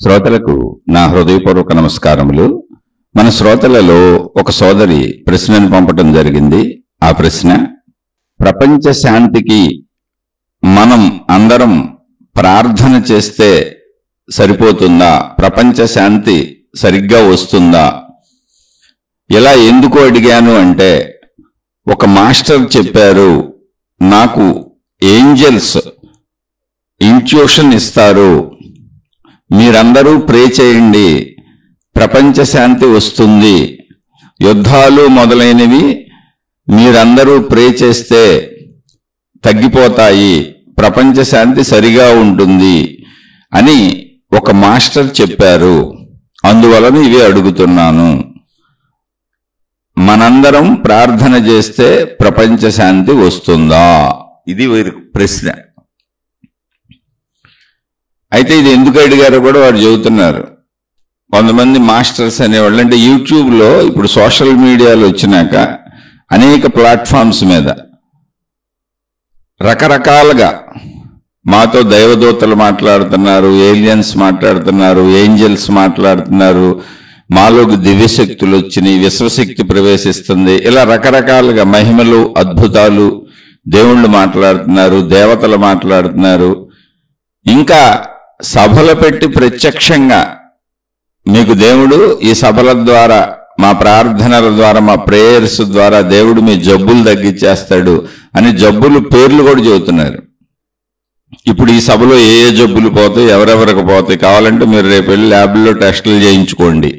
శ్రోతలకు నా హృదయపూర్వక నమస్కారములు. మన శ్రోతలలో ఒక సోదరి ప్రశ్నను పంపటం జరిగింది. ఆ ప్రశ్న, ప్రపంచ శాంతికి మనం అందరం ప్రార్థన చేస్తే సరిపోతుందా? ప్రపంచ శాంతి సరిగ్గా వస్తుందా? ఇలా ఎందుకు అడిగాను అంటే, ఒక మాస్టర్ చెప్పారు, నాకు ఏంజెల్స్ ఇంట్యూషన్ ఇస్తారు, మీరందరూ ప్రే చేయండి, ప్రపంచ శాంతి వస్తుంది, యుద్ధాలు మొదలైనవి మీరందరూ ప్రే చేస్తే తగ్గిపోతాయి, ప్రపంచ శాంతి సరిగా ఉంటుంది అని ఒక మాస్టర్ చెప్పారు. అందువలన ఇవి అడుగుతున్నాను. మనందరం ప్రార్థన చేస్తే ప్రపంచ శాంతి వస్తుందా? ఇది ప్రశ్న. అయితే ఇది ఎందుకు అడిగారో కూడా వారు చెబుతున్నారు. కొంతమంది మాస్టర్స్ అనేవాళ్ళు, అంటే యూట్యూబ్లో ఇప్పుడు సోషల్ మీడియాలో వచ్చినాక అనేక ప్లాట్ఫామ్స్ మీద రకరకాలుగా మాతో దైవదూతలు మాట్లాడుతున్నారు, ఏలియన్స్ మాట్లాడుతున్నారు, ఏంజల్స్ మాట్లాడుతున్నారు, మాలోకి దివ్యశక్తులు వచ్చినాయి, విశ్వశక్తి ప్రవేశిస్తుంది, ఇలా రకరకాలుగా మహిమలు, అద్భుతాలు, దేవుళ్ళు మాట్లాడుతున్నారు, దేవతలు మాట్లాడుతున్నారు. ఇంకా సభలు పెట్టి ప్రత్యక్షంగా మీకు దేవుడు ఈ సభల ద్వారా, మా ప్రార్థనల ద్వారా, మా ప్రేయర్స్ ద్వారా దేవుడు మీ జబ్బులు తగ్గించేస్తాడు అని జబ్బులు పేర్లు కూడా చెబుతున్నారు. ఇప్పుడు ఈ సభలో ఏ ఏ జబ్బులు పోతాయి, ఎవరెవరికి పోతాయి, కావాలంటే మీరు రేపు వెళ్ళి ల్యాబ్లో టెస్టులు చేయించుకోండి.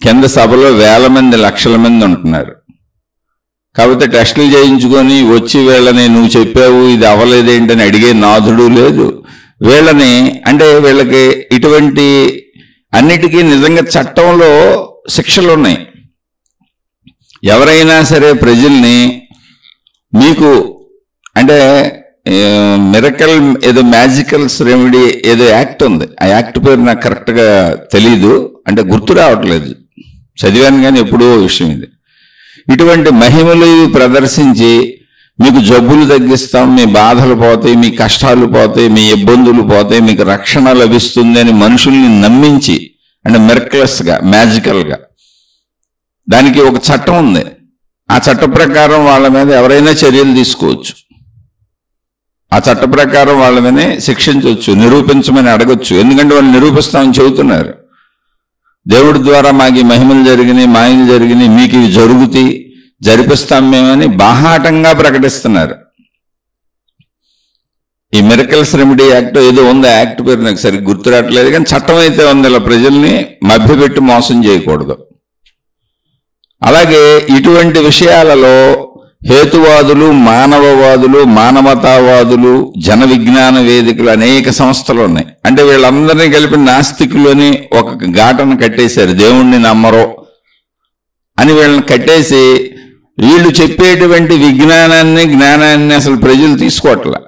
కింద సభలో వేల మంది, లక్షల మంది ఉంటున్నారు. కాకపోతే టెస్టులు చేయించుకొని వచ్చి వీళ్ళని నువ్వు చెప్పావు ఇది అవ్వలేదేంటని అడిగే నాథుడు లేదు. వీళ్ళని, అంటే వీళ్ళకి ఇటువంటి అన్నిటికీ నిజంగా చట్టంలో శిక్షలు ఉన్నాయి. ఎవరైనా సరే ప్రజల్ని, మీకు అంటే మిరకల్ ఏదో మ్యాజికల్స్ రెమెడీ ఏదో యాక్ట్ ఉంది, ఆ యాక్ట్ పేరు నాకు కరెక్ట్గా తెలీదు, అంటే గుర్తు రావట్లేదు, చదివాను కానీ ఎప్పుడో విషయం ఇది. ఇటువంటి మహిమలు ప్రదర్శించి మీకు జబ్బులు తగ్గిస్తాం, మీ బాధలు పోతాయి, మీ కష్టాలు పోతాయి, మీ ఇబ్బందులు పోతాయి, మీకు రక్షణ లభిస్తుంది అని మనుషుల్ని నమ్మించి, అంటే మిరక్లెస్గా, మ్యాజికల్గా, దానికి ఒక చట్టం ఉంది. ఆ చట్ట ప్రకారం వాళ్ళ మీద ఎవరైనా చర్యలు తీసుకోవచ్చు. ఆ చట్ట ప్రకారం వాళ్ళ మీద శిక్షించవచ్చు, నిరూపించమని అడగచ్చు. ఎందుకంటే వాళ్ళు నిరూపిస్తామని చెబుతున్నారు. దేవుడి ద్వారా మాకు ఈ మహిమలు జరిగినాయి, మాయలు జరిగినాయి, మీకు ఇవి జరుగుతాయి, జరిపిస్తాం మేమని బాహాటంగా ప్రకటిస్తున్నారు. ఈ మిరకల్స్ రెమెడీ యాక్ట్ ఏదో ఉంది, ఆ యాక్ట్ పేరు నాకు సరిగ్గా గుర్తు రావట్లేదు, కానీ చట్టం అయితే ఉంది. ఇలా ప్రజల్ని మభ్యపెట్టి మోసం చేయకూడదు. అలాగే ఇటువంటి విషయాలలో హేతువాదులు, మానవవాదులు, మానవతావాదులు, జన విజ్ఞాన వేదికలు, అనేక సంస్థలు ఉన్నాయి. అంటే వీళ్ళందరినీ కలిపి నాస్తికులు అని ఒక ఘాటను కట్టేశారు. దేవుణ్ణి నమ్మరో అని వీళ్ళని కట్టేసి, వీళ్ళు చెప్పేటువంటి విజ్ఞానాన్ని, జ్ఞానాన్ని అసలు ప్రజలు తీసుకోవట్లా.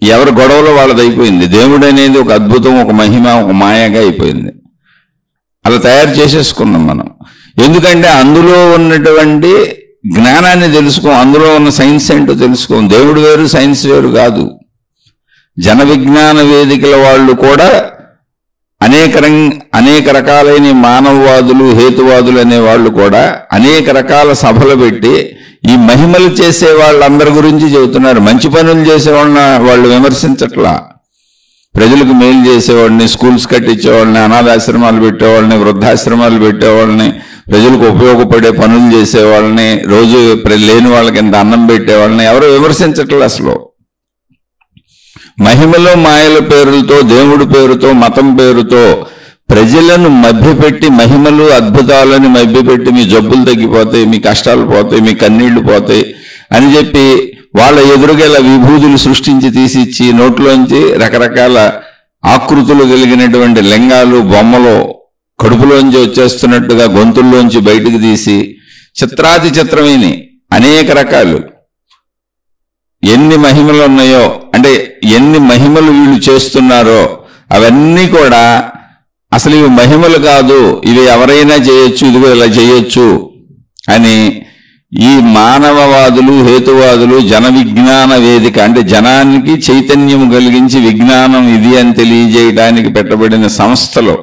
ఎవరి గొడవలో వాళ్ళది అయిపోయింది. దేవుడు అనేది ఒక అద్భుతం, ఒక మహిమ, ఒక మాయగా అయిపోయింది. అలా తయారు చేసేసుకున్నాం మనం. ఎందుకంటే అందులో ఉన్నటువంటి జ్ఞానాన్ని తెలుసుకోం, అందులో ఉన్న సైన్స్ ఏంటో తెలుసుకోం. దేవుడు వేరు, సైన్స్ వేరు కాదు. జన విజ్ఞాన వేదికల వాళ్ళు కూడా అనేక రకాలైన మానవవాదులు, హేతువాదులు అనే వాళ్ళు కూడా అనేక రకాల సభలు పెట్టి ఈ మహిమలు చేసే వాళ్ళందరి గురించి చెబుతున్నారు. మంచి పనులు చేసేవాళ్ళని వాళ్ళు విమర్శించట్లా. ప్రజలకు మేలు చేసేవాడిని, స్కూల్స్ కట్టించేవాళ్ళని, అనాథాశ్రమాలు పెట్టేవాళ్ళని, వృద్ధాశ్రమాలు పెట్టేవాళ్ళని, ప్రజలకు ఉపయోగపడే పనులు చేసేవాళ్ళని, రోజు లేని వాళ్ళకి ఇంత అన్నం పెట్టేవాళ్ళని ఎవరు విమర్శించట్లే. అసలు మహిమలు, మాయల పేరులతో, దేవుడి పేరుతో, మతం పేరుతో ప్రజలను మభ్యపెట్టి, మహిమలు, అద్భుతాలను మభ్యపెట్టి మీ జబ్బులు తగ్గిపోతాయి, మీ కష్టాలు పోతాయి, మీ కన్నీళ్లు పోతాయి అని చెప్పి వాళ్ళ ఎదురుగల విభూతులు సృష్టించి తీసిచ్చి నోట్లోంచి రకరకాల ఆకృతులు కలిగినటువంటి లింగాలు, బొమ్మలు కడుపులోంచి వచ్చేస్తున్నట్టుగా గొంతుల్లోంచి బయటకు తీసి చిత్రాతి చిత్రమైన అనేక రకాలు ఎన్ని మహిమలు ఉన్నాయో, అంటే ఎన్ని మహిమలు వీళ్ళు చేస్తున్నారో అవన్నీ కూడా అసలు ఇవి మహిమలు కాదు, ఇవి ఎవరైనా చేయొచ్చు, ఇదిగో ఇలా చేయొచ్చు అని ఈ మానవవాదులు, హేతువాదులు జన విజ్ఞాన వేదిక అంటే జనానికి చైతన్యం కలిగించి విజ్ఞానం ఇది అని తెలియజేయడానికి పెట్టబడిన సంస్థలో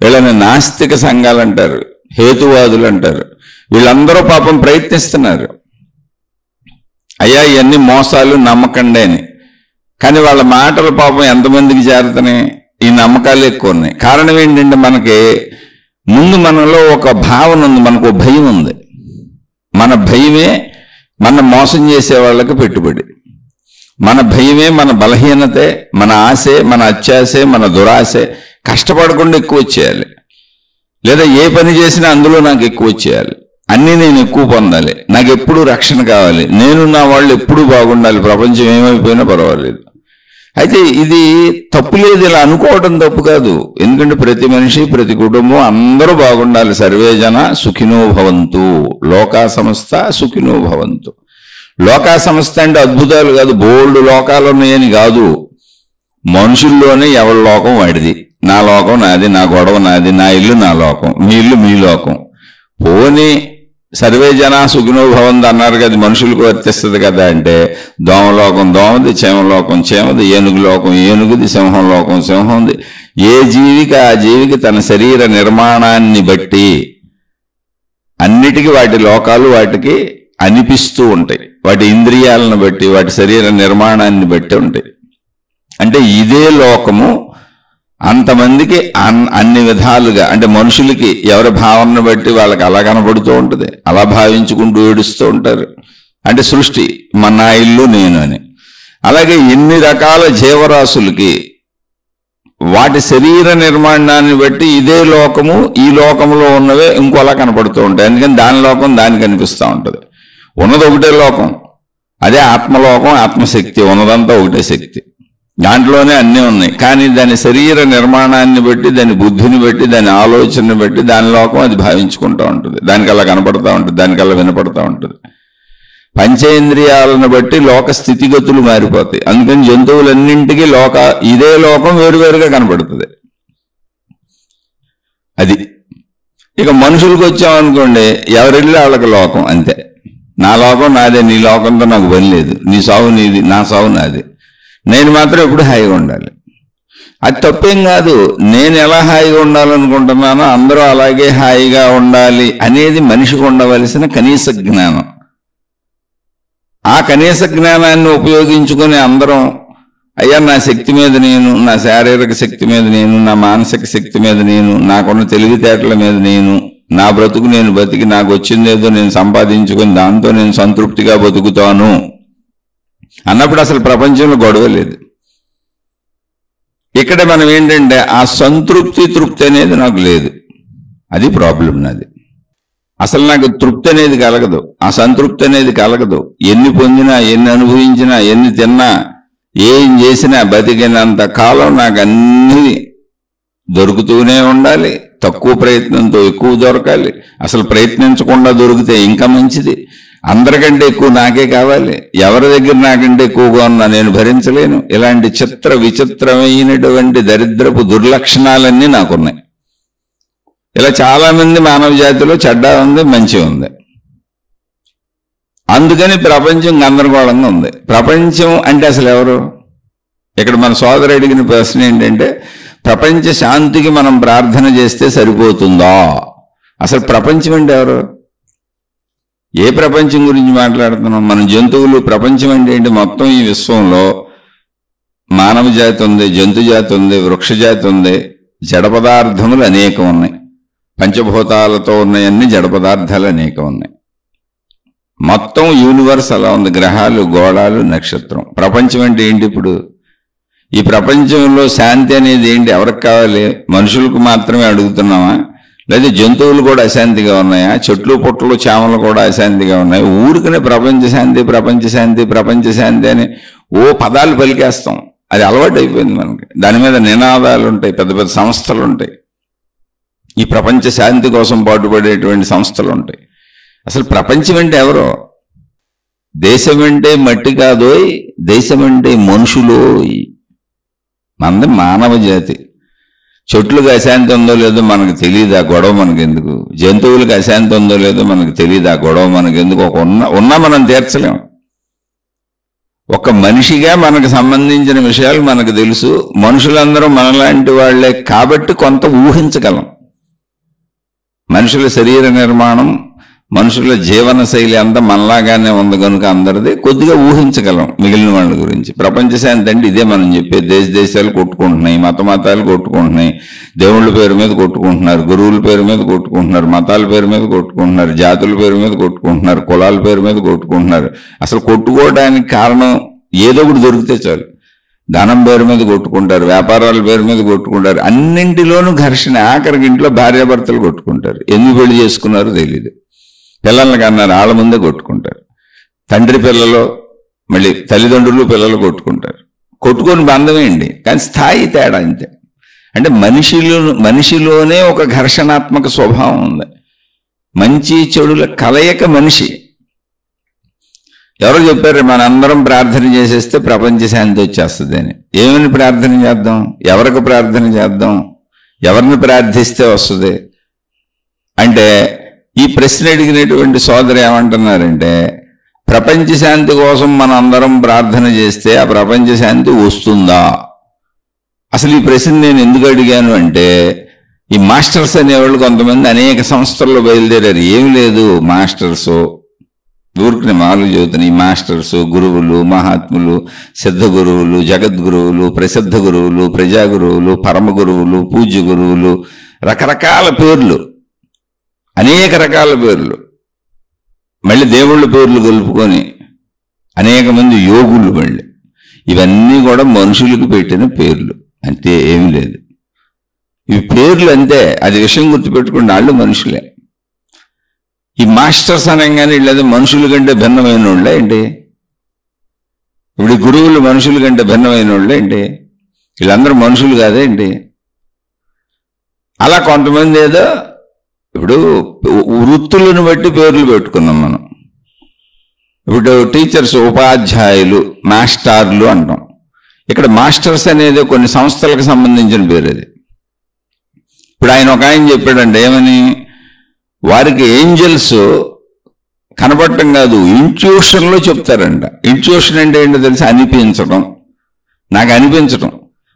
వీళ్ళని నాస్తిక సంఘాలు అంటారు, హేతువాదులు అంటారు. వీళ్ళందరూ పాపం ప్రయత్నిస్తున్నారు, అయ్యా ఇవన్నీ మోసాలు నమ్మకండి అని. కానీ వాళ్ళ మాటలు పాపం ఎంతమందికి చేరుతున్నాయి? ఈ నమ్మకాలు ఎక్కువ ఉన్నాయి. కారణం ఏంటంటే మనకి ముందు మనలో ఒక భావన ఉంది, మనకు భయం ఉంది. మన భయమే మన మోసం చేసే వాళ్ళకి పెట్టుబడి, మన భయమే మన బలహీనతే, మన ఆశే, మన అత్యాశే, మన దురాశే. కష్టపడకుండా ఎక్కువ వచ్చేయాలి, లేదా ఏ పని చేసినా అందులో నాకు ఎక్కువ వచ్చేయాలి, అన్నీ నేను ఎక్కువ పొందాలి, నాకు ఎప్పుడూ రక్షణ కావాలి, నేను నా వాళ్ళు ఎప్పుడూ బాగుండాలి, ప్రపంచం ఏమైపోయినా పర్వాలేదు. అయితే ఇది తప్పు లేదు, ఇలా అనుకోవడం తప్పు కాదు. ఎందుకంటే ప్రతి మనిషి, ప్రతి కుటుంబం అందరూ బాగుండాలి. సర్వే జన సుఖినో భవంతు, లోకా సంస్థ సుఖినో భవంతు. లోకా సంస్థ అంటే అద్భుతాలు కాదు, బోల్డ్ లోకాలు ఉన్నాయని కాదు. మనుషుల్లోనే ఎవరి లోకం వాడిది. నా లోకం నాది, నా గొడవ నాది, నా ఇల్లు నా లోకం, మీ ఇల్లు మీ లోకం. పోనీ సర్వే జన సుఖినో భవంతు అన్నారు కదా, మనుషులకు వర్తిస్తుంది కదా అంటే దోమలోకం దోమది, చేమలోకం చేమది, ఏనుగు లోకం ఏనుగుది, సింహం లోకం సింహంది. ఏ జీవికి ఆ జీవికి తన శరీర నిర్మాణాన్ని బట్టి అన్నిటికీ వాటి లోకాలు వాటికి అనిపిస్తూ ఉంటాయి. వాటి ఇంద్రియాలను బట్టి, వాటి శరీర నిర్మాణాన్ని బట్టి ఉంటాయి. అంటే ఇదే లోకము అంతమందికి అన్ని విధాలుగా, అంటే మనుషులకి ఎవరి భావనను బట్టి వాళ్ళకి అలా కనబడుతూ ఉంటుంది, అలా భావించుకుంటూ ఏడుస్తూ ఉంటారు. అంటే సృష్టి నా ఇల్లు నేను అని. అలాగే ఎన్ని రకాల జీవరాశులకి వాటి శరీర నిర్మాణాన్ని బట్టి ఇదే లోకము, ఈ లోకంలో ఉన్నవే ఇంకోలా కనపడుతూ ఉంటాయి. ఎందుకని దాని లోకం దానికి కనిపిస్తూ ఉంటుంది. ఉన్నది ఒకటే లోకం, అదే ఆత్మలోకం, ఆత్మశక్తి, ఉన్నదంతా ఒకటే శక్తి, దాంట్లోనే అన్నీ ఉన్నాయి. కానీ దాని శరీర నిర్మాణాన్ని బట్టి, దాని బుద్ధిని బట్టి, దాని ఆలోచనని బట్టి దాని లోకం అది భావించుకుంటూ ఉంటుంది, దానికి అలా కనపడుతూ ఉంటుంది, దానికి అలా వినపడుతూ ఉంటుంది. పంచేంద్రియాలను బట్టి లోక స్థితిగతులు మారిపోతాయి. అందుకని జంతువులన్నింటికీ ఇదే లోకం వేరువేరుగా కనపడుతుంది. అది ఇక మనుషులకు వచ్చామనుకోండి, ఎవరిల్లు వాళ్ళకి లోకం అంతే. నా లోకం నాదే, నీ లోకంతో నాకు పని లేదు, నీ సావు నీది, నా సావు నాది, నేను మాత్రం ఎప్పుడు హాయిగా ఉండాలి. అది తప్పేం కాదు. నేను ఎలా హాయిగా ఉండాలనుకుంటున్నానో అందరూ అలాగే హాయిగా ఉండాలి అనేది మనిషికి ఉండవలసిన కనీస జ్ఞానం. ఆ కనీస జ్ఞానాన్ని ఉపయోగించుకొని అందరం అయ్యా నా శక్తి మీద నేను, నా శారీరక శక్తి మీద నేను, నా మానసిక శక్తి మీద నేను, నాకున్న తెలివితేటల మీద నేను, నా బ్రతుకు నేను బతికి నాకు వచ్చిందేదో నేను సంపాదించుకొని దాంతో నేను సంతృప్తిగా బతుకుతాను అన్నప్పుడు అసలు ప్రపంచంలో గొడవ లేదు. ఇక్కడ మనం ఏంటంటే ఆ సంతృప్తి తృప్తి అనేది నాకు లేదు, అది ప్రాబ్లం నాది. అసలు నాకు తృప్తి అనేది కలగదు, ఆ సంతృప్తి అనేది కలగదు. ఎన్ని పొందినా, ఎన్ని అనుభవించినా, ఎన్ని తిన్నా, ఏం చేసినా బతికినంత కాలం నాకు అన్నీ దొరుకుతూనే ఉండాలి. తక్కువ ప్రయత్నంతో ఎక్కువ దొరకాలి. అసలు ప్రయత్నించకుండా దొరికితే ఇంకా మంచిది. అందరికంటే ఎక్కువ నాకే కావాలి, ఎవరి దగ్గర నాకంటే ఎక్కువగా ఉన్నా నేను భరించలేను. ఇలాంటి చిత్ర విచిత్రమైనటువంటి దరిద్రపు దుర్లక్షణాలన్నీ నాకున్నాయి. ఇలా చాలా మంది మానవ జాతిలో చెడ్డ ఉంది, మంచి ఉంది. అందుకని ప్రపంచం గందరగోళంగా ఉంది. ప్రపంచం అంటే అసలు ఎవరు? ఇక్కడ మన సోదరు అడిగిన ప్రశ్న ఏంటంటే, ప్రపంచ శాంతికి మనం ప్రార్థన చేస్తే సరిపోతుందా? అసలు ప్రపంచం అంటే ఎవరు? ఏ ప్రపంచం గురించి మాట్లాడుతున్నాం? మన జంతువులు ప్రపంచం అంటే ఏంటి? మొత్తం ఈ విశ్వంలో మానవ జాతి ఉంది, జంతు జాతి ఉంది, వృక్ష జాతి ఉంది, జడ పదార్థములు అనేకం ఉన్నాయి. పంచభూతాలతో ఉన్నాయన్ని జడ పదార్థాలు అనేకం ఉన్నాయి. మొత్తం యూనివర్స్ అలా ఉంది, గ్రహాలు, గోళాలు, నక్షత్రం. ప్రపంచం అంటే ఏంటి? ఇప్పుడు ఈ ప్రపంచంలో శాంతి అనేది ఏంటి? ఎవరికి కావాలి? మనుషులకు మాత్రమే అడుగుతున్నామా? లేదా జంతువులు కూడా అశాంతిగా ఉన్నాయా? చెట్లు పుట్టలు చేమలు కూడా అశాంతిగా ఉన్నాయి. ఊరికనే ప్రపంచ శాంతి, ప్రపంచ శాంతి, ప్రపంచ శాంతి అని పదాలు పలికేస్తాం. అది అలవాటు అయిపోయింది మనకి. దాని మీద నినాదాలు ఉంటాయి, పెద్ద పెద్ద సంస్థలు ఉంటాయి, ఈ ప్రపంచ శాంతి కోసం పాటుపడేటువంటి సంస్థలు ఉంటాయి. అసలు ప్రపంచం అంటే ఎవరో? దేశం అంటే మట్టి కాదోయ్, దేశం అంటే మనుషులోయ్. మనది మానవ జాతి. చెట్లకు అశాంతి ఉందో లేదో మనకు తెలియదు, ఆ గొడవ మనకెందుకు. జంతువులకు అశాంతి ఉందో లేదో మనకు తెలియదు, ఆ గొడవ మనకెందుకు. ఉన్నా మనం తీర్చలేం. ఒక మనిషిగా మనకు సంబంధించిన విషయాలు మనకు తెలుసు. మనుషులందరూ మనలాంటి వాళ్లే కాబట్టి కొంత ఊహించగలం. మనుషుల శరీర నిర్మాణం, మనుషుల జీవన శైలి అంతా మనలాగానే ఉంది కనుక అందరిది కొద్దిగా ఊహించగలం మిగిలిన వాళ్ళ గురించి. ప్రపంచ శాంతి అంటే ఇదే మనం చెప్పే. దేశాలు కొట్టుకుంటున్నాయి, మతాలు కొట్టుకుంటున్నాయి, దేవుళ్ళ పేరు మీద కొట్టుకుంటున్నారు, గురువుల పేరు మీద కొట్టుకుంటున్నారు, మతాల పేరు మీద కొట్టుకుంటున్నారు, జాతుల పేరు మీద కొట్టుకుంటున్నారు, కులాల పేరు మీద కొట్టుకుంటున్నారు. అసలు కొట్టుకోవడానికి కారణం ఏదో ఒకటి దొరికితే చాలు. ధనం పేరు మీద కొట్టుకుంటారు, వ్యాపారాల పేరు మీద కొట్టుకుంటారు, అన్నింటిలోనూ ఘర్షణ. ఆఖరికి ఇంట్లో భార్యాభర్తలు కొట్టుకుంటారు. ఎందుకు పెళ్లి చేసుకున్నారో తెలియదు. పిల్లల్ని కన్నారు, వాళ్ళ ముందే కొట్టుకుంటారు. తండ్రి పిల్లలు, మళ్ళీ తల్లిదండ్రులు పిల్లలు కొట్టుకుంటారు. కొట్టుకొని బంధమేంటి, కానీ స్థాయి తేడా అంతే. అంటే మనిషిలోనే ఒక ఘర్షణాత్మక స్వభావం ఉంది. మంచి చెడుల కలయిక మనిషి. ఎవరో చెప్పారు మనందరం ప్రార్థన చేసేస్తే ప్రపంచ శాంతి వచ్చేస్తుంది అని. ఏమని ప్రార్థన చేద్దాం, ఎవరికి ప్రార్థన చేద్దాం, ఎవరిని ప్రార్థిస్తే వస్తుంది అంటే, ఈ ప్రశ్న అడిగినటువంటి సోదరు ఏమంటున్నారంటే, ప్రపంచ శాంతి కోసం మనం అందరం ప్రార్థన చేస్తే ఆ ప్రపంచ శాంతి వస్తుందా? అసలు ఈ ప్రశ్న నేను ఎందుకు అడిగాను అంటే, ఈ మాస్టర్స్ అనేవాళ్ళు కొంతమంది అనేక సంస్థల్లో బయలుదేరారు. ఏమి లేదు, మాస్టర్స్ ఊరికి మాలు చదువుతున్నాయి. మాస్టర్స్, గురువులు, మహాత్ములు, సిద్ధ గురువులు, జగద్గురువులు, ప్రసిద్ధ గురువులు, ప్రజా గురువులు, పరమ గురువులు, పూజ్య గురువులు, రకరకాల పేర్లు, అనేక రకాల పేర్లు, మళ్ళీ దేవుళ్ళ పేర్లు కలుపుకొని అనేక మంది యోగులు. మళ్ళీ ఇవన్నీ కూడా మనుషులకు పెట్టిన పేర్లు, అంతే, ఏమీ లేదు. ఇవి పేర్లు అంతే. అది విషయం గుర్తుపెట్టుకుని వాళ్ళు మనుషులే. ఈ మాస్టర్స్ అనగానే వీళ్ళది మనుషుల కంటే భిన్నమైన వాళ్ళే ఏంటి? ఇప్పుడు గురువులు మనుషుల కంటే భిన్నమైన వాళ్ళే ఏంటి? వీళ్ళందరూ మనుషులు కాదేంటి? అలా కొంతమంది ఏదో ఇప్పుడు వృత్తులను బట్టి పేర్లు పెట్టుకున్నాం మనం. ఇప్పుడు టీచర్స్, ఉపాధ్యాయులు, మాస్టర్లు అంటాం. ఇక్కడ మాస్టర్స్ అనేది కొన్ని సంస్థలకు సంబంధించిన పేరు. అది ఇప్పుడు ఒక ఆయన చెప్పాడంటే ఏమని, వారికి ఏంజల్స్ కనపడటం కాదు, ఇంట్యూషన్లో చెప్తారంట. ఇంట్యూషన్ అంటే ఏంటో తెలిసి అనిపించడం. నాకు అనిపించడం,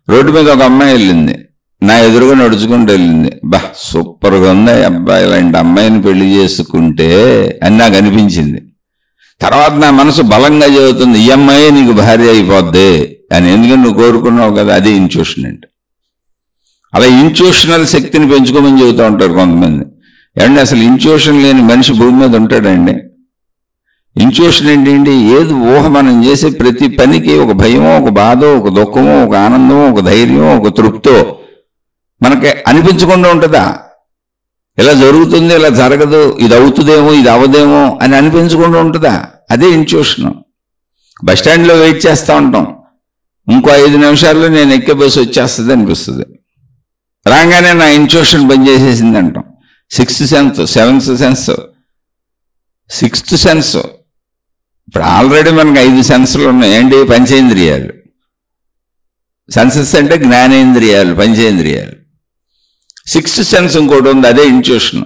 రోడ్డు మీద ఒక అమ్మాయి వెళ్ళింది, నా ఎదురుగా నడుచుకుంటూ వెళ్ళింది, బా సూపర్గా ఉంది అబ్బాయి, ఇలాంటి అమ్మాయిని పెళ్లి చేసుకుంటే అని నాకు అనిపించింది. తర్వాత నా మనసు బలంగా చెబుతుంది, ఈ అమ్మాయి నీకు భార్య అయిపోద్ది అని. ఎందుకంటే నువ్వు కోరుకున్నావు కదా. అదే ఇంట్యూషన్ అంటే. అలా ఇంట్యూషనల్ శక్తిని పెంచుకోమని చెబుతూ ఉంటారు కొంతమంది. ఏమంటే అసలు ఇంట్యూషన్ లేని మనిషి భూమి మీద ఉంటాడండి? ఇంట్యూషన్ ఏంటి? ఏది ఊహ, మనం చేసే ప్రతి పనికి ఒక భయమో, ఒక బాధో, ఒక దుఃఖమో, ఒక ఆనందమో, ఒక ధైర్యమో, ఒక తృప్తో మనకి అనిపించకుండా ఉంటుందా? ఇలా జరుగుతుంది, ఇలా జరగదు, ఇది అవుతుందేమో, ఇది అవదేమో అని అనిపించకుండా ఉంటుందా? అదే ఇంట్యూషన్. బస్టాండ్లో వెయిట్ చేస్తూ ఉంటాం, ఇంకో 5 నిమిషాల్లో నేను ఎక్కే బస్సు వచ్చేస్తుంది అనిపిస్తుంది. రాగానే నా ఇంట్యూషన్ పనిచేసేసింది అంటాం. 6th sense, 7th sense, 6th sense. ఇప్పుడు ఆల్రెడీ మనకు 5 సెన్సులు ఉన్నాయి. ఏంటి? పంచేంద్రియాలు. సెన్సెస్ అంటే జ్ఞానేంద్రియాలు, పంచేంద్రియాలు. 6th సెన్స్ ఇంకోటి ఉంది, అదే ఇంట్యూషన్.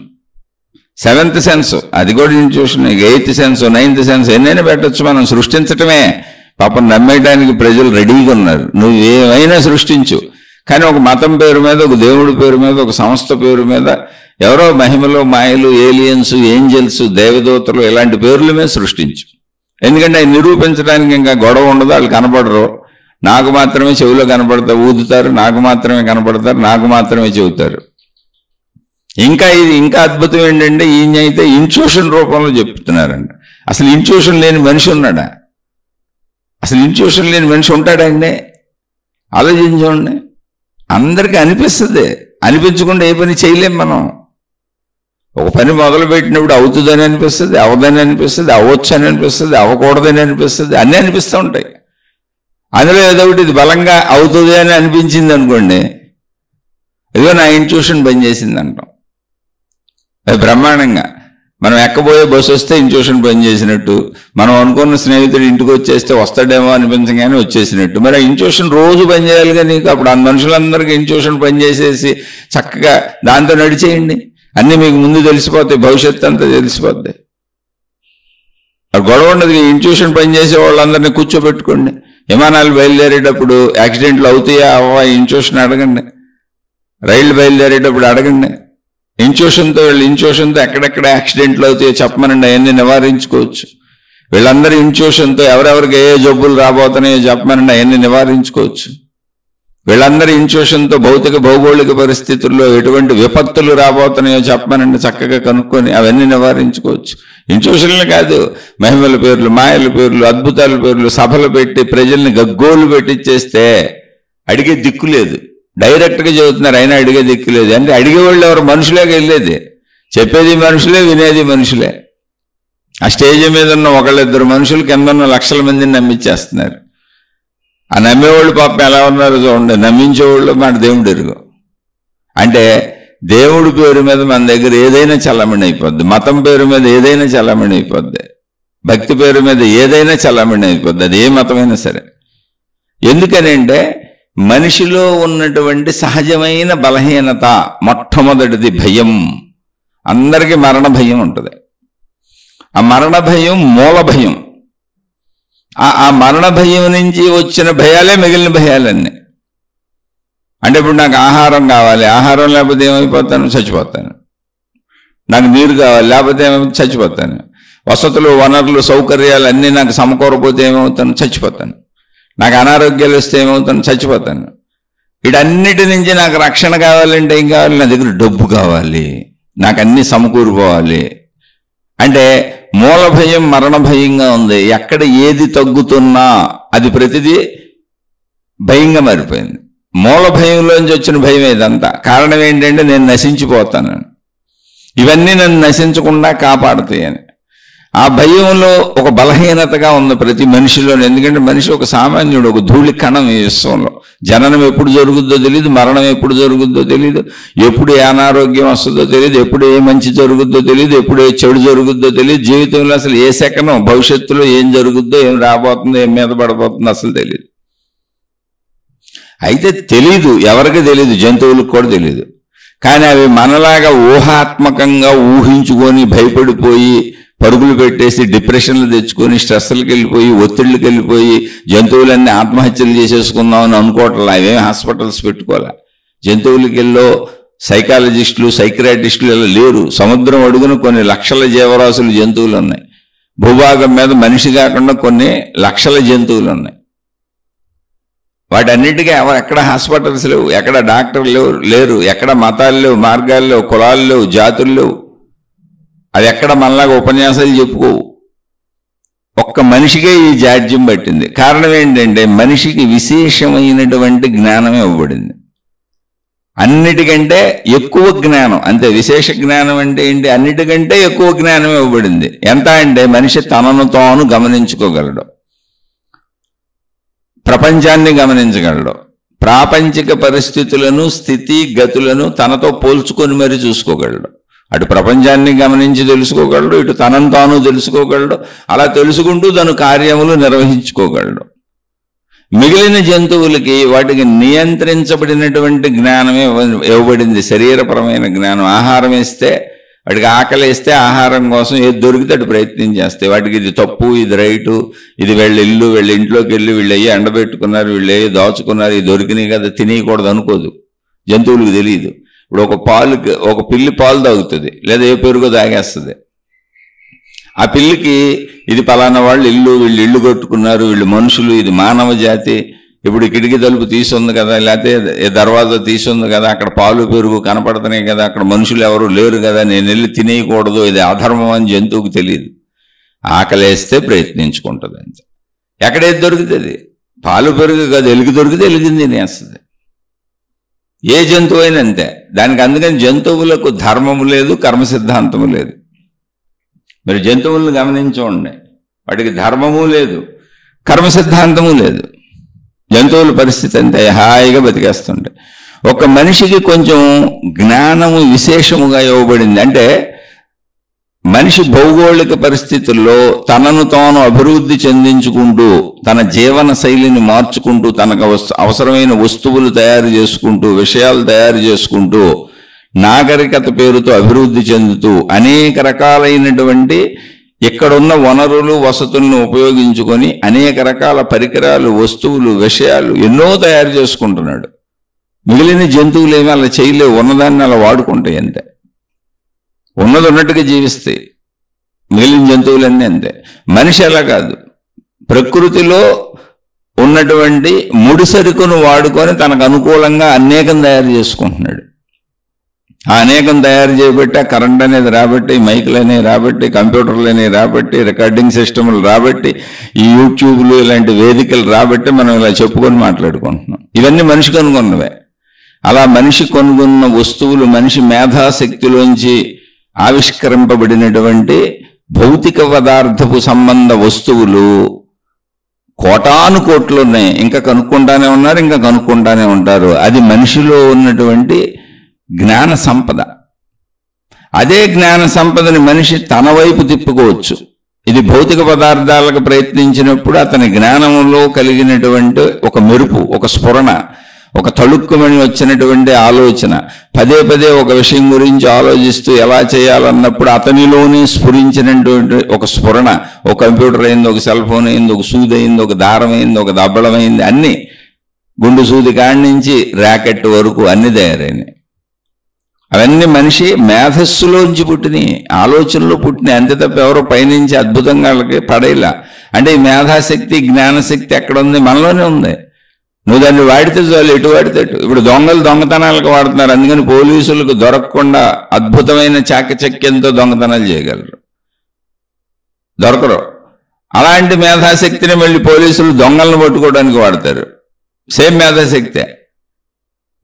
7th సెన్స్, అది కూడా intuition. 8th sense, 9th sense, ఎన్నైనా పెట్టచ్చు. మనం సృష్టించటమే. పాపం నమ్మేయడానికి ప్రజలు రెడీగా ఉన్నారు. నువ్వు ఏమైనా సృష్టించు, కానీ ఒక మతం పేరు మీద, ఒక దేవుడి పేరు మీద, ఒక సంస్థ పేరు మీద ఎవరో మహిమలు, మాయలు, ఏలియన్స్, ఏంజల్స్, దేవదూతలు ఇలాంటి పేర్ల మీద సృష్టించు. ఎందుకంటే అవి నిరూపించడానికి ఇంకా గొడవ ఉండదు. వాళ్ళు కనపడరు. నాకు మాత్రమే చెవిలో కనపడతారు, ఊదుతారు, నాకు మాత్రమే కనపడతారు, నాకు మాత్రమే చెబుతారు. ఇంకా అద్భుతం ఏంటంటే, ఈయన అయితే ఇంట్యూషన్ రూపంలో చెప్తున్నారండి. అసలు ఇంట్యూషన్ లేని మనిషి ఉన్నాడా? అసలు ఇంట్యూషన్ లేని మనిషి ఉంటాడండి? ఆలోచించండి. అందరికీ అనిపిస్తుంది. అనిపించకుండా ఏ పని చేయలేం మనం. ఒక పని మొదలు పెట్టినప్పుడు అవుతుందని అనిపిస్తుంది, అవదని అనిపిస్తుంది, అవ్వచ్చు అని అనిపిస్తుంది, అవ్వకూడదని అనిపిస్తుంది, అన్నీ అనిపిస్తూ ఉంటాయి. అందులో ఏదో ఒకటి ఇది బలంగా అవుతుంది అని అనిపించింది అనుకోండి, ఇదిగో నా ఇంట్యూషన్ పనిచేసింది అంటాం. అది బ్రహ్మాండంగా. మనం ఎక్కబోయే బస్సు వస్తే ఇంట్యూషన్ పనిచేసినట్టు, మనం అనుకున్న స్నేహితుడు ఇంటికి వచ్చేస్తే వస్తాడేమో అనిపించగానే వచ్చేసినట్టు. మరి ఆ ఇంట్యూషన్ రోజు పనిచేయాలిగా నీకు. అప్పుడు ఆ మనుషులందరికీ ఇంట్యూషన్ పనిచేసేసి చక్కగా దాంతో నడిచేయండి, అన్నీ మీకు ముందు తెలిసిపోతాయి, భవిష్యత్తు అంతా తెలిసిపోద్ది. గొడవ ఉండదు. ఇంట్యూషన్ పనిచేసే వాళ్ళందరినీ కూర్చోబెట్టుకోండి. విమానాలు బయలుదేరేటప్పుడు యాక్సిడెంట్లు అవుతాయా అవ్వా ఇంట్యూషన్ అడగండి. రైళ్లు బయలుదేరేటప్పుడు అడగండి. ఇంట్యూషన్తో ఎక్కడెక్కడ యాక్సిడెంట్లు అవుతాయో చెప్పమనండి, అవన్నీ నివారించుకోవచ్చు. వీళ్ళందరూ ఇంట్యూషన్తో ఎవరెవరికి ఏ జబ్బులు రాబోతున్నాయో చెప్పమనండి, అవన్నీ నివారించుకోవచ్చు. వీళ్ళందరూ ఇంట్యూషన్తో భౌతిక భౌగోళిక పరిస్థితుల్లో ఎటువంటి విపత్తులు రాబోతున్నాయో చెప్పమనండి, చక్కగా కనుక్కొని అవన్నీ నివారించుకోవచ్చు. ఇంట్యూషన్లు కాదు, మహిమల పేర్లు, మాయల పేర్లు, అద్భుతాల పేర్లు సభలు పెట్టి ప్రజల్ని గగ్గోలు పెట్టించేస్తే అడిగే దిక్కు లేదు. డైరెక్ట్గా చెబుతున్నారు, అయినా అడిగే దిక్కు లేదు. అంటే అడిగేవాళ్ళు ఎవరు? మనుషులేగా వెళ్ళేది, చెప్పేది మనుషులే, వినేది మనుషులే. ఆ స్టేజ్ మీద ఉన్న ఒకళ్ళిద్దరు మనుషులు కింద ఉన్న లక్షల మందిని నమ్మించేస్తున్నారు. ఆ నమ్మేవాళ్ళు పాపం ఎలా ఉన్నారో చూడండి, నమ్మించేవాళ్ళు మాట దేవుడు ఎరుగు. అంటే దేవుడి పేరు మీద మన దగ్గర ఏదైనా చలామణి అయిపోద్ది, మతం పేరు మీద ఏదైనా చలామణి అయిపోద్ది, భక్తి పేరు మీద ఏదైనా చలామణి అయిపోద్ది, అది ఏ మతమైనా సరే. ఎందుకనంటే మనిషిలో ఉన్నటువంటి సహజమైన బలహీనత మొట్టమొదటిది భయం. అందరికీ మరణ భయం ఉంటుంది. ఆ మరణ భయం మూల భయం. ఆ మరణ భయం నుంచి వచ్చిన భయాలే మిగిలిన భయాలన్నీ. అంటే ఇప్పుడు నాకు ఆహారం కావాలి, ఆహారం లేకపోతే ఏమైపోతాను? చచ్చిపోతాను. నాకు నీరు కావాలి, లేకపోతే ఏమైపోతే చచ్చిపోతాను. వసతులు, వనరులు, సౌకర్యాలు అన్నీ నాకు సమకూరపోతే ఏమవుతాను? చచ్చిపోతాను. నాకు అనారోగ్యాలు వస్తే ఏమవుతాను? చచ్చిపోతాను. వీటన్నిటి నుంచి నాకు రక్షణ కావాలంటే ఏం కావాలి? నా దగ్గర డబ్బు కావాలి, నాకు అన్నీ సమకూరిపోవాలి. అంటే మూల భయం మరణ భయంగా ఉంది. ఎక్కడ ఏది తగ్గుతున్నా అది ప్రతిదీ భయంగా మారిపోయింది. మూల భయంలోంచి వచ్చిన భయం ఇదంతా. కారణం ఏంటంటే నేను నశించిపోతాను, ఇవన్నీ నన్ను నశించకుండా కాపాడుతాయని. ఆ భయంలో ఒక బలహీనతగా ఉంది ప్రతి మనిషిలో. ఎందుకంటే మనిషి ఒక సామాన్యుడు, ఒక ధూళి కణం ఈ విశ్వంలో. జననం ఎప్పుడు జరుగుద్దో తెలియదు, మరణం ఎప్పుడు జరుగుద్దో తెలియదు, ఎప్పుడు ఏ అనారోగ్యం వస్తుందో తెలియదు, ఎప్పుడు ఏ మంచి జరుగుద్దో తెలియదు, ఎప్పుడు ఏ చెడు జరుగుద్దో తెలియదు. జీవితంలో అసలు ఏ సెకనం భవిష్యత్తులో ఏం జరుగుద్దో, ఏం రాబోతుందో, ఏం మీద పడబోతుందో అసలు తెలియదు. అయితే తెలీదు, ఎవరికి తెలియదు, జంతువులకు కూడా తెలియదు. కానీ అవి మనలాగా ఊహాత్మకంగా ఊహించుకొని భయపడిపోయి పరుగులు పెట్టేసి డిప్రెషన్లు తెచ్చుకొని స్ట్రెస్లకు వెళ్ళిపోయి ఒత్తిళ్ళకి వెళ్ళిపోయి జంతువులన్నీ ఆత్మహత్యలు చేసేసుకుందామని అనుకోవట్లా. అవేమి హాస్పిటల్స్ పెట్టుకోవాలా. జంతువులకి వెళ్ళో సైకాలజిస్టులు, సైక్రాటిస్టులు ఇలా లేరు. సముద్రం అడుగున కొన్ని లక్షల జీవరాశులు, జంతువులు ఉన్నాయి. భూభాగం మీద మనిషి కాకుండా కొన్ని లక్షల జంతువులు ఉన్నాయి. వాటన్నిటికీ ఎక్కడ హాస్పిటల్స్ లేవు, ఎక్కడ డాక్టర్లు లేరు, ఎక్కడ మతాలు లేవు, మార్గాలు లేవు, కులాలు లేవు, జాతులు లేవు. అది ఎక్కడ మనలాగా ఉపన్యాసాలు చెప్పుకోవు. ఒక్క మనిషికే ఈ జాడ్యం పట్టింది. కారణం ఏంటంటే మనిషికి విశేషమైనటువంటి జ్ఞానమే ఇవ్వబడింది. అన్నిటికంటే ఎక్కువ జ్ఞానం, అంతే. విశేష జ్ఞానం అంటే ఏంటి? అన్నిటికంటే ఎక్కువ జ్ఞానం ఇవ్వబడింది. ఎంత అంటే మనిషి తనను తాను గమనించుకోగలడు, ప్రపంచాన్ని గమనించగలడు, ప్రాపంచిక పరిస్థితులను, స్థితి గతులను తనతో పోల్చుకొని మరీ చూసుకోగలడు. అటు ప్రపంచాన్ని గమనించి తెలుసుకోగలడు, ఇటు తనను తాను తెలుసుకోగలడు. అలా తెలుసుకుంటూ తను కార్యములు నిర్వహించుకోగలడు. మిగిలిన జంతువులకి వాటికి నియంత్రించబడినటువంటి జ్ఞానమే ఇవ్వబడింది, శరీరపరమైన జ్ఞానం. ఆహారం ఇస్తే, వాటికి ఆకలి వేస్తే ఆహారం కోసం ఏది దొరికితే అటు ప్రయత్నం చేస్తాయి. వాటికి ఇది తప్పు, ఇది రైటు, ఇది వీళ్ళ ఇల్లు, వీళ్ళ ఇంట్లోకి వెళ్ళి వీళ్ళు అయ్యి ఎండబెట్టుకున్నారు, వీళ్ళు అయ్యి దాచుకున్నారు, ఇది దొరికినాయి కదా తినేయకూడదు అనుకోదు. జంతువులకు తెలియదు. ఇప్పుడు ఒక పిల్లి పాలు తాగుతుంది, లేదా ఏ పెరుగో తాగేస్తుంది. ఆ పిల్లికి ఇది పలానా వాళ్ళు ఇల్లు, వీళ్ళు ఇల్లు కట్టుకున్నారు, వీళ్ళు మనుషులు, ఇది మానవ జాతి, ఇప్పుడు కిటికీ తలుపు తీసుంది కదా, లేకపోతే దర్వాజా తీసుంది కదా, అక్కడ పాలు పెరుగు కనపడుతున్నాయి కదా, అక్కడ మనుషులు ఎవరు లేరు కదా, నేను వెళ్ళి తినేయకూడదు, ఇది అధర్మం అని జంతువుకు తెలియదు. ఆకలేస్తే ప్రయత్నించుకుంటుంది అంతే. ఎక్కడేది దొరుకుతుంది? పాలు పెరుగు కదా, ఎలుగు దొరికితే ఎలుగుని తినేస్తుంది. ఏ జంతువు అయినా అంతే. దానికి అందుకని జంతువులకు ధర్మము లేదు, కర్మ సిద్ధాంతము లేదు. మీరు జంతువులను గమనించండి, వాటికి ధర్మము లేదు, కర్మ సిద్ధాంతము లేదు. జంతువుల పరిస్థితి అంతే, హాయిగా బతికేస్తుంటాయి. ఒక మనిషికి కొంచెం జ్ఞానము విశేషముగా ఇవ్వబడింది. అంటే మనిషి భౌగోళిక పరిస్థితుల్లో తనను తాను అభివృద్ధి చెందించుకుంటూ తన జీవన శైలిని మార్చుకుంటూ తనకు అవసరమైన వస్తువులు తయారు చేసుకుంటూ విషయాలు తయారు చేసుకుంటూ నాగరికత పేరుతో అభివృద్ధి చెందుతూ అనేక రకాలైనటువంటి ఇక్కడున్న వనరులు వసతులను ఉపయోగించుకొని అనేక రకాల పరికరాలు వస్తువులు విషయాలు ఎన్నో తయారు చేసుకుంటున్నాడు. మిగిలిన జంతువులు ఏమీ అలా చేయలేవు, ఉన్నదాన్ని అలా వాడుకుంటాయి అంతే, ఉన్నది ఉన్నట్టుగా జీవిస్తాయి. మిగిలిన జంతువులన్నీ అంతే. మనిషి అలా కాదు, ప్రకృతిలో ఉన్నటువంటి ముడిసరుకును వాడుకొని తనకు అనుకూలంగా అనేకం తయారు చేసుకుంటున్నాడు. ఆ అనేకం తయారు చేయబట్టి ఆ కరెంట్ అనేది రాబట్టి, మైకులు అనేవి రాబట్టి, కంప్యూటర్లు అనేవి రాబట్టి, రికార్డింగ్ సిస్టములు రాబట్టి, ఈ యూట్యూబ్లు ఇలాంటి వేదికలు రాబట్టి మనం ఇలా చెప్పుకొని మాట్లాడుకుంటున్నాం. ఇవన్నీ మనిషి కనుగొన్నవే. అలా మనిషి కనుగొన్న వస్తువులు మనిషి మేధాశక్తిలోంచి ఆవిష్కరింపబడినటువంటి భౌతిక పదార్థపు సంబంధ వస్తువులు కోటాను కోట్లు ఉన్నాయి. ఇంకా కనుక్కుంటానే ఉన్నారు, ఇంకా కనుక్కుంటానే ఉంటారు. అది మనిషిలో ఉన్నటువంటి జ్ఞాన సంపద. అదే జ్ఞాన సంపదని మనిషి తన వైపు తిప్పుకోవచ్చు. ఇది భౌతిక పదార్థాలకు ప్రయత్నించినప్పుడు అతని జ్ఞానంలో కలిగినటువంటి ఒక మెరుపు, ఒక స్ఫురణ, ఒక తళుక్కుమని వచ్చినటువంటి ఆలోచన, పదే పదే ఒక విషయం గురించి ఆలోచిస్తూ ఎలా చేయాలన్నప్పుడు అతనిలోనే స్ఫురించినటువంటి ఒక స్ఫురణ, ఒక కంప్యూటర్ అయింది, ఒక సెల్ ఫోన్ అయింది, ఒక సూది అయింది, ఒక దారం అయింది, ఒక దబ్బళమైంది, అన్నీ గుండు సూది కాడి నుంచి ర్యాకెట్ వరకు అన్ని తయారైనాయి. అవన్నీ మనిషి మేధస్సులోంచి పుట్టినాయి, ఆలోచనలో పుట్టినాయి. అంతే తప్ప ఎవరో పైనుంచి అద్భుతంగా వాళ్ళకి పడేలా. అంటే ఈ మేధాశక్తి జ్ఞానశక్తి ఎక్కడ ఉంది? మనలోనే ఉంది. నువ్వు దాన్ని వాడితే చాలు, ఎటు వాడితే అటు. ఇప్పుడు దొంగలు దొంగతనాలకు వాడుతున్నారు, అందుకని పోలీసులకు దొరకకుండా అద్భుతమైన చాకచక్యంతో దొంగతనాలు చేయగలరు, దొరకరు. అలాంటి మేధాశక్తిని మళ్ళీ పోలీసులు దొంగలను పట్టుకోవడానికి వాడతారు. సేమ్ మేధాశక్తే.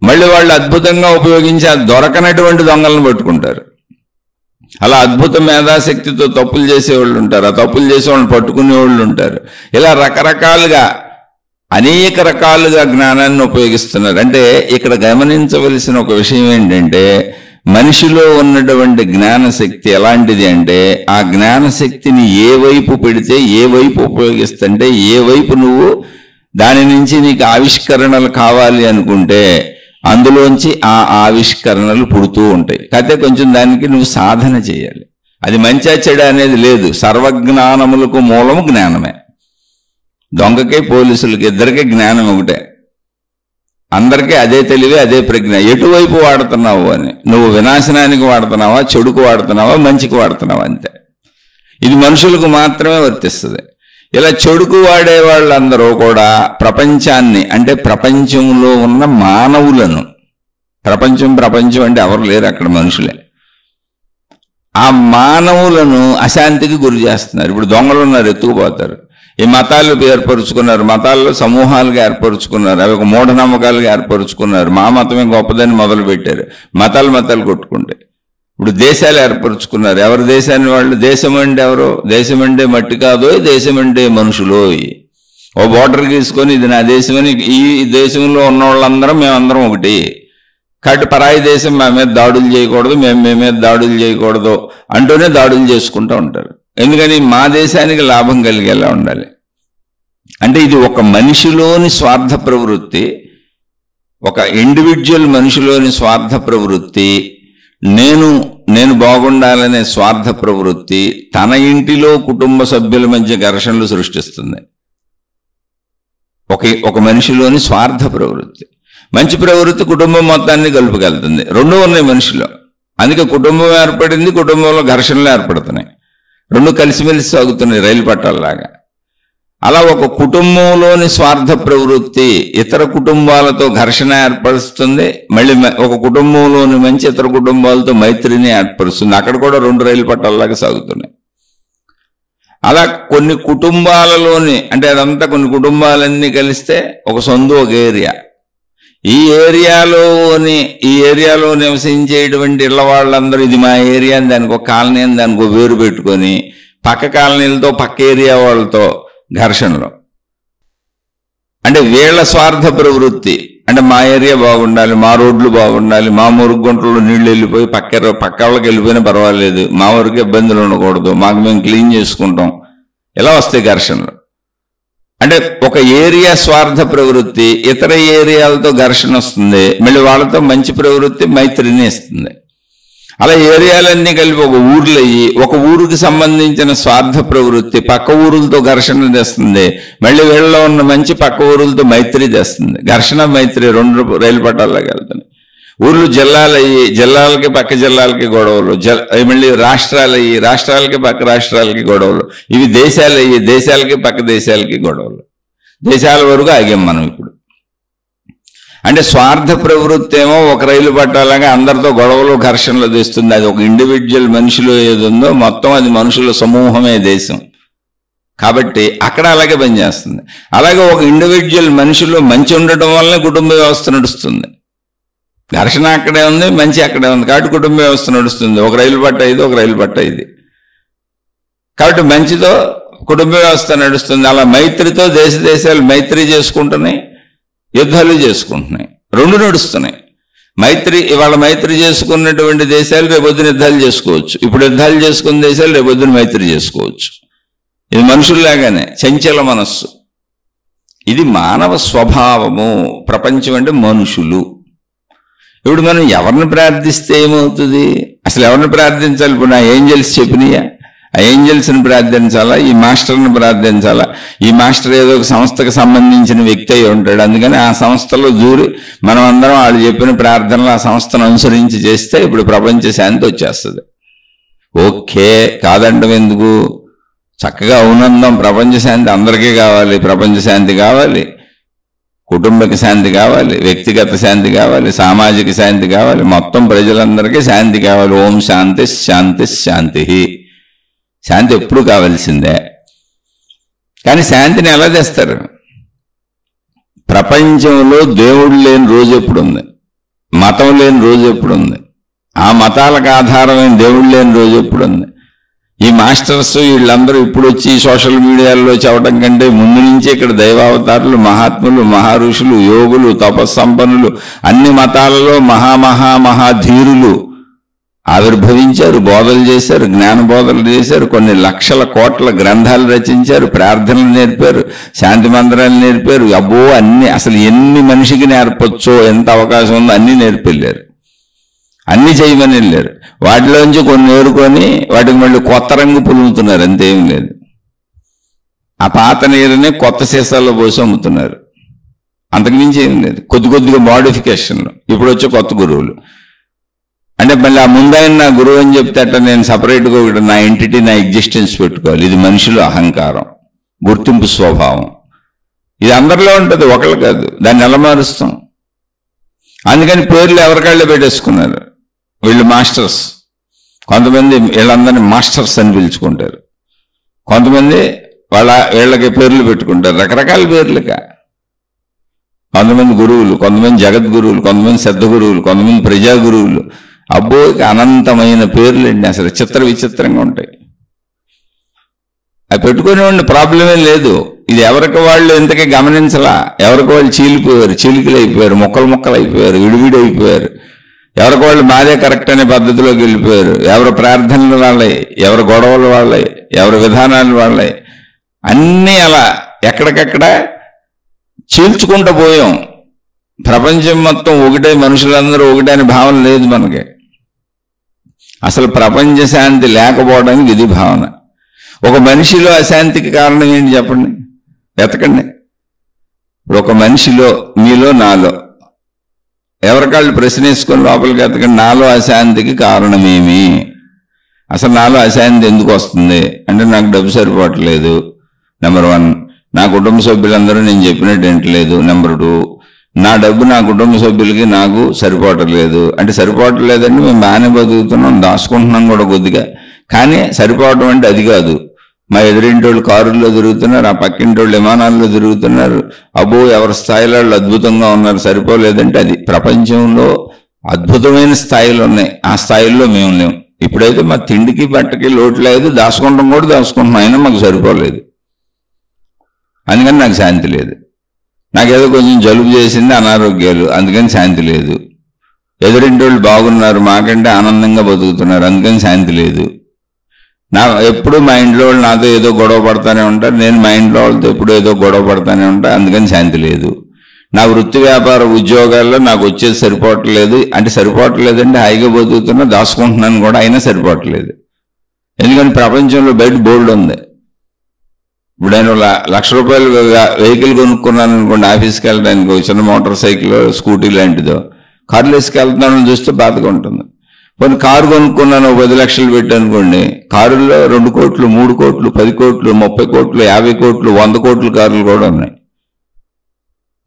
మళ్ళీ వాళ్ళు అద్భుతంగా ఉపయోగించి ఆ దొరకనటువంటి దొంగలను పట్టుకుంటారు. అలా అద్భుత మేధాశక్తితో తప్పులు చేసేవాళ్ళు ఉంటారు, ఆ తప్పులు చేసేవాళ్ళని పట్టుకునే వాళ్ళు ఉంటారు. ఇలా రకరకాలుగా అనేక రకాలుగా జ్ఞానాన్ని ఉపయోగిస్తున్నారు. అంటే ఇక్కడ గమనించవలసిన ఒక విషయం ఏంటంటే, మనిషిలో ఉన్నటువంటి జ్ఞానశక్తి ఎలాంటిది అంటే, ఆ జ్ఞానశక్తిని ఏ వైపు పెడితే, ఏ వైపు ఉపయోగిస్తుంటే, ఏ వైపు నువ్వు దాని నుంచి నీకు ఆవిష్కరణలు కావాలి అనుకుంటే అందులోంచి ఆ ఆవిష్కరణలు పుడుతూ ఉంటాయి. కాకపోతే కొంచెం దానికి నువ్వు సాధన చేయాలి. అది మంచి చెడు అనేది లేదు. సర్వజ్ఞానములకు మూలము జ్ఞానమే. దొంగకి పోలీసులకి ఇద్దరికీ జ్ఞానం ఒకటే. అందరికీ అదే తెలివి, అదే ప్రజ్ఞ. ఎటువైపు వాడుతున్నావు అని, నువ్వు వినాశనానికి వాడుతున్నావా, చెడుకు వాడుతున్నావా, మంచికి వాడుతున్నావా, అంతే. ఇది మనుషులకు మాత్రమే వర్తిస్తుంది. ఇలా చెడుకు వాడే వాళ్ళందరూ కూడా ప్రపంచాన్ని, అంటే ప్రపంచంలో ఉన్న మానవులను, ప్రపంచం అంటే ఎవరు లేరు అక్కడ, మనుషులే, ఆ మానవులను అశాంతికి గురి చేస్తున్నారు. ఇప్పుడు దొంగలు ఉన్నారు, ఎత్తుకుపోతారు. ఈ మతాలు ఏర్పరుచుకున్నారు, మతాల్లో సమూహాలుగా ఏర్పరుచుకున్నారు, అవి ఒక మూఢనమ్మకాలుగా ఏర్పరుచుకున్నారు. మా మతమే గొప్పదని మొదలు పెట్టారు, మతాలు కొట్టుకుంటే. ఇప్పుడు దేశాలు ఏర్పరుచుకున్నారు, ఎవరి దేశాన్ని వాళ్ళు. దేశం అంటే ఎవరు? దేశం అంటే మట్టి కాదో, దేశం అంటే మనుషులో. ఓ బోర్డర్ గీసుకొని ఇది నా దేశం అని, ఈ దేశంలో ఉన్న వాళ్ళందరం మేమందరం ఒకటి. కాబట్టి పరాయి దేశం మా మీద దాడులు చేయకూడదు, మేము మీ మీద దాడులు చేయకూడదు అంటూనే దాడులు చేసుకుంటూ ఉంటారు. ఎందుకని? మా దేశానికి లాభం కలిగేలా ఉండాలి. అంటే ఇది ఒక మనిషిలోని స్వార్థ ప్రవృత్తి, ఒక ఇండివిజువల్ మనిషిలోని స్వార్థ ప్రవృత్తి, నేను బాగుండాలనే స్వార్థ ప్రవృత్తి తన ఇంటిలో కుటుంబ సభ్యుల మధ్య ఘర్షణలు సృష్టిస్తుంది. ఒక మనిషిలోని స్వార్థ ప్రవృత్తి. మంచి ప్రవృత్తి కుటుంబం మొత్తాన్ని కలుపుకెళ్తుంది. రెండూ ఉన్నాయి మనిషిలో. అందుకే కుటుంబం ఏర్పడింది, కుటుంబంలో ఘర్షణలు ఏర్పడుతున్నాయి, రెండు కలిసిమెలిసి సాగుతున్నాయి రైలు పట్టాలలాగా. అలా ఒక కుటుంబంలోని స్వార్థ ప్రవృత్తి ఇతర కుటుంబాలతో ఘర్షణ ఏర్పరుస్తుంది. మళ్ళీ ఒక కుటుంబంలోని మంచి ఇతర కుటుంబాలతో మైత్రిని ఏర్పరుస్తుంది. అక్కడ కూడా రెండు రైలు పట్టాలలాగా సాగుతున్నాయి. అలా కొన్ని కుటుంబాలలోని, అంటే అదంతా కొన్ని కుటుంబాలన్నీ కలిస్తే ఒక సొందు, ఒక ఏరియా. ఈ ఏరియాలో నివసించేటువంటి ఇళ్ల వాళ్ళందరూ ఇది మా ఏరియా అని, దానికి ఒక కాలనీ అని దానికి ఒక వేరు పెట్టుకొని పక్క కాలనీలతో పక్క ఏరియా వాళ్ళతో ఘర్షణలు. అంటే వీళ్ల స్వార్థ ప్రవృత్తి అంటే మా ఏరియా బాగుండాలి, మా రోడ్లు బాగుండాలి, మా మురుగు గుంటల్లో నీళ్లు వెళ్ళిపోయి పక్క వాళ్ళకి వెళ్ళిపోయినా పర్వాలేదు, మా వరకు ఇబ్బందులు ఉండకూడదు, మాకు మేము క్లీన్ చేసుకుంటాం. ఎలా వస్తాయి ఘర్షణలు? అంటే ఒక ఏరియా స్వార్థ ప్రవృత్తి ఇతర ఏరియాలతో ఘర్షణ వస్తుంది, మళ్ళీ వాళ్ళతో మంచి ప్రవృత్తి మైత్రిని ఇస్తుంది. అలా ఏరియాలన్నీ కలిపి ఒక ఊర్లో అయ్యి ఒక ఊరికి సంబంధించిన స్వార్థ ప్రవృత్తి పక్క ఊరులతో ఘర్షణ తెస్తుంది, మళ్ళీ వీళ్ళలో ఉన్న మంచి పక్క ఊరులతో మైత్రి తెస్తుంది. ఘర్షణ మైత్రి రెండు రైలు పట్టాల్లోకి వెళ్తున్నాయి. ఊర్లు జిల్లాలు అయ్యి జిల్లాలకి పక్క జిల్లాలకి గొడవలు, మళ్ళీ రాష్ట్రాలు అయ్యి రాష్ట్రాలకి పక్క రాష్ట్రాలకి గొడవలు, ఇవి దేశాలు అయ్యి దేశాలకి పక్క దేశాలకి గొడవలు. దేశాల వరకు ఆగాం మనం ఇప్పుడు. అంటే స్వార్థ ప్రవృత్తి ఏమో ఒక రైలు పట్టాలాగా అందరితో గొడవలు ఘర్షణలు తెస్తుంది. అది ఒక ఇండివిజువల్ మనిషిలో ఏది ఉందో మొత్తం అది మనుషుల సమూహమే దేశం కాబట్టి అక్కడ అలాగే పనిచేస్తుంది. అలాగే ఒక ఇండివిజువల్ మనిషిలో మంచి ఉండటం వల్లనే కుటుంబ వ్యవస్థ నడుస్తుంది. ఘర్షణ అక్కడే ఉంది, మంచి అక్కడే ఉంది కాబట్టి కుటుంబ వ్యవస్థ నడుస్తుంది. ఒక రైలు పట్ట ఇది, ఒక రైలు పట్ట ఇది కాబట్టి మంచితో కుటుంబ వ్యవస్థ నడుస్తుంది. అలా మైత్రితో దేశాలు మైత్రి చేసుకుంటున్నాయి, యుద్ధాలు చేసుకుంటున్నాయి, రెండు నడుస్తున్నాయి. ఇవాళ మైత్రి చేసుకున్నటువంటి దేశాలు రేపొద్దున యుద్ధాలు చేసుకోవచ్చు, ఇప్పుడు యుద్ధాలు చేసుకున్న దేశాలు రేపొద్దున మైత్రి చేసుకోవచ్చు. ఇది మనుషుల్లాగానే చంచల మనస్సు, ఇది మానవ స్వభావము. ప్రపంచం అంటే మనుషులు. ఇప్పుడు మనం ఎవరిని ప్రార్థిస్తే ఏమవుతుంది? అసలు ఎవరిని ప్రార్థించాలి? ఇప్పుడు నా ఏంజల్స్ చెప్పినాయా? ఆ ఏంజల్స్ని ప్రార్థించాలా, ఈ మాస్టర్ని ప్రార్థించాలా? ఈ మాస్టర్ ఏదో ఒక సంస్థకు సంబంధించిన వ్యక్తి అయి ఉంటాడు, అందుకని ఆ సంస్థలో దూరి మనం అందరం వాళ్ళు చెప్పిన ప్రార్థనలు ఆ సంస్థను అనుసరించి చేస్తే ఇప్పుడు ప్రపంచ శాంతి వచ్చేస్తుంది. ఓకే, కాదండం ఎందుకు? చక్కగా అవునందాం. ప్రపంచ శాంతి అందరికీ కావాలి. ప్రపంచ శాంతి కావాలి, కుటుంబక శాంతి కావాలి, వ్యక్తిగత శాంతి కావాలి, సామాజిక శాంతి కావాలి, మొత్తం ప్రజలందరికీ శాంతి కావాలి. ఓం శాంతి శాంతి శాంతి. శాంతి ఎప్పుడు కావాల్సిందే. కానీ శాంతిని ఎలా తెస్తారు? ప్రపంచంలో దేవుడు లేని రోజు ఎప్పుడుంది? మతం లేని రోజు ఎప్పుడుంది? ఆ మతాలకు ఆధారమైన దేవుడు లేని రోజు ఎప్పుడుంది? ఈ మాస్టర్స్ వీళ్ళందరూ ఇప్పుడు వచ్చి సోషల్ మీడియాలో చెప్పడం కంటే ముందు నుంచి ఇక్కడ దైవావతారులు, మహాత్ములు, మహారుషులు, యోగులు, తపస్సంపన్నులు, అన్ని మతాలలో మహాధీరులు ఆవిర్భవించారు, బోధలు చేశారు, జ్ఞాన బోధలు చేశారు, కొన్ని లక్షల కోట్ల గ్రంథాలు రచించారు, ప్రార్థనలు నేర్పారు, శాంతి మంత్రాలు నేర్పారు. అబ్బో అన్ని అసలు ఎన్ని మనిషికి నేర్పొచ్చో, ఎంత అవకాశం ఉందో అన్నీ నేర్పెళ్ళారు, అన్ని చేయమని వెళ్ళారు. వాటిలోంచి కొన్ని ఏరుకొని వాటికి మళ్ళీ కొత్త రంగు పులుముతున్నారు, అంతేం లేదు. ఆ పాత నీరుని కొత్త సీసాల్లో పోసి అమ్ముతున్నారు, అంతకుమించి ఏం లేదు. కొద్దిగా మోడిఫికేషన్లు. ఇప్పుడు వచ్చే కొత్త గురువులు అంటే మళ్ళీ ఆ ముందైన నా గురువు అని చెప్తే అట్లా నేను సపరేట్గా ఒకటి నా ఎంటిటీ, నా ఎగ్జిస్టెన్స్ పెట్టుకోవాలి. ఇది మనిషిలో అహంకారం, గుర్తింపు స్వభావం. ఇది అందరిలో ఉంటుంది, ఒకళ్ళు కాదు. దాన్ని ఎలా మారుస్తాం? అందుకని పేర్లు ఎవరికాళ్ళే పెట్టేసుకున్నారు వీళ్ళు మాస్టర్స్. కొంతమంది వీళ్ళందరినీ మాస్టర్స్ అని పిలుచుకుంటారు, కొంతమంది వీళ్ళకి పేర్లు పెట్టుకుంటారు, రకరకాల పేర్లుగా. కొంతమంది గురువులు, కొంతమంది జగద్గురువులు, కొంతమంది సిద్ధ గురువులు, కొంతమంది ప్రజా గురువులు. అబ్బో అనంతమైన పేర్లు అండి, అసలు విచిత్రంగా ఉంటాయి. అవి పెట్టుకునేవాడిని ప్రాబ్లమే లేదు. ఇది ఎవరికి వాళ్ళు ఇంతకీ గమనించలా. ఎవరికి వాళ్ళు చీలిపోయారు, చీలికలు అయిపోయారు, ముక్కలు అయిపోయారు, విడివిడి అయిపోయారు. ఎవరికి వాళ్ళు మాదే కరెక్ట్ అనే పద్ధతిలోకి వెళ్ళిపోయారు. ఎవరి ప్రార్థనలు వాళ్ళే, ఎవరి గొడవలు వాళ్ళే, ఎవరి విధానాలు వాళ్ళే, అన్నీ అలా ఎక్కడికక్కడ చీల్చుకుంటూ పోయాం. ప్రపంచం మొత్తం ఒకటే, మనుషులందరూ ఒకటే అనే భావన లేదు మనకి. అసలు ప్రపంచ శాంతి లేకపోవడానికి ఇది భావన. ఒక మనిషిలో అశాంతికి కారణం ఏంటి చెప్పండి, వెతకండి. ఇప్పుడు ఒక మనిషిలో, మీలో, నాలో, ఎవరికాళ్ళు ప్రశ్న వేసుకొని లోపలికి వెతకండి. నాలో అశాంతికి కారణమేమి? అసలు నాలో అశాంతి ఎందుకు వస్తుంది అంటే నాకు డబ్బు సరిపోవట్లేదు, నెంబర్ 1. నా కుటుంబ సభ్యులందరూ నేను చెప్పినట్టు వింటలేదు, నెంబర్ 2. నా డబ్బు నా కుటుంబ సభ్యులకి నాకు సరిపోవట్లేదు. అంటే సరిపోవట్లేదంటే మేము బాగానే బతుకుతున్నాం, దాచుకుంటున్నాం కూడా కొద్దిగా, కానీ సరిపోవటం అంటే అది కాదు. మా ఎదురింటి వాళ్ళు కారుల్లో తిరుగుతున్నారు, ఆ పక్కింటి వాళ్ళు విమానాల్లో తిరుగుతున్నారు, అబ్బో ఎవరి స్థాయిలో వాళ్ళు అద్భుతంగా ఉన్నారు, సరిపోలేదంటే అది. ప్రపంచంలో అద్భుతమైన స్థాయిలు ఉన్నాయి, ఆ స్థాయిల్లో మేము లేము. ఇప్పుడైతే మా తిండికి బట్టకి లోటు లేదు, దాచుకుంటాం కూడా దాచుకుంటున్నాం, అయినా మాకు సరిపోలేదు, అందుకని నాకు శాంతి లేదు. నాకేదో కొంచెం జలుబు చేసింది, అనారోగ్యాలు, అందుకని శాంతి లేదు. ఎదురింటి వాళ్ళు బాగున్నారు, మాకంటే ఆనందంగా బతుకుతున్నారు, అందుకని శాంతి లేదు. ఎప్పుడు మా ఇంట్లో వాళ్ళు నాతో ఏదో గొడవ పడతానే ఉంటారు, నేను మా ఇంట్లో వాళ్ళతో ఎప్పుడు ఏదో గొడవ పడతానే ఉంటా, అందుకని శాంతి లేదు. నా వృత్తి వ్యాపార ఉద్యోగాల్లో నాకు వచ్చేది సరిపోవట్లేదు. అంటే సరిపోవట్లేదంటే హాయిగా బతుకుతున్నా, దాచుకుంటున్నాను కూడా, అయినా సరిపోవట్లేదు. ఎందుకంటే ప్రపంచంలో బయట బోల్డ్ ఉంది. ఇప్పుడు నేను ₹1,00,000 వెహికల్ కొనుక్కున్నాను అనుకోండి, ఆఫీస్కి వెళ్ళడానికి, చిన్న మోటార్ సైకిల్, స్కూటీ లాంటిదో, కార్లు వేసుకెళ్తున్నాను చూస్తే బాధగా ఉంటుంది. కొన్ని కారు కొనుక్కున్నాను 10 లక్షలు పెట్టి అనుకోండి, కారుల్లో 2 కోట్లు, 3 కోట్లు, 10 కోట్లు, 30 కోట్లు, 50 కోట్లు, 100 కోట్ల కార్లు కూడా ఉన్నాయి.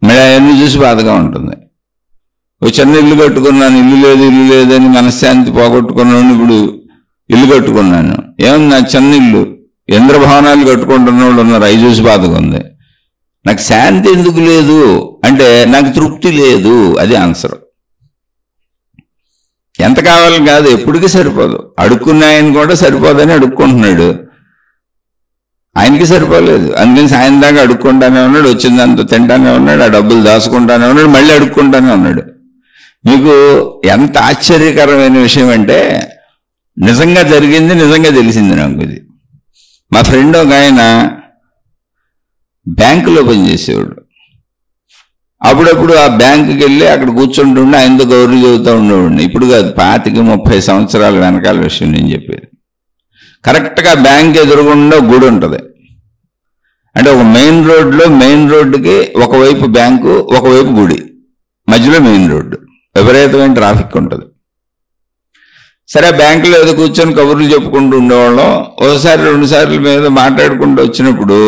మళ్ళీ అవన్నీ చూసి బాధగా ఉంటుంది. ఒక చిన్న ఇల్లు కట్టుకున్నాను, ఇల్లు లేదని మనశ్శాంతి పోగొట్టుకున్నాను. ఇప్పుడు ఇల్లు కట్టుకున్నాను, ఏమన్నా నా చిన్న ఇల్లు, ఇంద్రభవనాలు కట్టుకుంటున్న వాళ్ళు ఉన్నారు, అవి చూసి బాధగా ఉంది. నాకు శాంతి ఎందుకు లేదు అంటే నాకు తృప్తి లేదు, అది ఆన్సర్. ఎంత కావాలని కాదు, ఎప్పటికీ సరిపోదు. అడుక్కున్న ఆయన కూడా సరిపోదని అడుక్కుంటున్నాడు, ఆయనకి సరిపోలేదు. అందుకని సాయం దాకా అడుక్కుంటానే ఉన్నాడు, వచ్చిందంతా తింటానే ఉన్నాడు, ఆ డబ్బులు దాచుకుంటానే ఉన్నాడు, మళ్ళీ అడుక్కుంటానే ఉన్నాడు. మీకు ఎంత ఆశ్చర్యకరమైన విషయం అంటే, నిజంగా జరిగింది, నిజంగా తెలిసింది నాకు ఇది. మా ఫ్రెండ్ ఒక ఆయన బ్యాంకులో పనిచేసేవాడు. అప్పుడప్పుడు ఆ బ్యాంకుకి వెళ్ళి అక్కడ కూర్చుంటుండే, ఆయనతో గౌరవ చెబుతూ ఉండేవాడిని. ఇప్పుడు కాదు, 25-30 సంవత్సరాల వెనకాల విషయం నేను చెప్పేది. కరెక్ట్గా బ్యాంక్ ఎదురుగుండా గుడి ఉంటుంది. అంటే ఒక మెయిన్ రోడ్డుకి ఒకవైపు బ్యాంకు, ఒకవైపు గుడి, మధ్యలో మెయిన్ రోడ్డు, విపరీతమైన ట్రాఫిక్ ఉంటుంది. సరే, బ్యాంకులో ఏదో కూర్చొని కబుర్లు చెప్పుకుంటూ ఉండేవాళ్ళం. ఒకసారి 2 సార్లు మీద మాట్లాడుకుంటూ వచ్చినప్పుడు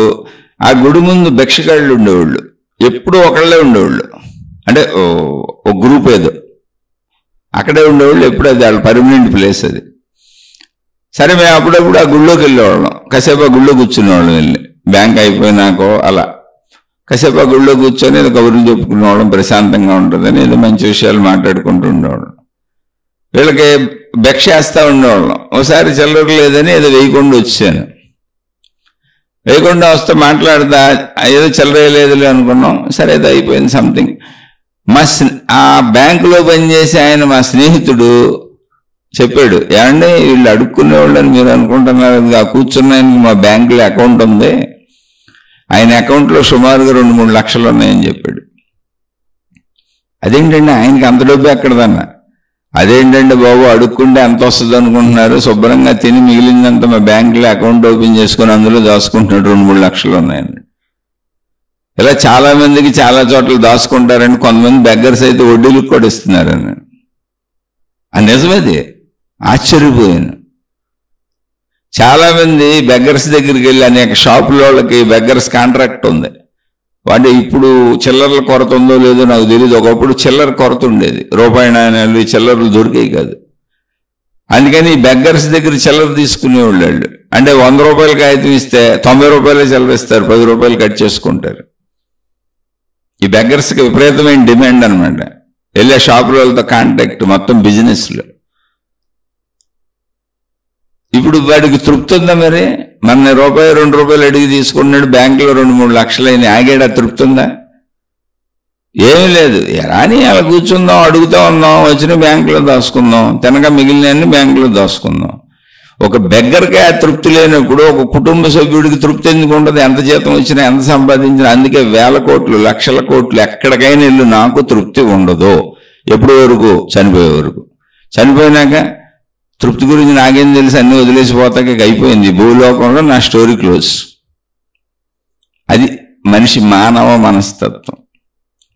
ఆ గుడి ముందు భిక్షగాళ్ళు ఉండేవాళ్ళు, ఎప్పుడూ ఒకళ్ళే ఉండేవాళ్ళు. అంటే ఒక గ్రూప్ ఏదో అక్కడే ఉండేవాళ్ళు, ఎప్పుడు అది వాళ్ళ పర్మనెంట్ ప్లేస్ అది. సరే, మేము అప్పుడప్పుడు ఆ గుళ్ళోకి వెళ్ళేవాళ్ళం, కాసేపు ఆ గుళ్ళో కూర్చునేవాళ్ళం. వెళ్ళి బ్యాంక్ అయిపోయినాకో అలా కాసేపు ఆ గుళ్ళో కూర్చొని ఏదో కబుర్లు చెప్పుకునేవాళ్ళం, ప్రశాంతంగా ఉంటుందని ఏదో మంచి విషయాలు మాట్లాడుకుంటూ ఉండేవాళ్ళం. వీళ్ళకి భిక్ష వేస్తూ ఉండేవాళ్ళం. ఒకసారి చిల్లర లేదని ఏదో వేయకుండా వచ్చాను. వేయకుండా వస్తే మాట్లాడతా, ఏదో చిల్లర లేదులే అనుకున్నాం. సరే, ఏదో అయిపోయింది సంథింగ్. ఆ బ్యాంకులో పనిచేసే ఆయన మా స్నేహితుడు చెప్పాడు, ఏమండి వీళ్ళు అడుక్కునే వాళ్ళని మీరు అనుకుంటున్నారు, ఆ కూర్చున్న ఆయనకి మా బ్యాంకులో అకౌంట్ ఉంది, ఆయన అకౌంట్లో సుమారుగా 2-3 లక్షలు ఉన్నాయని చెప్పాడు. అదేంటండి ఆయనకి అంత డబ్బు ఎక్కడదన్నా? అదేంటండి బాబు, అడుక్కుంటే ఎంత వస్తుంది అనుకుంటున్నారు, శుభ్రంగా తిని మిగిలిందంతా మా బ్యాంకులో అకౌంట్ ఓపెన్ చేసుకుని అందులో దాచుకుంటున్నాడు, 2-3 లక్షలు ఉన్నాయండి. ఇలా చాలా మందికి చాలా చోట్ల దాచుకుంటారని, కొంతమంది బెగ్గర్స్ అయితే వడ్డీలకు కూడా ఇస్తున్నారని. ఆ నిజమేది, ఆశ్చర్యపోయాను. చాలామంది బెగ్గర్స్ దగ్గరికి వెళ్ళి, అనేక షాపుల వాళ్ళకి బెగ్గర్స్ కాంట్రాక్ట్ ఉంది. అంటే ఇప్పుడు చిల్లర్ల కొరత ఉందో లేదో నాకు తెలియదు. ఒకప్పుడు చిల్లర కొరత ఉండేది, రూపాయి నాణ్యాలు చిల్లర్లు దొరికేవి కాదు. అందుకని బెగ్గర్స్ దగ్గర చిల్లర తీసుకునేవాళ్ళు. అంటే 100 రూపాయల కాగితం ఇస్తే 90 రూపాయలే చిల్లర ఇస్తారు, 10 రూపాయలు కట్ చేసుకుంటారు. ఈ బెగ్గర్స్కి విపరీతమైన డిమాండ్ అనమాట. వెళ్ళే షాపుల వాళ్ళతో కాంటాక్ట్, మొత్తం బిజినెస్లో. ఇప్పుడు వాడికి తృప్తి ఉందా? మరి మన ₹1-2 అడిగి తీసుకున్నాడు, బ్యాంకులో 2-3 లక్షలు అయినా ఆగాడు, ఆ తృప్తి ఉందా? ఏమీ లేదు. రాని అలా కూర్చుందాం, అడుగుతూ ఉందాం, వచ్చిన బ్యాంకులో దాచుకుందాం, తినక మిగిలిన బ్యాంకులో దాచుకుందాం. ఒక బెగ్గర్కే ఆ తృప్తి లేనప్పుడు ఒక కుటుంబ సభ్యుడికి తృప్తి ఎందుకు ఉండదు? ఎంత జీతం వచ్చినా, ఎంత సంపాదించినా. అందుకే 1,000 కోట్లు, 1,00,000 కోట్లు ఎక్కడికైనా వెళ్ళు, నాకు తృప్తి ఉండదు. ఎప్పటి వరకు? చనిపోయే వరకు. చనిపోయినాక తృప్తి గురించి నాకేం తెలిసి, అన్ని వదిలేసిపోతాక అయిపోయింది. భూలోకంలో నా స్టోరీ క్లోజ్. అది మనిషి మానవ మనస్తత్వం.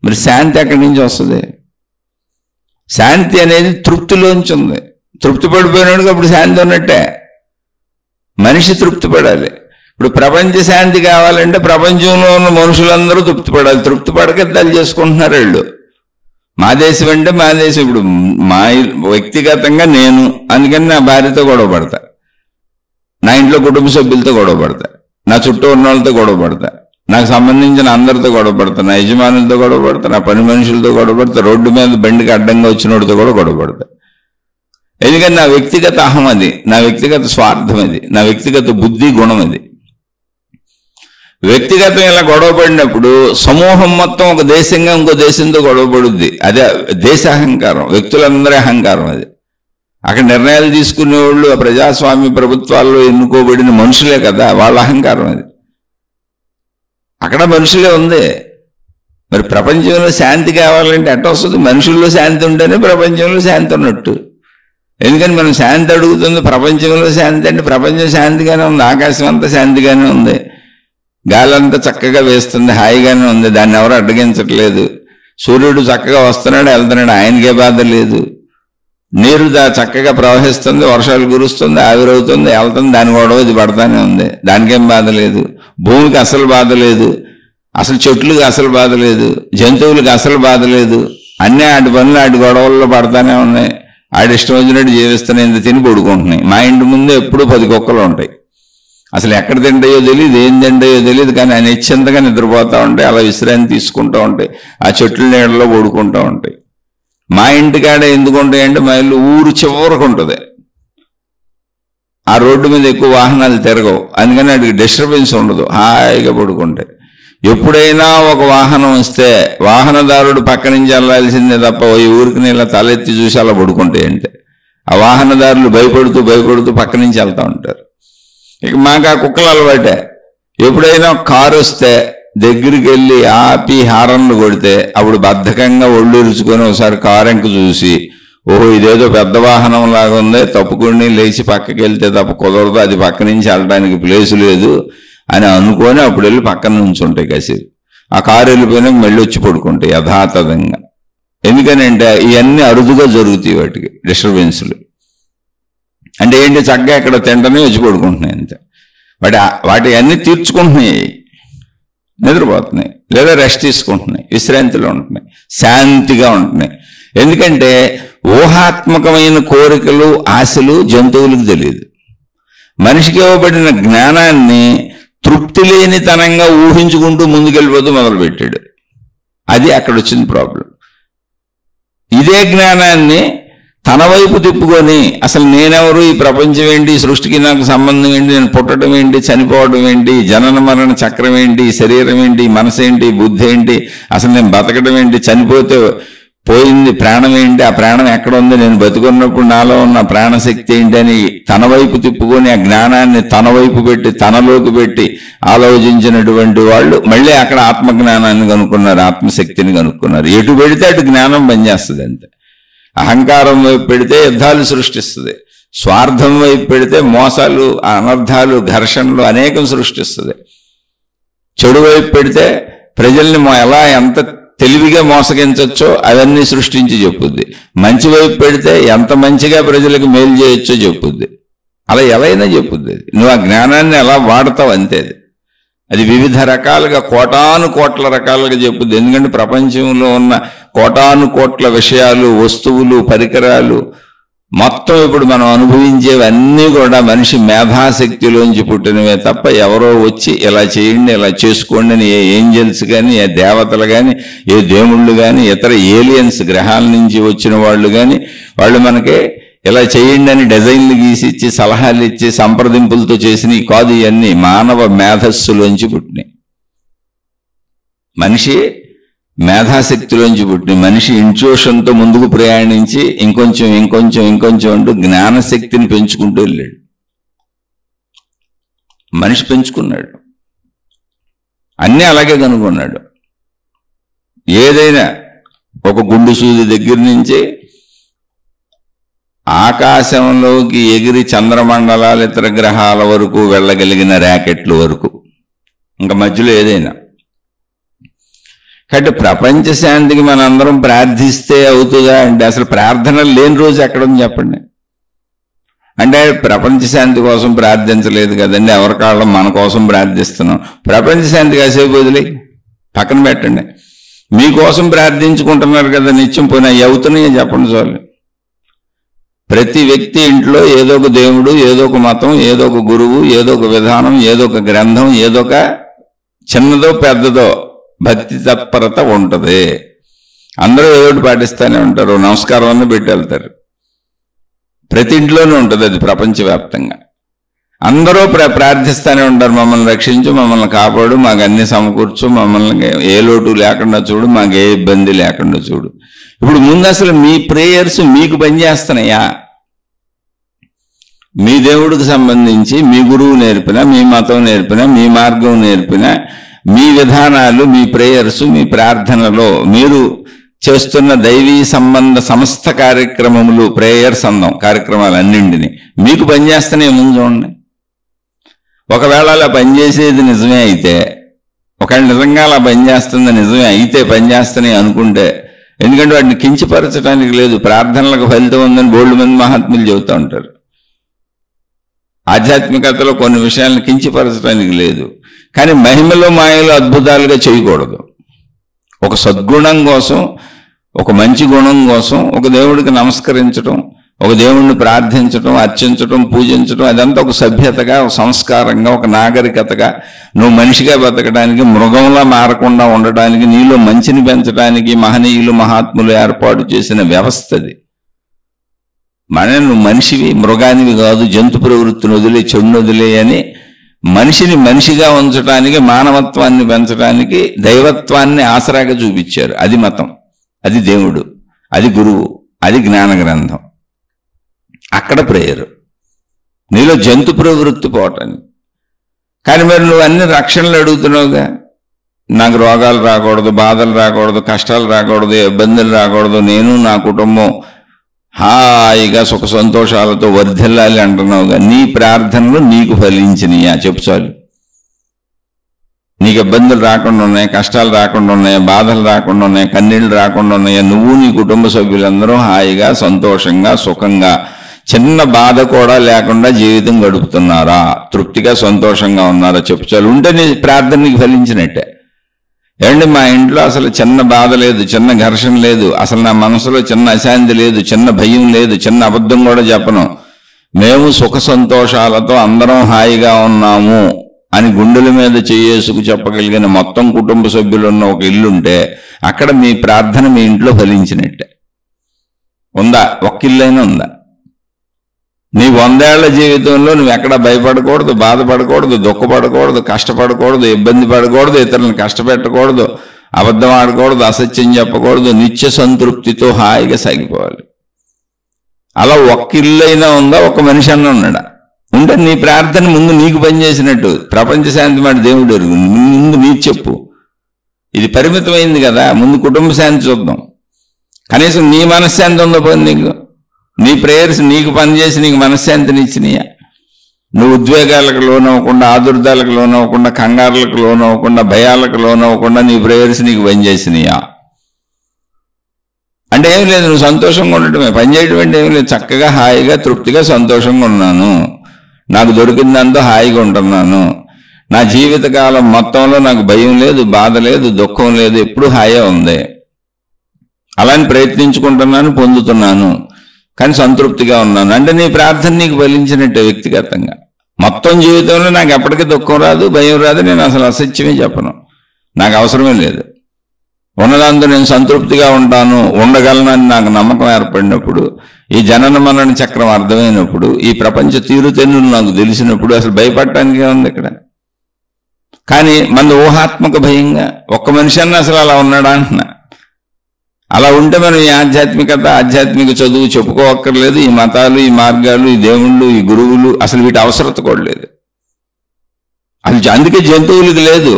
మరి శాంతి ఎక్కడి నుంచి వస్తుంది? శాంతి అనేది తృప్తిలోంచి ఉంది. తృప్తి పడిపోయినాడు అప్పుడు శాంతి ఉన్నట్టే. మనిషి తృప్తి పడాలి. ఇప్పుడు ప్రపంచ శాంతి కావాలంటే ప్రపంచంలో ఉన్న మనుషులందరూ తృప్తి పడాలి. తృప్తి పడక తల్లి చేసుకుంటున్నారు వీళ్ళు. మా దేశం అంటే మా దేశం. ఇప్పుడు మా వ్యక్తిగతంగా నేను, అందుకని నా భార్యతో గొడవ పడతా, నా ఇంట్లో కుటుంబ సభ్యులతో గొడవ పడతా, నా చుట్టూ ఉన్న వాళ్ళతో గొడవ పడతా, నాకు సంబంధించిన అందరితో గొడవ పడతా, నా యజమానులతో గొడవ పడతా, నా పని మనుషులతో గొడవ పడతా, రోడ్డు మీద బండికి అడ్డంగా వచ్చినోడితో కూడా గొడవ పడతా. ఎందుకంటే నా వ్యక్తిగత అహం అది, నా వ్యక్తిగత స్వార్థం అది, నా వ్యక్తిగత బుద్ధి గుణం అది. వ్యక్తిగతం ఇలా గొడవ పడినప్పుడు సమూహం మొత్తం ఒక దేశంగా ఇంకో దేశంతో గొడవ పడుద్ది. అదే దేశ అహంకారం, వ్యక్తులందరి అహంకారం. అది అక్కడ నిర్ణయాలు తీసుకునే వాళ్ళు ప్రజాస్వామ్య ప్రభుత్వాల్లో ఎన్నుకోబడిన మనుషులే కదా, వాళ్ళ అహంకారం అది. అక్కడ మనుషులే ఉంది. మరి ప్రపంచంలో శాంతి కావాలంటే ఎట్ట వస్తుంది? మనుషుల్లో శాంతి ఉంటేనే ప్రపంచంలో శాంతి ఉన్నట్టు. ఎందుకని మనం శాంతి అడుగుతుంది? ప్రపంచంలో శాంతి అంటే ప్రపంచం శాంతిగానే ఉంది, ఆకాశం అంతా శాంతిగానే ఉంది, గాలి అంతా చక్కగా వేస్తుంది, హాయిగానే ఉంది, దాన్ని ఎవరు అడ్డగించట్లేదు. సూర్యుడు చక్కగా వస్తున్నాడు వెళ్తున్నాడు, ఆయనకే బాధ లేదు. నీరు చక్కగా ప్రవహిస్తుంది, వర్షాలు కురుస్తుంది, ఆవిరవుతుంది, వెళ్తుంది, దాని గొడవ ఇది పడతానే ఉంది, దానికేం బాధ లేదు. భూమికి అసలు బాధ లేదు, అసలు చెట్లకు అసలు బాధ లేదు, జంతువులకు అసలు బాధ లేదు. అన్నీ ఆటి పనులు ఆటి గొడవల్లో పడతానే ఉన్నాయి. ఆడి ఇష్టం వచ్చినట్టు జీవిస్తున్నాయి, ఇంత తిని పడుకుంటున్నాయి. మా ఇంటి ముందు ఎప్పుడూ 10 కుక్కలు ఉంటాయి. అసలు ఎక్కడ తింటాయో తెలియదు, ఏం తింటాయో తెలియదు, కానీ ఆయన నిశ్చింతగా నిద్రపోతూ ఉంటాయి, అలా విశ్రాంతి తీసుకుంటూ ఉంటాయి, ఆ చెట్ల నీడలో పడుకుంటూ ఉంటాయి. మా ఇంటికాడ ఎందుకు ఉంటాయంటే మా ఇల్లు ఊరు చివరకు ఉంటుంది, ఆ రోడ్డు మీద ఎక్కువ వాహనాలు తిరగవు, అందుకని వాటికి డిస్టర్బెన్స్ ఉండదు, హాయిగా పడుకుంటాయి. ఎప్పుడైనా ఒక వాహనం వస్తే వాహనదారుడు పక్క నుంచి వెళ్ళాల్సిందే తప్ప ఈ ఊరికి ఇలా తలెత్తి చూసి అలా పడుకుంటాయి. అంటే ఆ వాహనదారులు భయపడుతూ పక్క నుంచి వెళ్తూ ఉంటారు. ఇక మాకు ఆ కుక్కలు అలవాటే. ఎప్పుడైనా కారు వస్తే దగ్గరికి వెళ్ళి ఆపి హారన్లు కొడితే అప్పుడు బద్ధకంగా ఒళ్ళు ఇరుచుకొని ఒకసారి కారు ఎంక చూసి, ఓహో ఇదేదో పెద్ద వాహనం లాగా ఉంది, తప్పుకొని లేచి పక్కకి వెళ్తే తప్ప కుదరదు, అది పక్క నుంచి వెళ్ళడానికి ప్లేసు లేదు అని అనుకొని అప్పుడు వెళ్ళి పక్కన నుంచి ఉంటాయి కాసేపు. ఆ కారు వెళ్ళిపోయినాక మళ్ళీ వచ్చి పడుకుంటాయి యథాతథంగా. ఎందుకనంటే ఇవన్నీ అరుదుగా జరుగుతాయి, వాటికి డిస్టర్బెన్స్లు. అంటే ఏంటి, చక్కగా ఇక్కడ తింటనే వచ్చి పడుకుంటున్నాయి అంతే. వాటి అన్నీ తీర్చుకుంటున్నాయి, నిద్రపోతున్నాయి, లేదా రెస్ట్ తీసుకుంటున్నాయి, విశ్రాంతిలో ఉంటున్నాయి, శాంతిగా ఉంటున్నాయి. ఎందుకంటే ఊహాత్మకమైన కోరికలు ఆశలు జంతువులకు తెలియదు. మనిషికి ఇవ్వబడిన జ్ఞానాన్ని తృప్తి లేనితనంగా ఊహించుకుంటూ ముందుకెళ్ళిపోతూ మొదలుపెట్టాడు. అది అక్కడ వచ్చింది ప్రాబ్లం. ఇదే జ్ఞానాన్ని తన వైపు తిప్పుకొని అసలు నేనెవరు, ఈ ప్రపంచం ఏంటి, ఈ సృష్టికి నాకు సంబంధం ఏంటి, నేను పుట్టడం ఏంటి, చనిపోవడం ఏంటి, జనన మరణ చక్రం ఏంటి, శరీరం ఏంటి, మనసు ఏంటి, బుద్ధి ఏంటి, అసలు నేను బతకడం ఏంటి, చనిపోతే పోయింది ప్రాణం ఏంటి, ఆ ప్రాణం ఎక్కడ ఉంది, నేను బతుకున్నప్పుడు నాలో ఉన్న ప్రాణశక్తి ఏంటి అని తన వైపు తిప్పుకొని ఆ జ్ఞానాన్ని తన వైపు పెట్టి తనలోకి పెట్టి ఆలోచించినటువంటి వాళ్ళు మళ్ళీ అక్కడ ఆత్మజ్ఞానాన్ని కనుక్కున్నారు, ఆత్మశక్తిని కనుక్కున్నారు. ఎటు పెడితే అటు జ్ఞానం పనిచేస్తుంది అంతే. అహంకారం వైపు పెడితే యుద్ధాలు సృష్టిస్తుంది, స్వార్థం వైపు పెడితే మోసాలు, అనర్థాలు, ఘర్షణలు అనేకం సృష్టిస్తుంది. చెడు వైపు పెడితే ప్రజల్ని ఎలా ఎంత తెలివిగా మోసగించవచ్చో అవన్నీ సృష్టించి చెప్పుద్ది. మంచి వైపు పెడితే ఎంత మంచిగా ప్రజలకు మేలు చేయొచ్చో చెప్పుద్ది. అలా ఎలా అయినా చెప్పుద్ది. నువ్వు ఆ జ్ఞానాన్ని ఎలా వాడతావు అంతే. అది వివిధ రకాలుగా కోటాను కోట్ల రకాలుగా చెప్పుద్ది. ఎందుకంటే ప్రపంచంలో ఉన్న కోటాను కోట్ల విషయాలు, వస్తువులు, పరికరాలు మొత్తం ఇప్పుడు మనం అనుభవించేవన్నీ కూడా మనిషి మేధాశక్తిలోంచి పుట్టినవే తప్ప ఎవరో వచ్చి ఇలా చేయండి, ఇలా చేసుకోండి అని ఏ ఏంజల్స్ కానీ, ఏ దేవతలు కానీ, ఏ దేవుళ్ళు కానీ, ఇతర ఏలియన్స్ గ్రహాల నుంచి వచ్చిన వాళ్ళు కానీ వాళ్ళు మనకి ఇలా చేయండి అని డిజైన్లు గీసి ఇచ్చి సలహాలు ఇచ్చి సంప్రదింపులతో చేసినవి కాదు. ఇవన్నీ మానవ మేధస్సులోంచి పుట్టినాయి. మనిషి మేధాశక్తిలోంచి పుట్టిన మనిషి ఇంట్యూషన్తో ముందుకు ప్రయాణించి ఇంకొంచెం అంటూ జ్ఞానశక్తిని పెంచుకుంటూ వెళ్ళాడు. మనిషి పెంచుకున్నాడు, అన్నీ అలాగే కనుగొన్నాడు. ఏదైనా ఒక గుండు సూది దగ్గర నుంచి ఆకాశంలోకి ఎగిరి చంద్రమండలాలు, ఇతర గ్రహాల వరకు వెళ్ళగలిగిన ర్యాకెట్ల వరకు, ఇంకా మధ్యలో ఏదైనా. కాబట్టి ప్రపంచ శాంతికి మనందరం ప్రార్థిస్తే అవుతుందా అంటే అసలు ప్రార్థనలు లేని రోజు ఎక్కడుంది చెప్పండి. అంటే ప్రపంచ శాంతి కోసం ప్రార్థించలేదు కదండి, ఎవరి కాళ్ళం మన కోసం ప్రార్థిస్తున్నాం. ప్రపంచ శాంతి కాసేపు వదిలి పక్కన పెట్టండి. మీకోసం ప్రార్థించుకుంటున్నారు కదా నిత్యం, పోయినా అవుతున్నాయో చెప్పండి చాలు. ప్రతి వ్యక్తి ఇంట్లో ఏదో ఒక దేవుడు, ఏదో ఒక మతం, ఏదో ఒక గురువు, ఏదో ఒక విధానం, ఏదో ఒక గ్రంథం, ఏదో ఒక చిన్నదో పెద్దదో భక్తి తత్పరత ఉంటుంది. అందరూ ఏదోటి పాటిస్తూనే ఉంటారు, నమస్కారం అని పెట్టి వెళ్తారు. ప్రతి ఇంట్లోనే ఉంటుంది అది ప్రపంచవ్యాప్తంగా. అందరూ ప్రార్థిస్తూనే ఉంటారు, మమ్మల్ని రక్షించు, మమ్మల్ని కాపాడు, మాకు అన్ని సమకూర్చు, మమ్మల్ని ఏ లోటు లేకుండా చూడు, మాకు ఏ ఇబ్బంది లేకుండా చూడు. ఇప్పుడు ముందు అసలు మీ ప్రేయర్స్ మీకు పనిచేస్తున్నాయా? మీ దేవుడికి సంబంధించి మీ గురువు నేర్పిన, మీ మతం నేర్పిన, మీ మార్గం నేర్పిన మీ విధానాలు, మీ ప్రేయర్స్, మీ ప్రార్థనలో మీరు చేస్తున్న దైవీ సంబంధ సమస్త కార్యక్రమములు, ప్రేయర్స్ అందం కార్యక్రమాలన్నింటినీ మీకు పనిచేస్తూనే ముందు చూడండి. ఒకవేళ అలా పనిచేసేది నిజమే అయితే, ఒకవేళ నిజంగా అలా పనిచేస్తుంది నిజమే అయితే, పనిచేస్తూనే అనుకుంటే, ఎందుకంటే వాటిని కించపరచడానికి లేదు. ప్రార్థనలకు ఫలితం ఉందని బోల్డ్ మంది మహాత్ములు చెబుతూ ఉంటారు. ఆధ్యాత్మికతలో కొన్ని విషయాలను కించపరచడానికి లేదు. కానీ మహిమలో మాయలు అద్భుతాలుగా చేయకూడదు. ఒక సద్గుణం కోసం, ఒక మంచి గుణం కోసం ఒక దేవుడికి నమస్కరించడం, ఒక దేవుణ్ణి ప్రార్థించడం, అర్చించడం, పూజించడం, అదంతా ఒక సభ్యతగా, ఒక సంస్కారంగా, ఒక నాగరికతగా, నువ్వు మనిషిగా బతకడానికి, మృగంలా మారకుండా ఉండడానికి, నీలో మంచిని పెంచడానికి మహనీయులు మహాత్ములు ఏర్పాటు చేసిన వ్యవస్థ అది. నువ్వు మనిషివి, మృగానివి కాదు, జంతు ప్రవృత్తిని వదిలే, చెడును వదిలే అని మనిషిని మనిషిగా ఉంచడానికి, మానవత్వాన్ని పెంచడానికి దైవత్వాన్ని ఆసరాగా చూపించారు. అది మతం, అది దేవుడు, అది గురువు, అది జ్ఞాన గ్రంథం. అక్కడ ప్రేయరు నీలో జంతు ప్రవృత్తి పోవటానికి. కానీ మరి నువ్వు అన్ని రక్షణలు అడుగుతున్నావుగా, నాకు రోగాలు రాకూడదు, బాధలు రాకూడదు, కష్టాలు రాకూడదు, ఇబ్బందులు రాకూడదు, నేను నా కుటుంబం హాయిగా సుఖ సంతోషాలతో వర్ధిల్లాలి అంటున్నావుగా. నీ ప్రార్థనలు నీకు ఫలించినయా చెప్పు చాలు. నీకు ఇబ్బందులు రాకుండా ఉన్నాయి, కష్టాలు రాకుండా ఉన్నాయి, బాధలు రాకుండా ఉన్నాయి, కన్నీళ్ళు రాకుండా ఉన్నాయా? నువ్వు నీ కుటుంబ సభ్యులందరూ హాయిగా సంతోషంగా సుఖంగా చిన్న బాధ కూడా లేకుండా జీవితం గడుపుతున్నారా? తృప్తిగా సంతోషంగా ఉన్నారా చెప్పు చాలు. ఉంటే నీ ప్రార్థన నీకు ఫలించినట్టే. ఏమండి, మా ఇంట్లో అసలు చిన్న బాధ లేదు, చిన్న ఘర్షణ లేదు, అసలు నా మనసులో చిన్న అశాంతి లేదు, చిన్న భయం లేదు, చిన్న అబద్ధం కూడా చెప్పను, మేము సుఖ సంతోషాలతో అందరం హాయిగా ఉన్నాము అని గుండెల మీద చేసుకు చెప్పగలిగిన మొత్తం కుటుంబ సభ్యులు ఉన్న ఒక ఇల్లుంటే అక్కడ మీ ప్రార్థన మీ ఇంట్లో ఫలించినట్టే. ఉందా? ఒక్క ఇల్లైనా ఉందా? నీ 100 ఏళ్ల జీవితంలో నువ్వు ఎక్కడ భయపడకూడదు, బాధపడకూడదు, దుఃఖపడకూడదు, కష్టపడకూడదు, ఇబ్బంది పడకూడదు, ఇతరులను కష్టపెట్టకూడదు, అబద్ధం ఆడకూడదు, అసత్యం చెప్పకూడదు, నిత్య సంతృప్తితో హాయిగా సాగిపోవాలి. అలా ఒక్క ఇల్లైనా ఉందా? ఒక మనిషి అన్న ఉన్నాడా? ఉంటే నీ ప్రార్థన ముందు నీకు పనిచేసినట్టు. ప్రపంచ శాంతి మాట దేవుడు ఎరుగు, ముందు నీకు చెప్పు. ఇది పరిమితమైంది కదా, ముందు కుటుంబ శాంతి చూద్దాం. కనీసం నీ మనశ్శాంతి ఉందో పని నీకు. నీ ప్రేయర్స్ నీకు పనిచేసి నీకు మనశ్శాంతిని ఇచ్చినాయా? నువ్వు ఉద్వేగాలకు లోనవ్వకుండా, ఆదుర్దాలకు లోనవ్వకుండా, కంగారులకు లోనవ్వకుండా, భయాలకు లోనవ్వకుండా నీ ప్రేయర్స్ నీకు పనిచేసినాయా? అంటే ఏం లేదు, నువ్వు సంతోషంగా ఉండటమే. పనిచేయటం అంటే ఏం లేదు, చక్కగా హాయిగా తృప్తిగా సంతోషంగా ఉన్నాను, నాకు దొరికిందంతా హాయిగా ఉంటున్నాను, నా జీవితకాలం మొత్తంలో నాకు భయం లేదు, బాధ లేదు, దుఃఖం లేదు, ఎప్పుడు హాయిగా ఉంది, అలాని ప్రయత్నించుకుంటున్నాను, పొందుతున్నాను, కానీ సంతృప్తిగా ఉన్నాను అంటే నీ ప్రార్థన నీకు ఫలించినట్టే. వ్యక్తిగతంగా మొత్తం జీవితంలో నాకు ఎప్పటికీ దుఃఖం రాదు, భయం రాదు, నేను అసలు అసత్యమే చెప్పను, నాకు అవసరమే లేదు, ఉన్నదాంతో నేను సంతృప్తిగా ఉంటాను, ఉండగలనని నాకు నమ్మకం ఏర్పడినప్పుడు, ఈ జనన మరణ చక్రం అర్థమైనప్పుడు, ఈ ప్రపంచ తీరుతెన్నులు నాకు తెలిసినప్పుడు అసలు భయపడటానికి ఉంది ఇక్కడ. కానీ మన ఊహాత్మక భయంగా ఒక్క మనిషి అన్న అసలు అలా ఉన్నాడా అంటున్నా. అలా ఉంటే మనం ఈ ఆధ్యాత్మిక చదువు చెప్పుకోవక్కర్లేదు, ఈ మతాలు, ఈ మార్గాలు, ఈ దేవుళ్ళు, ఈ గురువులు, అసలు వీటి అవసరత కూడా లేదు. అది అందుకే జంతువులకి లేదు.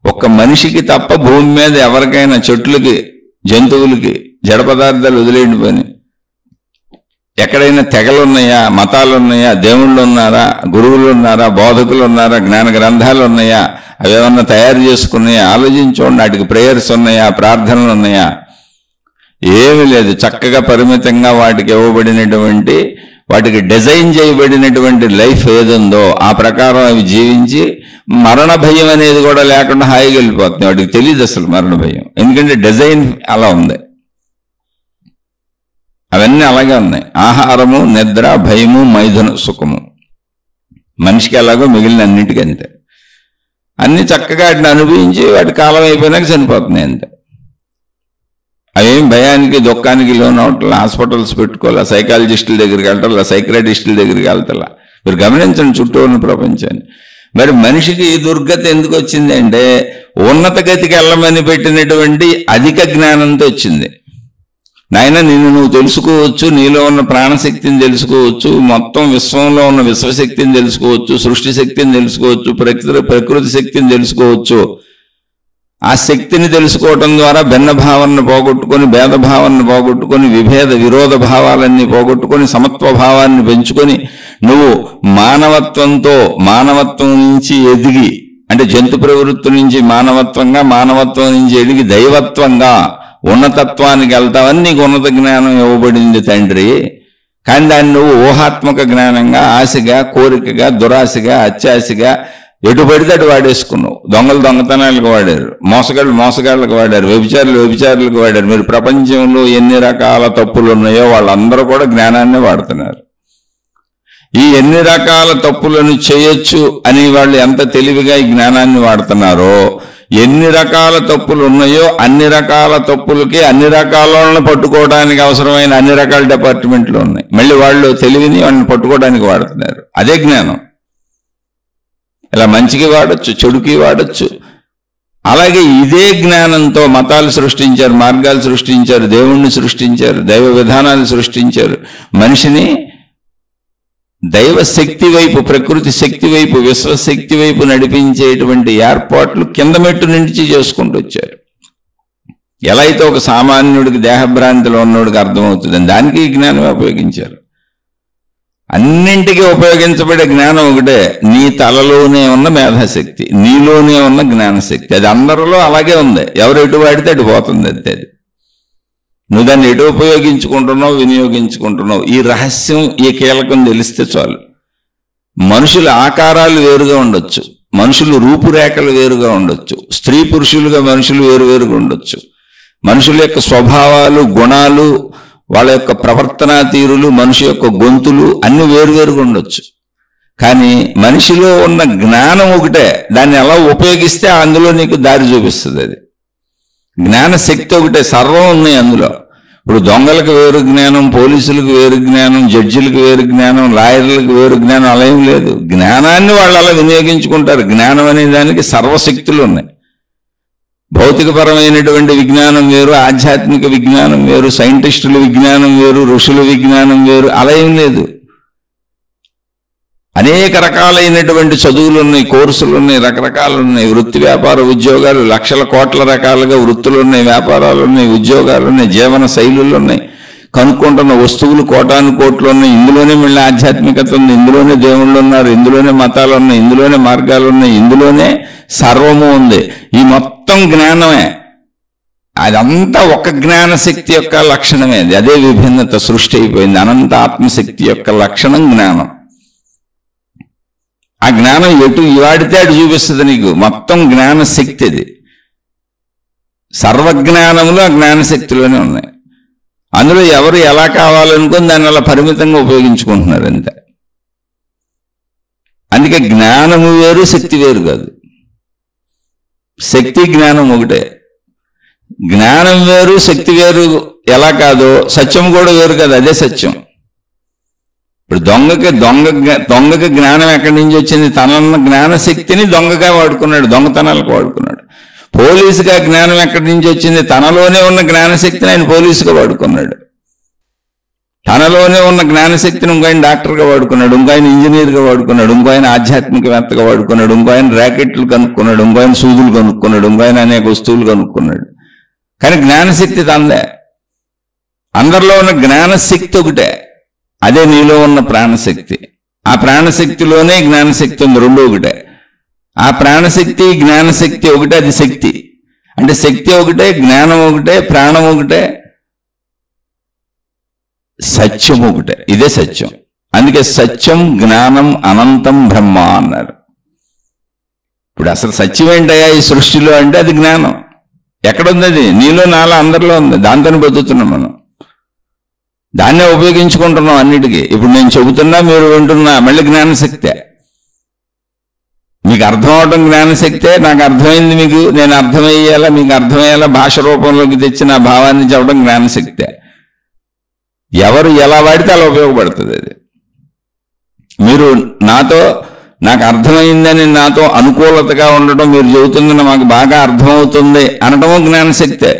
ఒక్క మనిషికి తప్ప భూమి మీద ఎవరికైనా, చెట్లకి, జంతువులకి, జడ పదార్థాలు వదిలేండి పని. ఎక్కడైనా తెగలు ఉన్నాయా, మతాలు ఉన్నాయా, దేవుళ్ళు ఉన్నారా, గురువులు ఉన్నారా, బోధకులు ఉన్నారా, జ్ఞాన గ్రంథాలు ఉన్నాయా, అవేమన్నా తయారు చేసుకున్నాయా? ఆలోచించండి. వాటికి ప్రేయర్స్ ఉన్నాయా, ప్రార్థనలు ఉన్నాయా? ఏమీ లేదు. చక్కగా పరిమితంగా వాటికి ఇవ్వబడినటువంటి, వాటికి డిజైన్ చేయబడినటువంటి లైఫ్ ఏదుందో ఆ ప్రకారం అవి జీవించి మరణ భయం అనేది కూడా లేకుండా హాయిగా వెళ్ళిపోతుంది. వాటికి తెలియదు అసలు మరణ భయం, ఎందుకంటే డిజైన్ అలా ఉంది. అవన్నీ అలాగే ఉన్నాయి. ఆహారము, నిద్ర, భయము, మైథున సుఖము మనిషికి ఎలాగో మిగిలిన అన్నిటికీ అంతే. అన్ని చక్కగా వాటిని అనుభవించి వాటి కాలం అయిపోయినాక చనిపోతున్నాయి అంతే. అవేం భయానికి, దుఃఖానికి లోనవట్లా, హాస్పిటల్స్ పెట్టుకోవాలా, సైకాలజిస్టుల దగ్గరికి వెళ్ళాలా, సైక్రాటిస్టుల దగ్గరికి వెళ్తాలా, మీరు గమనించండి చుట్టూ ఉన్న ప్రపంచాన్ని. మరి మనిషికి ఈ దుర్గతి ఎందుకు వచ్చింది అంటే ఉన్నత గతికి వెళ్ళమని పెట్టినటువంటి అధిక జ్ఞానంతో వచ్చింది. నాయన నిన్ను నువ్వు తెలుసుకోవచ్చు, నీలో ఉన్న ప్రాణశక్తిని తెలుసుకోవచ్చు, మొత్తం విశ్వంలో ఉన్న విశ్వశక్తిని తెలుసుకోవచ్చు, సృష్టి శక్తిని తెలుసుకోవచ్చు, ప్రకృతి శక్తిని తెలుసుకోవచ్చు. ఆ శక్తిని తెలుసుకోవటం ద్వారా భిన్న భావాన్ని పోగొట్టుకొని, భేదభావాన్ని పోగొట్టుకొని, విరోధ భావాలన్నీ పోగొట్టుకొని, సమత్వ భావాన్ని పెంచుకొని నువ్వు మానవత్వం నుంచి ఎదిగి, అంటే జంతు ప్రవృత్తి నుంచి మానవత్వంగా, మానవత్వం నుంచి ఎదిగి దైవత్వంగా ఉన్నతత్వానికి వెళ్తావని నీకు ఉన్నత జ్ఞానం ఇవ్వబడింది తండ్రి. కానీ దాన్ని నువ్వు ఊహాత్మక జ్ఞానంగా, ఆశగా, కోరికగా, దురాశగా, అత్యాశగా ఎటు పడితే అటు వాడేసుకున్నావు. దొంగలు దొంగతనాలకు వాడారు, మోసగాళ్ళకు వాడారు, వ్యభిచారులకు వాడారు. మీరు ప్రపంచంలో ఎన్ని రకాల తప్పులు ఉన్నాయో వాళ్ళందరూ కూడా జ్ఞానాన్ని వాడుతున్నారు. ఈ ఎన్ని రకాల తప్పులను చేయొచ్చు అని వాళ్ళు ఎంత తెలివిగా ఈ జ్ఞానాన్ని వాడుతున్నారో, ఎన్ని రకాల తప్పులు ఉన్నాయో అన్ని రకాల తప్పులకి అన్ని రకాలను పట్టుకోవడానికి అవసరమైన అన్ని రకాల డిపార్ట్మెంట్లు ఉన్నాయి. మళ్ళీ వాళ్ళు తెలివిని వాళ్ళని పట్టుకోవడానికి వాడుతున్నారు. అదే జ్ఞానం. ఇలా మంచికి వాడచ్చు, చెడుకి వాడచ్చు. అలాగే ఇదే జ్ఞానంతో మతాలు సృష్టించారు, మార్గాలు సృష్టించారు, దేవుణ్ణి సృష్టించారు, దైవ విధానాలు సృష్టించారు. మనిషిని దైవ శక్తి వైపు, ప్రకృతి శక్తి వైపు, విశ్వశక్తి వైపు నడిపించేటువంటి ఏర్పాట్లు కింద మెట్టు నుంచి చేసుకుంటూ వచ్చారు. ఎలా అయితే ఒక సామాన్యుడికి దేహభ్రాంతిలో ఉన్నోడికి అర్థమవుతుందని దానికి ఈ జ్ఞానం ఉపయోగించారు. అన్నింటికీ ఉపయోగించబడే జ్ఞానం ఒకటే, నీ తలలోనే ఉన్న మేధాశక్తి, నీలోనే ఉన్న జ్ఞానశక్తి. అది అందరిలో అలాగే ఉంది. ఎవరు ఎటు వాడితే అటు పోతుంది. అది నువ్వు దాన్ని ఎటు ఉపయోగించుకుంటున్నావు, వినియోగించుకుంటున్నావు. ఈ రహస్యం, ఈ కీలకం తెలిస్తే చాలు. మనుషుల ఆకారాలు వేరుగా ఉండొచ్చు, మనుషులు రూపురేఖలు వేరుగా ఉండొచ్చు, స్త్రీ పురుషులుగా మనుషులు వేరువేరుగా ఉండొచ్చు, మనుషుల యొక్క స్వభావాలు, గుణాలు, వాళ్ళ యొక్క ప్రవర్తనా తీరులు, మనిషి యొక్క గొంతులు అన్ని వేరువేరుగా ఉండొచ్చు. కానీ మనిషిలో ఉన్న జ్ఞానం ఒకటే. దాన్ని ఎలా ఉపయోగిస్తే అందులో నీకు దారి చూపిస్తుంది. అది జ్ఞాన శక్తి ఒకటే. సర్వం ఉన్నాయి అందులో. ఇప్పుడు దొంగలకు వేరు జ్ఞానం, పోలీసులకు వేరు జ్ఞానం, జడ్జిలకు వేరు జ్ఞానం, లాయర్లకు వేరు జ్ఞానం, అలా ఏం లేదు. జ్ఞానాన్ని వాళ్ళు అలా వినియోగించుకుంటారు. జ్ఞానం అనే దానికి సర్వశక్తులు ఉన్నాయి. భౌతికపరమైనటువంటి విజ్ఞానం వేరు, ఆధ్యాత్మిక విజ్ఞానం వేరు, సైంటిస్టుల విజ్ఞానం వేరు, ఋషుల విజ్ఞానం వేరు, అలా ఏం లేదు. అనేక రకాలైనటువంటి చదువులు ఉన్నాయి, కోర్సులు ఉన్నాయి, రకరకాలు ఉన్నాయి. వృత్తి, వ్యాపార, ఉద్యోగాలు, లక్షల కోట్ల రకాలుగా వృత్తులు ఉన్నాయి, వ్యాపారాలు ఉన్నాయి, ఉద్యోగాలు ఉన్నాయి, జీవన శైలులు ఉన్నాయి. కనుక్కుంటున్న వస్తువులు కోటాను కోట్లు ఉన్నాయి. ఇందులోనే మళ్ళీ ఆధ్యాత్మికత ఉంది, ఇందులోనే దేవుళ్ళు ఉన్నారు, ఇందులోనే మతాలు ఉన్నాయి, ఇందులోనే మార్గాలు ఉన్నాయి, ఇందులోనే సర్వము ఉంది. ఈ మొత్తం జ్ఞానమే. అదంతా ఒక జ్ఞానశక్తి యొక్క లక్షణమే. అదే విభిన్నత సృష్టి అయిపోయింది. అనంత ఆత్మశక్తి యొక్క లక్షణం జ్ఞానం. ఆ జ్ఞానం ఎటు వాడితే అటు చూపిస్తుంది నీకు. మొత్తం జ్ఞానశక్తి అది. సర్వజ్ఞానములు ఆ జ్ఞానశక్తిలోనే ఉన్నాయి. అందులో ఎవరు ఎలా కావాలనుకుని దాన్ని అలా పరిమితంగా ఉపయోగించుకుంటున్నారు అంతే. అందుకే జ్ఞానము వేరు, శక్తి వేరు కాదు. శక్తి జ్ఞానం ఒకటే. జ్ఞానం వేరు, శక్తి వేరు ఎలా కాదో సత్యం కూడా వేరు కాదు. అదే సత్యం. ఇప్పుడు దొంగకి జ్ఞానం ఎక్కడి నుంచి వచ్చింది? తనన్న జ్ఞానశక్తిని దొంగగా వాడుకున్నాడు, దొంగతనాలకు వాడుకున్నాడు. పోలీసుగా జ్ఞానం ఎక్కడి నుంచి వచ్చింది? తనలోనే ఉన్న జ్ఞానశక్తిని ఆయన పోలీసుగా వాడుకున్నాడు. తనలోనే ఉన్న జ్ఞానశక్తిని ఇంకాయన డాక్టర్గా వాడుకున్నాడు, ఇంకాయన ఇంజనీర్గా వాడుకున్నాడు, ఇంకాయన ఆధ్యాత్మికవేత్తగా వాడుకున్నాడు, ఇంకాయన ర్యాకెట్లు కనుక్కున్నాడు, ఇంకాయన సూదులు కనుక్కున్నాడు, ఇంకాయన అనేక వస్తువులు కనుక్కున్నాడు. కానీ జ్ఞానశక్తి తందే. అందరిలో ఉన్న జ్ఞానశక్తి ఒకటే. అదే నీలో ఉన్న ప్రాణశక్తి. ఆ ప్రాణశక్తిలోనే జ్ఞానశక్తి ఉంది. రెండు ఒకటే. ఆ ప్రాణశక్తి, జ్ఞానశక్తి ఒకటే. అది శక్తి అంటే శక్తి ఒకటే, జ్ఞానం ఒకటే, ప్రాణం ఒకటే, సత్యం ఒకటే. ఇదే సత్యం. అందుకే సత్యం, జ్ఞానం, అనంతం బ్రహ్మ అన్నారు. ఇప్పుడు అసలు సత్యం ఏంటయ్యా ఈ సృష్టిలో అంటే అది జ్ఞానం. ఎక్కడుంది? అది నీలో, నాలో, అందరిలో ఉంది. దాంతోనే బతుకుతున్నాం మనం. దాన్నే ఉపయోగించుకుంటున్నాం అన్నిటికీ. ఇప్పుడు నేను చెబుతున్నా, మీరు వింటున్నా, మళ్ళీ జ్ఞానశక్తే. మీకు అర్థం అవడం జ్ఞానశక్తే. నాకు అర్థమైంది, మీకు నేను అర్థమయ్యేలా, మీకు అర్థమయ్యేలా భాష రూపంలోకి తెచ్చిన భావాన్ని చెప్పడం జ్ఞానశక్తే. ఎవరు ఎలా వాడితే అలా ఉపయోగపడుతుంది అది. మీరు నాకు అర్థమైందని నాతో అనుకూలతగా ఉండటం, మీరు చెబుతుందని మాకు బాగా అర్థమవుతుంది అనటము జ్ఞానశక్తే.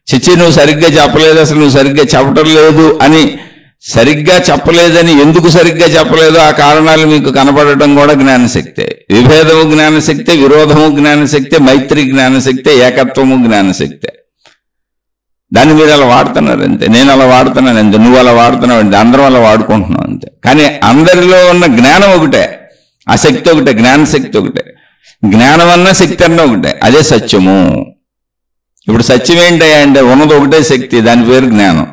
చిచ్చి నువ్వు సరిగ్గా చెప్పలేదు, అసలు నువ్వు సరిగ్గా చెప్పటం లేదు అని, సరిగ్గా చెప్పలేదని ఎందుకు సరిగ్గా చెప్పలేదో ఆ కారణాలు మీకు కనపడటం కూడా జ్ఞానశక్తే. విభేదము జ్ఞానశక్తే, విరోధము జ్ఞానశక్తే, మైత్రి జ్ఞానశక్తే, ఏకత్వము జ్ఞానశక్తే. దాన్ని మీరు అలా వాడుతున్నారు అంతే, నేను అలా వాడుతున్నాను అంతే, నువ్వు అలా వాడుతున్నావు అంతే, అందరం అలా వాడుకుంటున్నాం అంతే. కానీ అందరిలో ఉన్న జ్ఞానం ఒకటే, ఆ శక్తి ఒకటే, జ్ఞానశక్తి ఒకటే. జ్ఞానం అన్న శక్తి అన్న ఒకటే, అదే సత్యము. ఇప్పుడు సత్యం ఏంటయ్యా అంటే ఉన్నది ఒకటే శక్తి, దాని పేరు జ్ఞానం.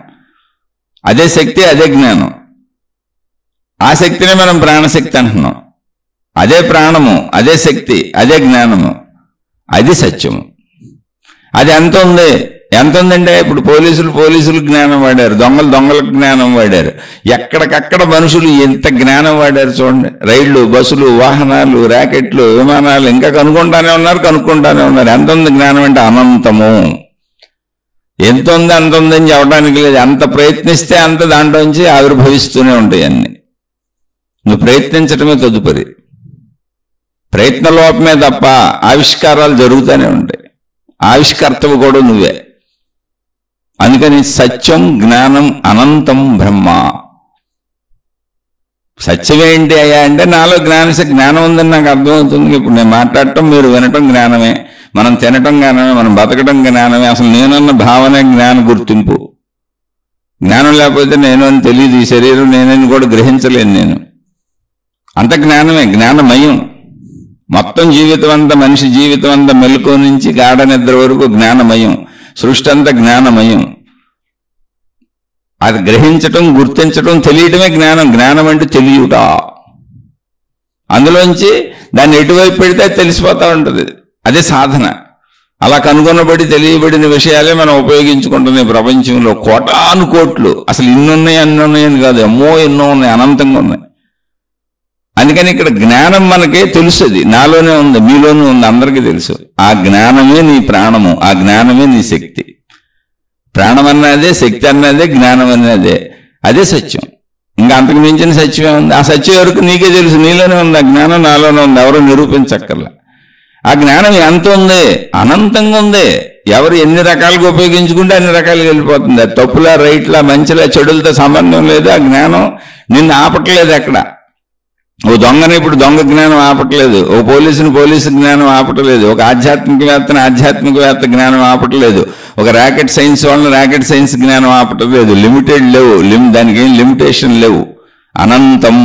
అదే శక్తి, అదే జ్ఞానం. ఆ శక్తినే మనం ప్రాణశక్తి అంటున్నాం. అదే ప్రాణము, అదే శక్తి, అదే జ్ఞానము, అది సత్యము. అది ఎంత ఉందంటే ఇప్పుడు పోలీసులు జ్ఞానం వాడారు, దొంగలకు జ్ఞానం వాడారు, ఎక్కడికక్కడ మనుషులు ఎంత జ్ఞానం వాడారు చూడండి. రైళ్లు, బస్సులు, వాహనాలు, ర్యాకెట్లు, విమానాలు ఇంకా కనుక్కుంటానే ఉన్నారు. ఎంత ఉంది జ్ఞానం అంటే అనంతము. ఎంత ఉంది అంత ఉందని చెప్పడానికి లేదు. అంత ప్రయత్నిస్తే అంత దాంట్లోంచి ఆవిర్భవిస్తూనే ఉంటాయి అన్ని. నువ్వు ప్రయత్నించటమే తదుపరి, ప్రయత్న లోపమే తప్ప ఆవిష్కారాలు జరుగుతూనే ఉంటాయి. ఆవిష్కర్తవు కూడా నువ్వే. అందుకని సత్యం, జ్ఞానం, అనంతం బ్రహ్మ. సత్యం ఏంటి అయ్యా అంటే నాలో జ్ఞానం ఉందని నాకు అర్థమవుతుంది. ఇప్పుడు నేను మాట్లాడటం, మీరు వినటం జ్ఞానమే, మనం తినటం జ్ఞానమే, మనం బతకటం జ్ఞానమే. అసలు నేనన్న భావనే జ్ఞాన గుర్తింపు. జ్ఞానం లేకపోతే నేను అని తెలియదు, ఈ శరీరం నేనని కూడా గ్రహించలేను నేను. అంత జ్ఞానమే, జ్ఞానమయం. మొత్తం జీవితం అంతా, మనిషి జీవితం అంతా మెలకువ నుంచి గాఢ నిద్ర వరకు జ్ఞానమయం. సృష్టి అంతా జ్ఞానమయం. అది గ్రహించటం, గుర్తించటం, తెలియటమే జ్ఞానం. జ్ఞానం అంటే తెలియట. అందులోంచి దాన్ని ఎటువైపు పెడితే తెలిసిపోతూ ఉంటుంది. అదే సాధన. అలా కనుగొనబడి తెలియబడిన విషయాలే మనం ఉపయోగించుకుంటున్నాం ఈ ప్రపంచంలో. కోటాను కోట్లు. అసలు ఇన్నున్నాయి అన్నున్నాయని కాదు, అమ్మో ఎన్నో ఉన్నాయి, అనంతంగా ఉన్నాయి. అందుకని ఇక్కడ జ్ఞానం మనకే తెలుస్తుంది. నాలోనే ఉంది, మీలోనే ఉంది, అందరికీ తెలుసు. ఆ జ్ఞానమే నీ ప్రాణము, ఆ జ్ఞానమే నీ శక్తి. ప్రాణం అన్నదే, శక్తి అన్నదే, జ్ఞానం అన్నదే, అదే సత్యం. ఇంకా అంతకు మించిన సత్యమే ఉంది. ఆ సత్యం వరకు నీకే తెలుసు, నీలోనే ఉంది. ఆ జ్ఞానం నాలోనే ఉంది, ఎవరు నిరూపించక్కర్లా. ఆ జ్ఞానం ఎంత ఉంది? అనంతంగా ఉంది. ఎవరు ఎన్ని రకాలుగా ఉపయోగించుకుంటే అన్ని రకాలుగా వెళ్ళిపోతుంది. అది తప్పులా, రైట్లా, మంచిలా, చెడులతో సంబంధం లేదు. ఆ జ్ఞానం నిన్ను ఆపట్లేదు ఎక్కడ. ఓ దొంగని ఇప్పుడు దొంగ జ్ఞానం ఆపట్లేదు, ఓ పోలీసు జ్ఞానం ఆపట్లేదు, ఒక ఆధ్యాత్మికవేత్త జ్ఞానం ఆపట్లేదు, ఒక రాకెట్ సైన్స్ వాళ్ళని రాకెట్ సైన్స్ జ్ఞానం ఆపట్లేదు. లిమిటెడ్ లేవు, దానికి ఏం లిమిటేషన్ లేవు. అనంతం.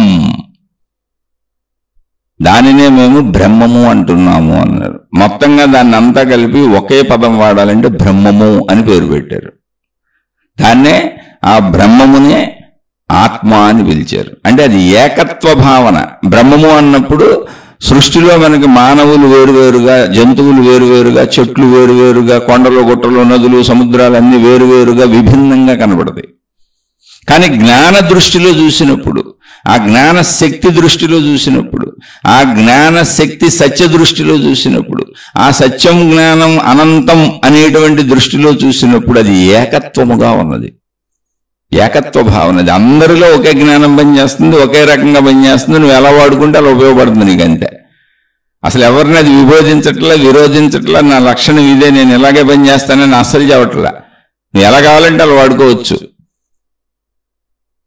దానినే మేము బ్రహ్మము అంటున్నాము అన్నారు. మొత్తంగా దాన్ని అంతా కలిపి ఒకే పదం వాడాలంటే బ్రహ్మము అని పేరు పెట్టారు. దాన్నే, ఆ బ్రహ్మమునే ఆత్మ అని పిలిచారు. అంటే అది ఏకత్వ భావన. బ్రహ్మము అన్నప్పుడు సృష్టిలో మనకి మానవులు వేరువేరుగా, జంతువులు వేరువేరుగా, చెట్లు వేరువేరుగా, కొండలు, గుట్టలు, నదులు, సముద్రాలు అన్ని వేరువేరుగా, విభిన్నంగా కనబడతాయి. కానీ జ్ఞాన దృష్టిలో చూసినప్పుడు, ఆ జ్ఞాన శక్తి దృష్టిలో చూసినప్పుడు, ఆ జ్ఞాన శక్తి సత్య దృష్టిలో చూసినప్పుడు, ఆ సత్యం, జ్ఞానం, అనంతం అనేటువంటి దృష్టిలో చూసినప్పుడు అది ఏకత్వముగా ఉన్నది. ఏకత్వ భావన. అది అందరిలో ఒకే జ్ఞానం పనిచేస్తుంది, ఒకే రకంగా పనిచేస్తుంది. నువ్వు ఎలా వాడుకుంటే అలా ఉపయోగపడుతుంది నీకంతే. అసలు ఎవరిని అది విరోధించట్లా, నా లక్షణం ఇదే, నేను ఇలాగే పనిచేస్తానని అస్సలు చెప్పట్లా. నువ్వు ఎలా కావాలంటే అలా వాడుకోవచ్చు.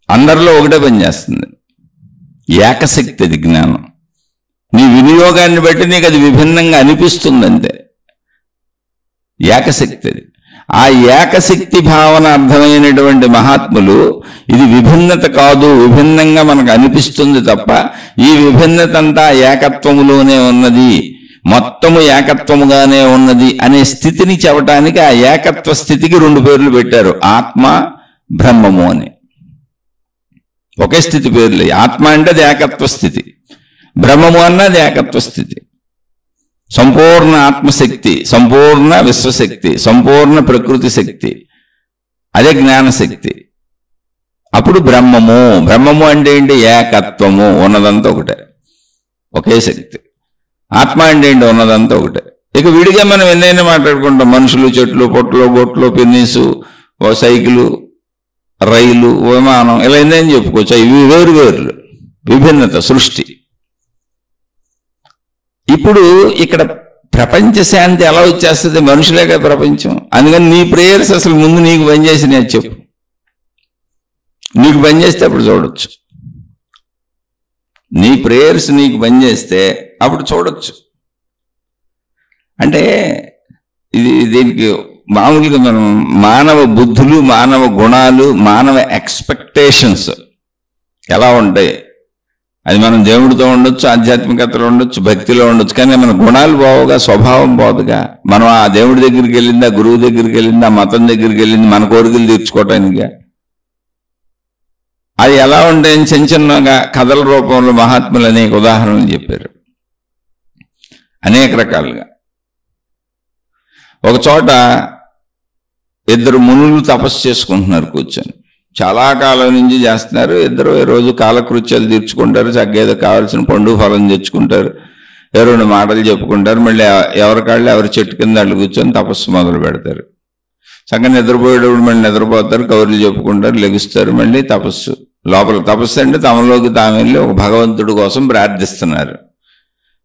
అందరిలో ఒకటే పనిచేస్తుంది. ఏకశక్తి అది జ్ఞానం. నీ వినియోగాన్ని బట్టి నీకు అది విభిన్నంగా అనిపిస్తుంది అంతే. ఏకశక్తి అది. ఆ ఏకశక్తి భావన అర్థమైనటువంటి మహాత్ములు ఇది విభిన్నత కాదు, విభిన్నంగా మనకు అనిపిస్తుంది తప్ప ఈ విభిన్నత అంతా ఏకత్వములోనే ఉన్నది, మొత్తము ఏకత్వముగానే ఉన్నది అనే స్థితిని చెప్పటానికి ఆ ఏకత్వ స్థితికి రెండు పేర్లు పెట్టారు, ఆత్మ, బ్రహ్మము అని. ఒకే స్థితి పేర్లు. ఆత్మ అంటే అది ఏకత్వ స్థితి, బ్రహ్మము అన్నది ఏకత్వ స్థితి. సంపూర్ణ ఆత్మశక్తి, సంపూర్ణ విశ్వశక్తి, సంపూర్ణ ప్రకృతి శక్తి, అదే జ్ఞానశక్తి. అప్పుడు బ్రహ్మము. బ్రహ్మము అంటే ఏంటి? ఏకత్వము, ఉన్నదంతా ఒకటే, ఒకే శక్తి. ఆత్మ అంటే ఏంటి? ఉన్నదంతా ఒకటే. ఇక విడిగా మనం ఎన్నైనా మాట్లాడుకుంటాం. మనుషులు, చెట్లు, పొట్లు, గొట్లు, పెన్నీసు, సైకిలు, రైలు, విమానం, ఇలా ఎన్నైనా చెప్పుకోవచ్చు. ఇవి వేరు వేర్లు. విభిన్నత సృష్టి. ఇప్పుడు ఇక్కడ ప్రపంచ శాంతి ఎలా వచ్చేస్తుంది? మనుషులేగా ప్రపంచం. అందుకని నీ ప్రేయర్స్ అసలు ముందు నీకు పనిచేసి నేను చెప్పు. నీకు పనిచేస్తే అప్పుడు చూడొచ్చు. నీ ప్రేయర్స్ నీకు పనిచేస్తే అప్పుడు చూడొచ్చు. అంటే దీనికి మామూలుగా మనం మానవ బుద్ధులు, మానవ గుణాలు, మానవ ఎక్స్పెక్టేషన్స్ ఎలా ఉంటాయి, అది మనం దేవుడితో ఉండొచ్చు, ఆధ్యాత్మికతలో ఉండొచ్చు, భక్తిలో ఉండొచ్చు. కానీ మన గుణాలు పోవుగా, స్వభావం పోదుగా. మనం ఆ దేవుడి దగ్గరికి వెళ్ళింది, ఆ గురువు దగ్గరికి వెళ్ళింది, ఆ మతం దగ్గరికి వెళ్ళింది మన కోరికలు తీర్చుకోవటానిగా. అది ఎలా ఉంటాయని చిన్న చిన్నగా కథల రూపంలో మహాత్ములు అనేక ఉదాహరణలు చెప్పారు, అనేక రకాలుగా. ఒక చోట ఇద్దరు మునులు తపస్సు చేసుకుంటున్నారు కూర్చొని. చాలా కాలం నుంచి చేస్తున్నారు. ఇద్దరు రోజు కాలకృత్యాలు తీర్చుకుంటారు, చక్కగా ఏదో కావాల్సిన పండు ఫలం తెచ్చుకుంటారు, రెండు మాటలు చెప్పుకుంటారు. మళ్ళీ ఎవరికాళ్ళు ఎవరి చెట్టు కింద అళ్ళు కూర్చొని తపస్సు మొదలు పెడతారు. చక్కగా నిద్రపోయేటప్పుడు మళ్ళీ నిద్రపోతారు, కౌరులు చెప్పుకుంటారు, లెగుస్తారు, మళ్ళీ తపస్సు. లోపల తపస్సు అంటే తమలోకి తాము వెళ్ళి ఒక భగవంతుడి కోసం ప్రార్థిస్తున్నారు,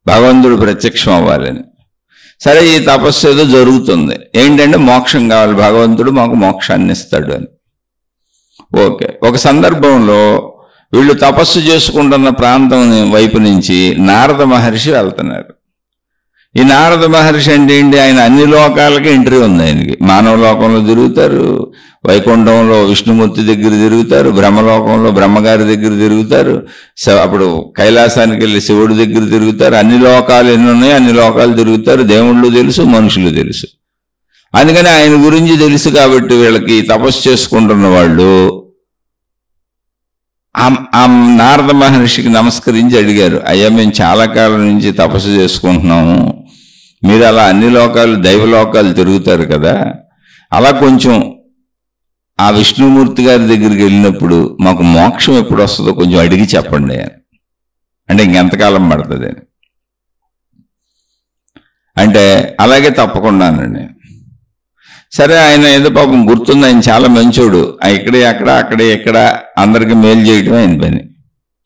భగవంతుడు ప్రత్యక్షం అవ్వాలని. సరే, ఈ తపస్సు ఏదో జరుగుతుంది. ఏంటంటే మోక్షం కావాలి, భగవంతుడు మాకు మోక్షాన్ని ఇస్తాడు అని. ఓకే. ఒక సందర్భంలో వీళ్ళు తపస్సు చేసుకుంటున్న ప్రాంతం వైపు నుంచి నారద మహర్షి వెళ్తున్నారు. ఈ నారద మహర్షి అంటే ఏంటి? ఆయన అన్ని లోకాలకి ఎంట్రీ ఉంది ఆయనకి. మానవ లోకంలో తిరుగుతారు, వైకుంఠంలో విష్ణుమూర్తి దగ్గర తిరుగుతారు, బ్రహ్మలోకంలో బ్రహ్మగారి దగ్గర తిరుగుతారు, అప్పుడు కైలాసానికి వెళ్ళి శివుడి దగ్గర తిరుగుతారు. అన్ని లోకాలు ఎన్ని ఉన్నాయో అన్ని లోకాలు తిరుగుతారు. దేవుళ్ళు తెలుసు, మనుషులు తెలుసు. అందుకని ఆయన గురించి తెలుసు కాబట్టి వీళ్ళకి తపస్సు చేసుకుంటున్న వాళ్ళు ఆ నారద మహర్షికి నమస్కరించి అడిగారు, అయ్యా మేము చాలా కాలం నుంచి తపస్సు చేసుకుంటున్నాము, మీరు అలా అన్ని లోకాలు దైవలోకాలు తిరుగుతారు కదా, అలా కొంచెం ఆ విష్ణుమూర్తి గారి దగ్గరికి వెళ్ళినప్పుడు మాకు మోక్షం ఎప్పుడు వస్తుందో కొంచెం అడిగి చెప్పండి అని. అంటే ఇంకెంతకాలం పడుతుంది అని అంటే, అలాగే తప్పకుండానండి. సరే, ఆయన ఏదో పాపం గుర్తుంది, ఆయన చాలా మంచోడు, ఇక్కడే అక్కడ అక్కడే ఎక్కడ అందరికి మేలు చేయడం ఆయన పని.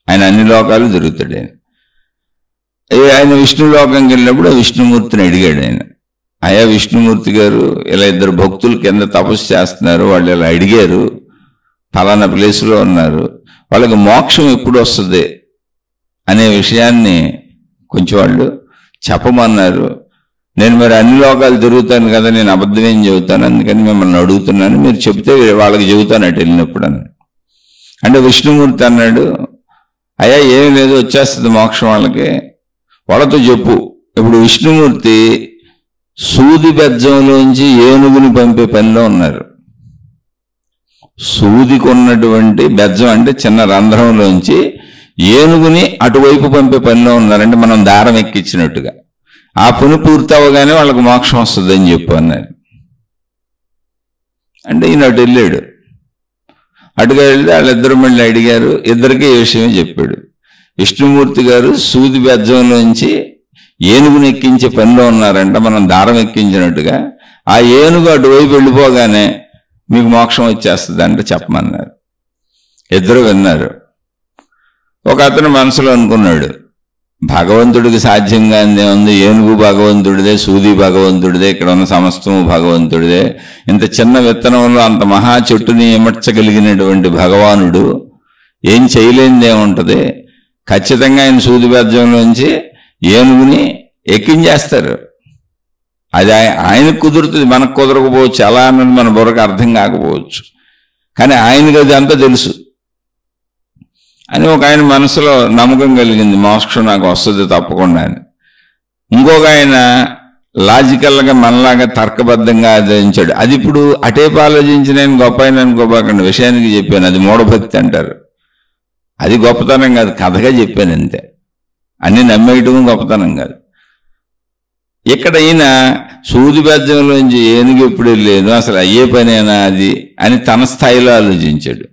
ఆయన అన్ని లోకాలు తిరుగుతాడు. ఆయన విష్ణు లోకంకి వెళ్ళినప్పుడు ఆ విష్ణుమూర్తిని అడిగాడు ఆయన, అయ్యా విష్ణుమూర్తి గారు, ఇలా ఇద్దరు భక్తులు కింద తపస్సు చేస్తున్నారు, వాళ్ళు ఇలా అడిగారు, ఫలానా ప్లేసులో ఉన్నారు, వాళ్ళకి మోక్షం ఎప్పుడు వస్తుంది అనే విషయాన్ని కొంచెం వాళ్ళు చెప్పమన్నారు. నేను మరి అన్ని లోకాలు తిరుగుతాను కదా, నేను అబద్ధమేం చెబుతాను, అందుకని మిమ్మల్ని అడుగుతున్నాను, మీరు చెబితే వాళ్ళకి చెబుతాను అటు వెళ్ళినప్పుడు అని. అంటే విష్ణుమూర్తి అన్నాడు, అయ్యా ఏమీ లేదు, వచ్చేస్తుంది మోక్షం వాళ్ళకి, వాళ్ళతో చెప్పు. ఇప్పుడు విష్ణుమూర్తి సూది బెజ్జంలోంచి ఏనుగుని పంపే పనిలో ఉన్నారు. సూదికి ఉన్నటువంటి బెజ్జం అంటే చిన్న రంధ్రంలోంచి ఏనుగుని అటువైపు పంపే పనిలో ఉన్నారంటే మనం దారం ఎక్కించినట్టుగా. ఆ పని పూర్తి అవ్వగానే వాళ్ళకు మోక్షం వస్తుందని చెప్పు అన్నారు. అంటే ఈయన అటు వెళ్ళాడు. అటుగా వెళ్తే వాళ్ళిద్దరు మళ్ళీ అడిగారు, ఇద్దరికీ ఈ విషయమే చెప్పాడు. విష్ణుమూర్తి గారు సూది బెజ్జంలోంచి ఏనుగుని ఎక్కించే పనిలో ఉన్నారంట, మనం దారం ఎక్కించినట్టుగా. ఆ ఏనుగు అటువైపు వెళ్ళిపోగానే మీకు మోక్షం వచ్చేస్తుంది అంటే చెప్పమన్నారు. ఇద్దరు విన్నారు. ఒక అతను మనసులో అనుకున్నాడు, భగవంతుడికి సాధ్యంగా ఉంది, ఏనుగు భగవంతుడిదే, సూది భగవంతుడిదే, ఇక్కడ ఉన్న సమస్తము భగవంతుడిదే, ఇంత చిన్న విత్తనంలో అంత మహా చెట్టుని ఎమర్చగలిగినటువంటి భగవానుడు ఏం చేయలేనిదేముంటుంది, ఖచ్చితంగా ఆయన సూది బెజ్జంలోంచి ఏనుగుని ఎక్కించేస్తారు. అది ఆయనకు కుదురుతుంది, మనకు కుదరకపోవచ్చు, అలా అన్నది మన బుర్రకు అర్థం కాకపోవచ్చు, కానీ ఆయనకి అది అంతా తెలుసు అని ఒక ఆయన మనసులో నమ్మకం కలిగింది, మోక్షం నాకు వస్తుంది తప్పకుండా అని. ఇంకొక ఆయన లాజికల్గా మనలాగా తర్కబద్ధంగా ఆలోచించాడు. అది ఇప్పుడు అటేపు ఆలోచించి నేను గొప్ప ఆయన అనుకోబాకండి, విషయానికి చెప్పాను, అది మూఢభక్తి అంటారు. అది గొప్పతనం కాదు, కథగా చెప్పాను అంతే. అన్ని నమ్మేయటం గొప్పతనం కాదు. ఇక్కడ ఈయన సూది బెజ్జంలోంచి ఏనుగు ఎప్పుడు వెళ్ళలేదు, అసలు అయ్యే పనేనా అది అని తన స్థాయిలో ఆలోచించాడు.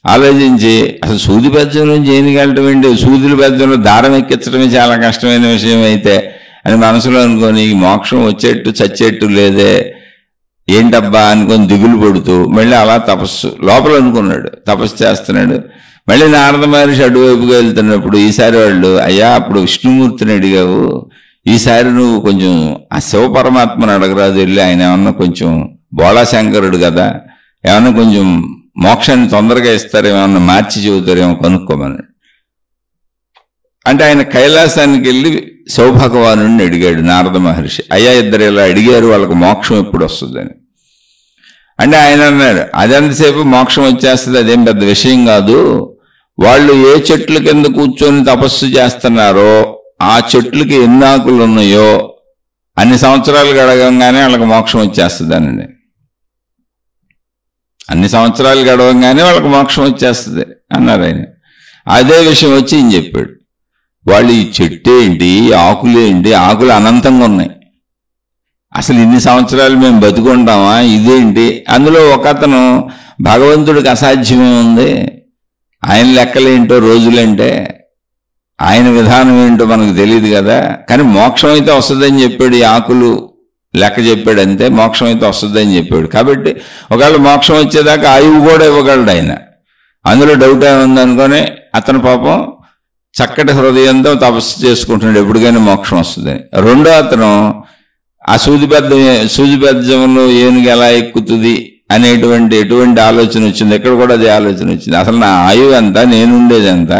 ఆలోచించి అసలు సూది బెజ్జంలోంచి ఏనుగు వెళ్ళటం ఏంటి, సూదుల బెజ్జంలో దారం ఎక్కించడమే చాలా కష్టమైన విషయం అయితే అని మనసులో అనుకొని మోక్షం వచ్చేట్టు చచ్చేట్టు లేదే, ఏంటబ్బా అనుకొని దిగులు పడుతూ మళ్ళీ అలా తపస్సు లోపల అనుకున్నాడు, తపస్సు చేస్తున్నాడు. మళ్ళీ నారద మహర్షి అటువైపుగా వెళ్తున్నప్పుడు ఈసారి వాళ్ళు, అయ్యా అప్పుడు విష్ణుమూర్తిని అడిగావు, ఈసారి నువ్వు కొంచెం ఆ శివ పరమాత్మను అడగరాదు వెళ్ళి, ఆయన ఏమన్నా కొంచెం బోళాశంకరుడు కదా, ఏమన్నా కొంచెం మోక్షాన్ని తొందరగా ఇస్తారేమో, ఏమన్నా మార్చి చెబుతారేమో కనుక్కోమని. అంటే ఆయన కైలాసానికి వెళ్ళి శివభగవాను అడిగాడు నారద మహర్షి, అయ్యా ఇద్దరు ఇలా అడిగారు, వాళ్ళకి మోక్షం ఎప్పుడు వస్తుందని. అంటే ఆయన అన్నాడు, అదంతసేపు మోక్షం వచ్చేస్తుంది, అదేం పెద్ద విషయం కాదు, వాళ్ళు ఏ చెట్ల కింద కూర్చొని తపస్సు చేస్తున్నారో ఆ చెట్లకి ఎన్ని ఆకులు ఉన్నాయో అన్ని సంవత్సరాలు గడవగానే వాళ్ళకి మోక్షం వచ్చేస్తుందనండి. అన్ని సంవత్సరాలు గడవగానే వాళ్ళకి మోక్షం వచ్చేస్తుంది అన్నారు ఆయన. అదే విషయం వచ్చి ఈయన చెప్పాడు, వాళ్ళు ఈ చెట్టు ఏంటి, ఆకులేంటి, ఆకులు అనంతంగా ఉన్నాయి, అసలు ఇన్ని సంవత్సరాలు మేము బతుకుంటామా, ఇదేంటి. అందులో ఒక అతను భగవంతుడికి అసాధ్యమే ఉంది, ఆయన లెక్కలేంటో రోజులంటే, ఆయన విధానం ఏంటో మనకు తెలియదు కదా, కానీ మోక్షం అయితే వస్తుందని చెప్పాడు, ఈ ఆకులు లెక్క చెప్పాడు అంతే, మోక్షం అయితే వస్తుందని చెప్పాడు. కాబట్టి ఒకవేళ మోక్షం వచ్చేదాకా ఆయువు కూడా ఇవ్వగలడు ఆయన, అందులో డౌట్ ఏముంది అనుకొని అతను పాపం చక్కటి హృదయంతో తపస్సు చేసుకుంటున్నాడు, ఎప్పటికైనా మోక్షం వస్తుంది. రెండో అతను ఆ సూది బెజ్జంలో ఏనుగు ఎలా ఎక్కుతుంది అనేటువంటి ఎటువంటి ఆలోచన వచ్చింది, ఎక్కడ కూడా అదే ఆలోచన వచ్చింది, అసలు నా ఆయువు ఎంత, నేనుండేది ఎంత,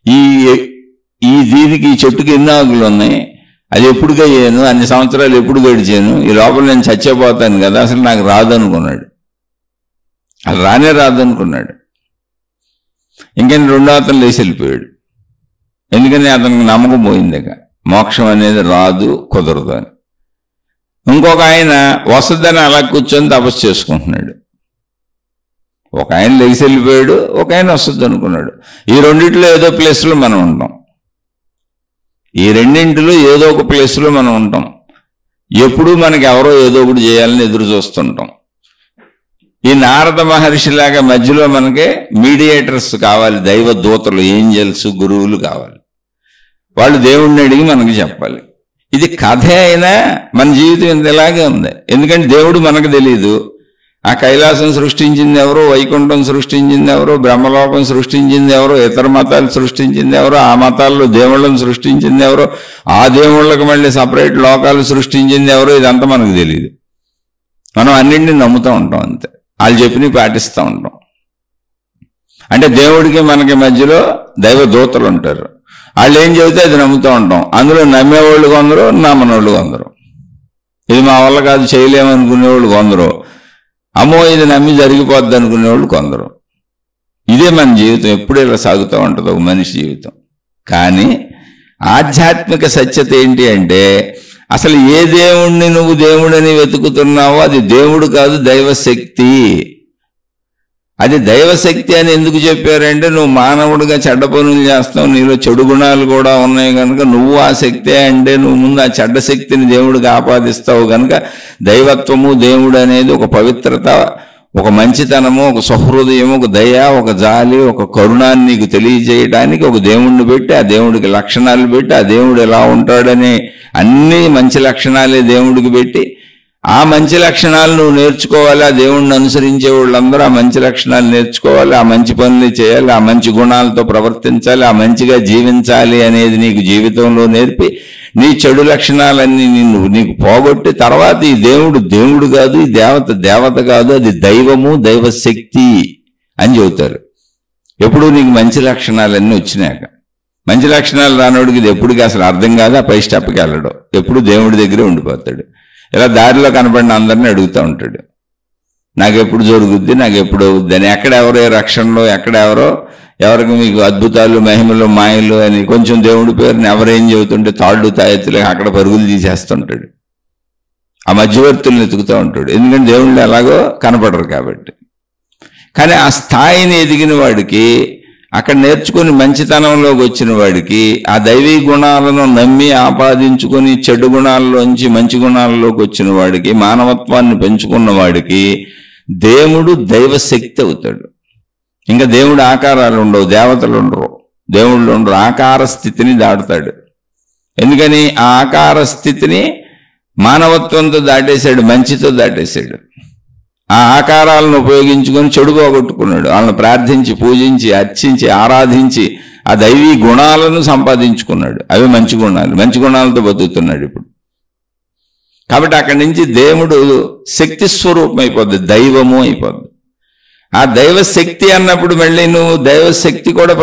ఈ దీనికి ఈ చెట్టుకి ఎన్ని ఆకులు ఉన్నాయి, అది ఎప్పుడు గయ్యాను, అన్ని సంవత్సరాలు ఎప్పుడు గడిచాను, ఈ లోపల నేను చచ్చిపోతాను కదా, అసలు నాకు రాదనుకున్నాడు, అది రానే రాదనుకున్నాడు. ఇంకేం రెండో అతను లేచి వెళ్ళిపోయాడు, ఎందుకని అతనికి నమ్మకం పోయింది, మోక్షం అనేది రాదు, కుదరదు అని. ఇంకొక ఆయన వసద్దని అలా కూర్చొని తపస్సు చేసుకుంటున్నాడు. ఒక ఆయన లేచి వెళ్ళిపోయాడు, ఒక ఆయన వస్తుంది అనుకున్నాడు. ఈ రెండింటిలో ఏదో ప్లేస్లో మనం ఉంటాం, ఈ రెండింటిలో ఏదో ఒక ప్లేస్లో మనం ఉంటాం. ఎప్పుడూ మనకి ఎవరో ఏదో ఒకటి చేయాలని ఎదురు చూస్తుంటాం. ఈ నారద మహర్షిలాగా మధ్యలో మనకి మీడియేటర్స్ కావాలి, దైవ దూతలు, ఏంజల్స్, గురువులు కావాలి. వాళ్ళు దేవుణ్ణి అడిగి మనకి చెప్పాలి. ఇది కథే అయినా మన జీవితం ఇంత ఇలాగే ఉంది. ఎందుకంటే దేవుడు మనకు తెలియదు. ఆ కైలాసం సృష్టించింది ఎవరో, వైకుంఠం సృష్టించింది ఎవరో, బ్రహ్మలోకం సృష్టించింది ఎవరో, ఇతర మతాలు సృష్టించింది ఎవరో, ఆ మతాల్లో దేవుళ్ళను సృష్టించింది ఎవరో, ఆ దేవుళ్ళకి మళ్ళీ సపరేట్ లోకాలు సృష్టించింది ఎవరో, ఇదంతా మనకు తెలియదు. మనం అన్నింటినీ నమ్ముతూ ఉంటాం అంతే, వాళ్ళు చెప్పినవి పాటిస్తూ ఉంటాం. అంటే దేవుడికి మనకి మధ్యలో దైవ దూతలు ఉంటారు, వాళ్ళు ఏం చెబితే అది నమ్ముతూ ఉంటాం. అందులో నమ్మేవాళ్ళు కొందరు, నమ్మనోళ్ళు కొందరు. ఇది మా వల్ల కాదు, చేయలేమనుకునేవాళ్ళు కొందరు, అమ్మో ఇది నమ్మి జరిగిపోద్ది అనుకునేవాళ్ళు కొందరు. ఇదే మన జీవితం, ఎప్పుడు ఇలా సాగుతూ ఉంటుంది ఒక మనిషి జీవితం. కానీ ఆధ్యాత్మిక సత్యత ఏంటి అంటే, అసలు ఏ దేవుణ్ణి నువ్వు దేవుడని వెతుకుతున్నావో అది దేవుడు కాదు, దైవశక్తి. అది దైవశక్తి అని ఎందుకు చెప్పారంటే, నువ్వు మానవుడిగా చెడ్డ పనులు చేస్తావు, నీలో చెడు గుణాలు కూడా ఉన్నాయి కనుక నువ్వు ఆ శక్తే అంటే నువ్వు ముందు ఆ చెడ్డ శక్తిని దేవుడికి ఆపాదిస్తావు కనుక దైవత్వము, దేవుడు అనేది ఒక పవిత్రత, ఒక మంచితనము, ఒక సహృదయము, ఒక దయ, ఒక జాలి, ఒక కరుణాన్ని నీకు తెలియజేయడానికి ఒక దేవుణ్ణి పెట్టి, ఆ దేవుడికి లక్షణాలు పెట్టి, ఆ దేవుడు ఎలా ఉంటాడని అన్ని మంచి లక్షణాలే దేవుడికి పెట్టి, ఆ మంచి లక్షణాలు నువ్వు నేర్చుకోవాలి. ఆ దేవుణ్ణి అనుసరించే వాళ్ళందరూ ఆ మంచి లక్షణాలు నేర్చుకోవాలి, ఆ మంచి పనులు చేయాలి, ఆ మంచి గుణాలతో ప్రవర్తించాలి, ఆ మంచిగా జీవించాలి అనేది నీకు జీవితంలో నేర్పి, నీ చెడు లక్షణాలన్నీ నీకు పోగొట్టి, తర్వాత ఈ దేవుడు కాదు, ఈ దేవత కాదు, అది దైవము, దైవశక్తి అని చెబుతారు. ఎప్పుడు నీకు మంచి లక్షణాలన్నీ వచ్చినాక. మంచి లక్షణాలు రానోడికి ఇది ఎప్పటికీ అసలు అర్థం కాదు, ఆ పై స్టెప్కి వెళ్ళడం, ఎప్పుడు దేవుడి దగ్గరే ఉండిపోతాడు. ఇలా దారిలో కనపడిన అందరినీ అడుగుతూ ఉంటాడు, నాకెప్పుడు జరుగుద్ది, నాకెప్పుడు అవుద్ది అని. ఎక్కడెవరో రక్షణలో, ఎక్కడెవరో ఎవరికి మీకు అద్భుతాలు, మహిమలు, మాయలు అని కొంచెం దేవుడి పేరుని ఎవరేం చెబుతుంటే తాళ్ళు తాయెత్తులు అక్కడ పరుగులు తీసేస్తుంటాడు. ఆ మధ్యవర్తుల్ని ఎతుకుతూ ఉంటాడు, ఎందుకంటే దేవుళ్ళు ఎలాగో కనపడరు కాబట్టి. కానీ ఆ స్థాయిని ఎదిగిన వాడికి, అక్కడ నేర్చుకుని మంచితనంలోకి వచ్చిన వాడికి, ఆ దైవీ గుణాలను నమ్మి ఆపాదించుకొని చెడు గుణాల్లోంచి మంచి గుణాల్లోకి వచ్చిన వాడికి, మానవత్వాన్ని పెంచుకున్న వాడికి దేవుడు దైవశక్తి అవుతాడు. ఇంకా దేవుడు ఆకారాలు ఉండవు, దేవతలు ఉండరు, దేవుళ్ళు ఉండరు, ఆకార స్థితిని దాటుతాడు. ఎందుకని ఆ ఆకార స్థితిని మానవత్వంతో దాటేశాడు, మంచితో దాటేశాడు. ఆ ఆకారాలను ఉపయోగించుకొని చెడు పోగొట్టుకున్నాడు. వాళ్ళని ప్రార్థించి, పూజించి, అర్చించి, ఆరాధించి ఆ దైవీ గుణాలను సంపాదించుకున్నాడు. అవి మంచి గుణాలు. మంచి గుణాలతో బతుకుతున్నాడు ఇప్పుడు. కాబట్టి అక్కడి నుంచి దేవుడు శక్తి స్వరూపం అయిపోద్ది, దైవము అయిపోద్ది. ఆ దైవశక్తి అన్నప్పుడు మళ్ళీ నువ్వు దైవశక్తి కూడా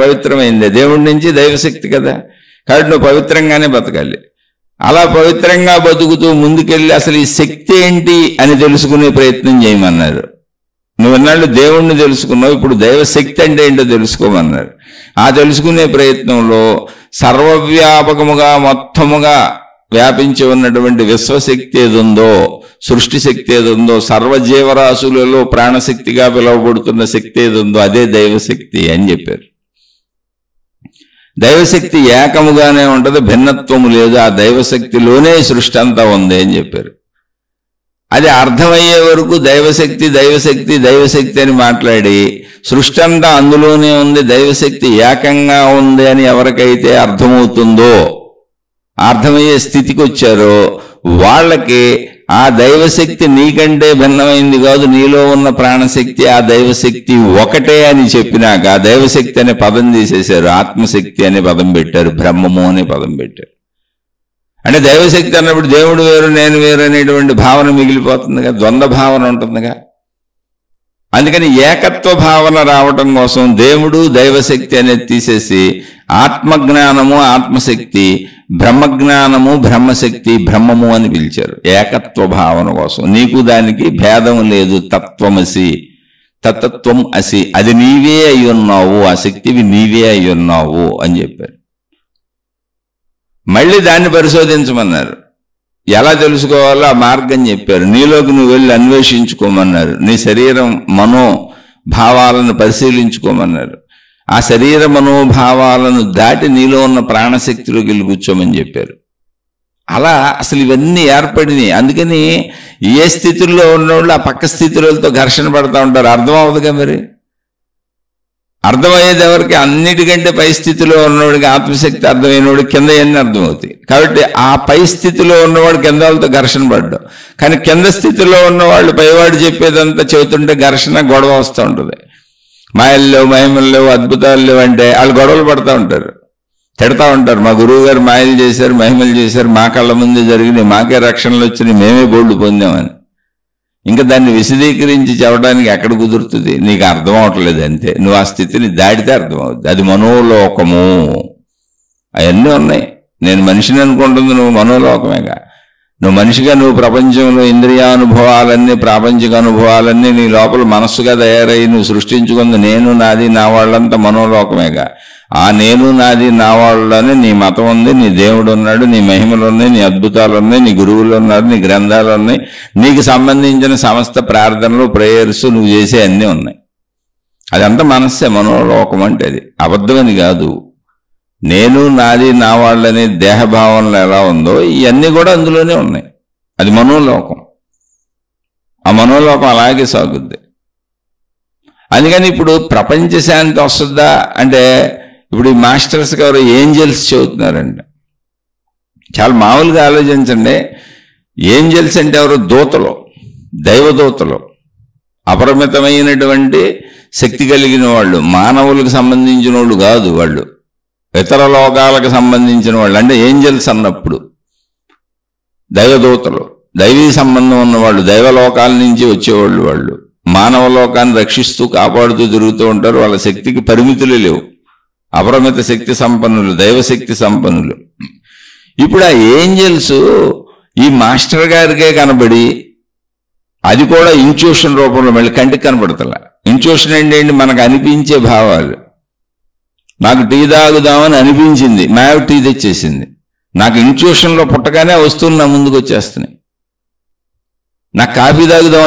పవిత్రమైందే. దేవుడి నుంచి దైవశక్తి కదా. కాబట్టి నువ్వు పవిత్రంగానే బతకాలి. అలా పవిత్రంగా బతుకుతూ ముందుకెళ్ళి అసలు ఈ శక్తి ఏంటి అని తెలుసుకునే ప్రయత్నం చేయమన్నారు. నువ్వు అన్నాళ్ళు దేవుణ్ణి తెలుసుకున్నావు, ఇప్పుడు దైవశక్తి అంటే ఏంటో తెలుసుకోమన్నారు. ఆ తెలుసుకునే ప్రయత్నంలో సర్వవ్యాపకముగా మొత్తముగా వ్యాపించి ఉన్నటువంటి విశ్వశక్తి ఏదుందో, సృష్టి శక్తి ఏదుందో, సర్వజీవరాశులలో ప్రాణశక్తిగా పిలువబడుతున్న శక్తి ఏదుందో అదే దైవశక్తి అని చెప్పారు. దైవశక్తి ఏకముగానే ఉంటుంది, భిన్నత్వము లేదు. ఆ దైవశక్తిలోనే సృష్టి అంతా ఉంది అని చెప్పారు. అది అర్థమయ్యే వరకు దైవశక్తి దైవశక్తి దైవశక్తి అని మాట్లాడి సృష్టి అంతా అందులోనే ఉంది, దైవశక్తి ఏకంగా ఉంది అని ఎవరికైతే అర్థమవుతుందో, అర్థమయ్యే స్థితికి వచ్చారో వాళ్ళకి ఆ దైవశక్తి నీకంటే భిన్నమైంది కాదు, నీలో ఉన్న ప్రాణశక్తి ఆ దైవశక్తి ఒకటే అని చెప్పినాక ఆ దైవశక్తి అనే పదం తీసేశారు, ఆత్మశక్తి అనే పదం పెట్టారు, బ్రహ్మము అనే పదం పెట్టారు. అంటే దైవశక్తి అన్నప్పుడు దేవుడు వేరు నేను వేరు అనేటువంటి భావన మిగిలిపోతుందిగా, ద్వంద్వ భావన ఉంటుందిగా. అందుకని ఏకత్వ భావన రావటం కోసం దేవుడు దైవశక్తి అనేది తీసేసి ఆత్మజ్ఞానము ఆత్మశక్తి, బ్రహ్మజ్ఞానము బ్రహ్మశక్తి, బ్రహ్మము అని పిలిచారు ఏకత్వ భావన కోసం. నీకు దానికి భేదం లేదు. తత్వమసి, తత్వం అసి, అది నీవే అయి ఉన్నావు, ఆ శక్తివి నీవే అయి ఉన్నావు అని చెప్పారు. మళ్ళీ దాన్ని పరిశోధించమన్నారు. ఎలా తెలుసుకోవాలో ఆ మార్గం చెప్పారు. నీలోకి నువ్వు వెళ్ళి అన్వేషించుకోమన్నారు. నీ శరీరం మనోభావాలను పరిశీలించుకోమన్నారు. ఆ శరీర మనోభావాలను దాటి నీలో ఉన్న ప్రాణశక్తిలోకి వెళ్ళి కూర్చోమని చెప్పారు. అలా అసలు ఇవన్నీ ఏర్పడినాయి. అందుకని ఏ స్థితుల్లో ఉన్నవాళ్ళు ఆ పక్క స్థితులతో ఘర్షణ పడతా ఉంటారు. అర్థం అవ్వదుగా. మరి అర్థమయ్యేది ఎవరికి? అన్నిటికంటే పై స్థితిలో ఉన్నవాడికి ఆత్మశక్తి అర్థమైనవాడికి కింద ఎన్ని అర్థమవుతాయి. కాబట్టి ఆ పై స్థితిలో ఉన్నవాడు కింద వాళ్ళతో ఘర్షణ పడ్డాం. కానీ కింద స్థితిలో ఉన్నవాళ్ళు పైవాడు చెప్పేదంతా చెబుతుంటే ఘర్షణ, గొడవ వస్తూ ఉంటుంది. మాయలు లేవు, మహిమలు లేవు, అద్భుతాలు లేవు అంటే వాళ్ళు గొడవలు పడుతూ ఉంటారు, తిడతా ఉంటారు. మా గురువు గారు మాయలు చేశారు, మహిమలు చేశారు, మా కళ్ళ ముందే జరిగినాయి, మాకే రక్షణలు వచ్చినాయి, మేమే బోల్డ్ పొందామని. ఇంకా దాన్ని విశదీకరించి చెప్పడానికి ఎక్కడ కుదురుతుంది? నీకు అర్థం అవట్లేదు అంతే. నువ్వు ఆ స్థితిని దాటితే అర్థమవుతుంది. అది మనోలోకము. అవన్నీ ఉన్నాయి. నేను మనిషిని అనుకుంటుంది, నువ్వు మనోలోకమేగా. నువ్వు మనిషిగా నువ్వు ప్రపంచంలో ఇంద్రియానుభవాలన్నీ, ప్రాపంచిక అనుభవాలన్నీ నీ లోపల మనస్సుగా తయారయ్యి నువ్వు సృష్టించుకుంది నేను నాది నా వాళ్ళంతా మనోలోకమేగా. ఆ నేను నాది నా వాళ్ళలోనే నీ మతం ఉంది, నీ దేవుడు ఉన్నాడు, నీ మహిమలు ఉన్నాయి, నీ అద్భుతాలు ఉన్నాయి, నీ గురువులు ఉన్నారు, నీ గ్రంథాలు ఉన్నాయి, నీకు సంబంధించిన సమస్త ప్రార్థనలు, ప్రేయర్స్ నువ్వు చేసే అన్నీ ఉన్నాయి. అదంతా మనస్సే. మనోలోకం అంటే అది అబద్ధమని కాదు. నేను నాది నా వాళ్ళనే దేహభావనలు ఎలా ఉందో ఇవన్నీ కూడా అందులోనే ఉన్నాయి. అది మనోలోకం. ఆ మనోలోకం అలాగే సాగుద్ది. అందుకని ఇప్పుడు ప్రపంచ శాంతి వస్తుందా అంటే ఇప్పుడు ఈ మాస్టర్స్ గారు ఏంజల్స్ చెబుతున్నారండి. చాలా మామూలుగా ఆలోచించండి. ఏంజల్స్ అంటే ఎవరు? దూతలు, దైవదూతలు, అపరిమితమైనటువంటి శక్తి కలిగిన వాళ్ళు, మానవులకు సంబంధించిన వాళ్ళు కాదు. వాళ్ళు ఇతర లోకాలకు సంబంధించిన వాళ్ళు. అంటే ఏంజల్స్ అన్నప్పుడు దైవదూతలు, దైవీ సంబంధం ఉన్నవాళ్ళు, దైవలోకాల నుంచి వచ్చేవాళ్ళు. వాళ్ళు మానవ లోకాన్ని రక్షిస్తూ కాపాడుతూ తిరుగుతూ ఉంటారు. వాళ్ళ శక్తికి పరిమితులు లేవు. అపరిమిత శక్తి సంపన్నులు, దైవశక్తి సంపన్నులు. ఇప్పుడు ఆ ఏంజల్స్ ఈ మాస్టర్ గారికే కనబడి, అది కూడా ఇంట్యూషన్ రూపంలో, మళ్ళీ కంటికి కనపడతలా. ఇంట్యూషన్ ఏంటి? మనకు అనిపించే భావాలు. నాకు టీ తాగుదామని అనిపించింది, మా ఆవిడ టీ తెచ్చేసింది. నాకు ఇంట్యూషన్లో పుట్టగానే వస్తువులు నా ముందుకు వచ్చేస్తున్నాయి. నాకు కాఫీ తాగుదాం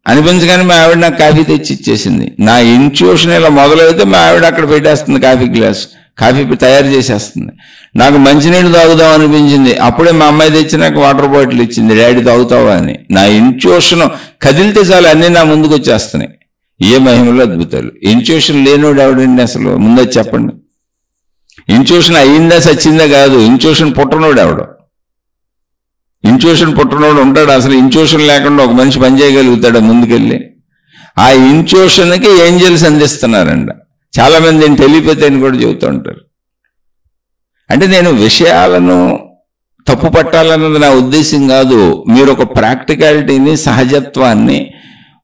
అనిపించగానే మా ఆవిడ నాకు కాఫీ తెచ్చి ఇచ్చేసింది. నా ఇంట్యూషన్ ఇలా మొదలైతే మా ఆవిడ అక్కడ పెట్టేస్తుంది కాఫీ గ్లాస్, కాఫీ తయారు చేసేస్తుంది. నాకు మంచినీళ్ళు తాగుదాం అనిపించింది, అప్పుడే మా అమ్మాయి తెచ్చి నాకు వాటర్ బాటిల్ ఇచ్చింది, డాడీ తాగుతావా అని. నా ఇంట్యూషన్ కదిలితే చాలు అన్నీ నా ముందుకు వచ్చేస్తున్నాయి. ఏ మహిమలో అద్భుతాలు. ఇంట్యూషన్ లేనోడు ఎవడండి అసలు? ముందే చెప్పండి. ఇంట్యూషన్ అయ్యిందా సచ్చిందా కాదు, ఇంట్యూషన్ పుట్టనోడు ఎవడు? ఇంట్యూషన్ పుట్టినోడు ఉంటాడు. అసలు ఇంట్యూషన్ లేకుండా ఒక మనిషి పని చేయగలుగుతాడు ముందుకెళ్ళి? ఆ ఇంట్యూషన్కి ఏంజల్స్ అందిస్తున్నారండి. చాలా మంది నేను తెలియపోతే అని కూడా చెబుతూ ఉంటారు. అంటే నేను విషయాలను తప్పు పట్టాలన్నది నా ఉద్దేశం కాదు. మీరు ఒక ప్రాక్టికాలిటీని, సహజత్వాన్ని,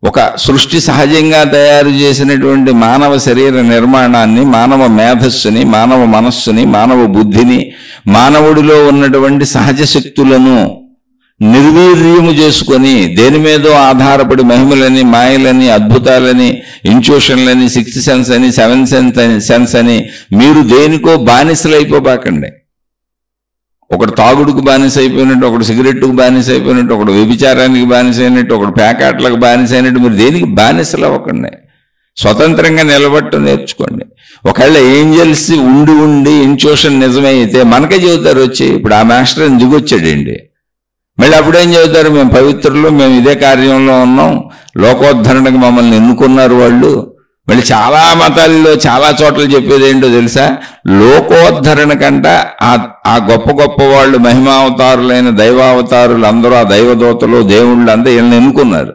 ఒక సృష్టి సహజంగా తయారు చేసినటువంటి మానవ శరీర నిర్మాణాన్ని, మానవ మేధస్సుని, మానవ మనస్సుని, మానవ బుద్ధిని, మానవుడిలో ఉన్నటువంటి సహజ శక్తులను నిర్వీర్యము చేసుకొని దేని మీదో ఆధారపడి మహిమలని, మాయలని, అద్భుతాలని, ఇంట్యూషన్లని, సిక్స్త్ సెన్స్ అని, సెవెన్ సెన్స్ అని మీరు దేనికో బానిసలైపోబాకండి. ఒకడు తాగుడుకు బానిస అయిపోయినట్టు, ఒకడు సిగరెట్టుకు బానిస అయిపోయినట్టు, ఒకడు వ్యభిచారానికి బానిస అయినట్టు, ఒకడు ప్యాకెట్లకు బానిస అయినట్టు మీరు దేనికి బానిసలు అవ్వకండి. స్వతంత్రంగా నిలబట్టం నేర్చుకోండి. ఒకవేళ ఏంజల్స్ ఉండి ఉండి ఇంట్యూషన్ నిజమైతే మనకే చెబుతారు వచ్చి, ఇప్పుడు ఆ మాస్టర్ దిగొచ్చాడండి, మళ్ళీ అప్పుడేం చెబుతారు, మేము పవిత్రులు, మేము ఇదే కార్యంలో ఉన్నాం, లోకోద్ధరణకు మమ్మల్ని ఎన్నుకున్నారు వాళ్ళు. మళ్ళీ చాలా మతాల్లో చాలా చోట్ల చెప్పేది ఏంటో తెలుసా? లోకోద్ధరణ కంట ఆ గొప్ప గొప్ప వాళ్ళు, మహిమావతారులైన దైవావతారులు అందరూ, ఆ దైవదూతలు, దేవుళ్ళు అంతా వీళ్ళని ఎన్నుకున్నారు.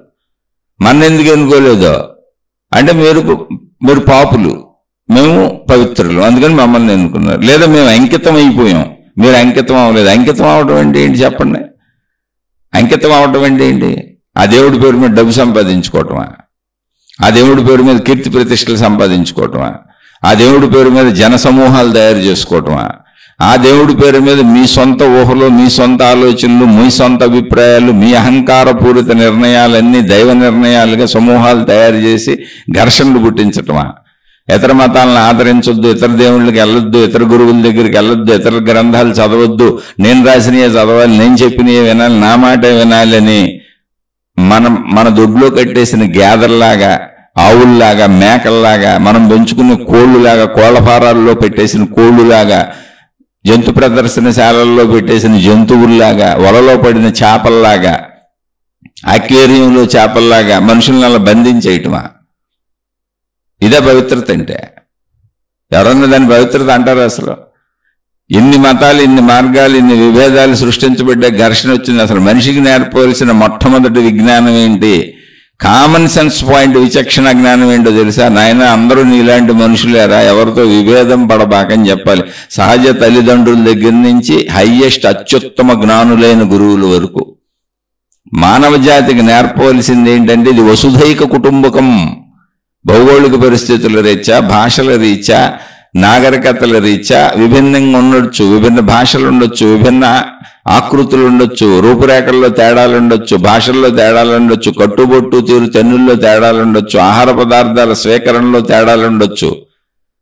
మన ఎందుకు ఎన్నుకోలేదో అంటే మీరు పాపులు, మేము పవిత్రులు, అందుకని మమ్మల్ని ఎన్నుకున్నారు. లేదా మేము అంకితం అయిపోయాం, మీరు అంకితం అవ్వలేదు. అంకితం అవడం అంటే ఏంటి చెప్పండి? అంకితం అవడం అంటే ఏంటి? ఆ దేవుడి పేరు మీద డబ్బు సంపాదించుకోవటమా? ఆ దేవుడి పేరు మీద కీర్తి ప్రతిష్టలు సంపాదించుకోవటమా? ఆ దేవుడి పేరు మీద జన సమూహాలు తయారు చేసుకోవటమా? ఆ దేవుడి పేరు మీద మీ సొంత ఊహలు, మీ సొంత ఆలోచనలు, మీ సొంత అభిప్రాయాలు, మీ అహంకారపూరిత నిర్ణయాలన్నీ దైవ నిర్ణయాలుగా సమూహాలు తయారు చేసి ఘర్షణలు పుట్టించటమా? ఇతర మతాలను ఆదరించొద్దు, ఇతర దేవుళ్ళకి వెళ్ళొద్దు, ఇతర గురువుల దగ్గరికి వెళ్ళొద్దు, ఇతర గ్రంథాలు చదవద్దు, నేను రాసినవే చదవాలి, నేను చెప్పినవే వినాలి, నా మాటే వినాలి అని మన దొడ్లో కట్టేసిన గ్యాదర్లాగా, ఆవుల్లాగా, మేకల్లాగా, మనం పెంచుకునే కోళ్ళులాగా, కోళ్ల ఫారాల్లో పెట్టేసిన కోళ్ళులాగా, జంతు ప్రదర్శనశాలల్లో పెట్టేసిన జంతువుల్లాగా, వలలో పడిన చేపల్లాగా, అక్వేరియంలో చేపల్లాగా మనుషులను అలా బంధించేయటమా? ఇదే పవిత్రత అంటే? ఎవరన్నా దాని పవిత్రత అంటారు? అసలు ఇన్ని మతాలు, ఇన్ని మార్గాలు, ఇన్ని విభేదాలు సృష్టించబడ్డ ఘర్షణ వచ్చింది. అసలు మనిషికి నేర్పవలసిన మొట్టమొదటి విజ్ఞానం ఏంటి? కామన్ సెన్స్ పాయింట్, విచక్షణ జ్ఞానం ఏంటో తెలుసా? నాయన అందరూ నీలాంటి మనుషులేరా, ఎవరితో విభేదం పడబాకని చెప్పాలి. సహజ తల్లిదండ్రుల దగ్గర నుంచి హయ్యెస్ట్ అత్యుత్తమ జ్ఞానులైన గురువుల వరకు మానవ జాతికి నేర్పవలసింది ఏంటంటే, ఇది వసుధైక కుటుంబకం. భౌగోళిక పరిస్థితుల రీత్యా, భాషల రీత్యా, నాగరికతల రీత్యా విభిన్నంగా ఉండొచ్చు, విభిన్న భాషలు ఉండొచ్చు, విభిన్న ఆకృతులు ఉండొచ్చు, రూపురేఖల్లో తేడాలు ఉండొచ్చు, భాషల్లో తేడాలు ఉండొచ్చు, కట్టుబొట్టు తీరు తెన్నుల్లో తేడాలు ఉండొచ్చు, ఆహార పదార్థాల స్వీకరణలో తేడాలు ఉండొచ్చు.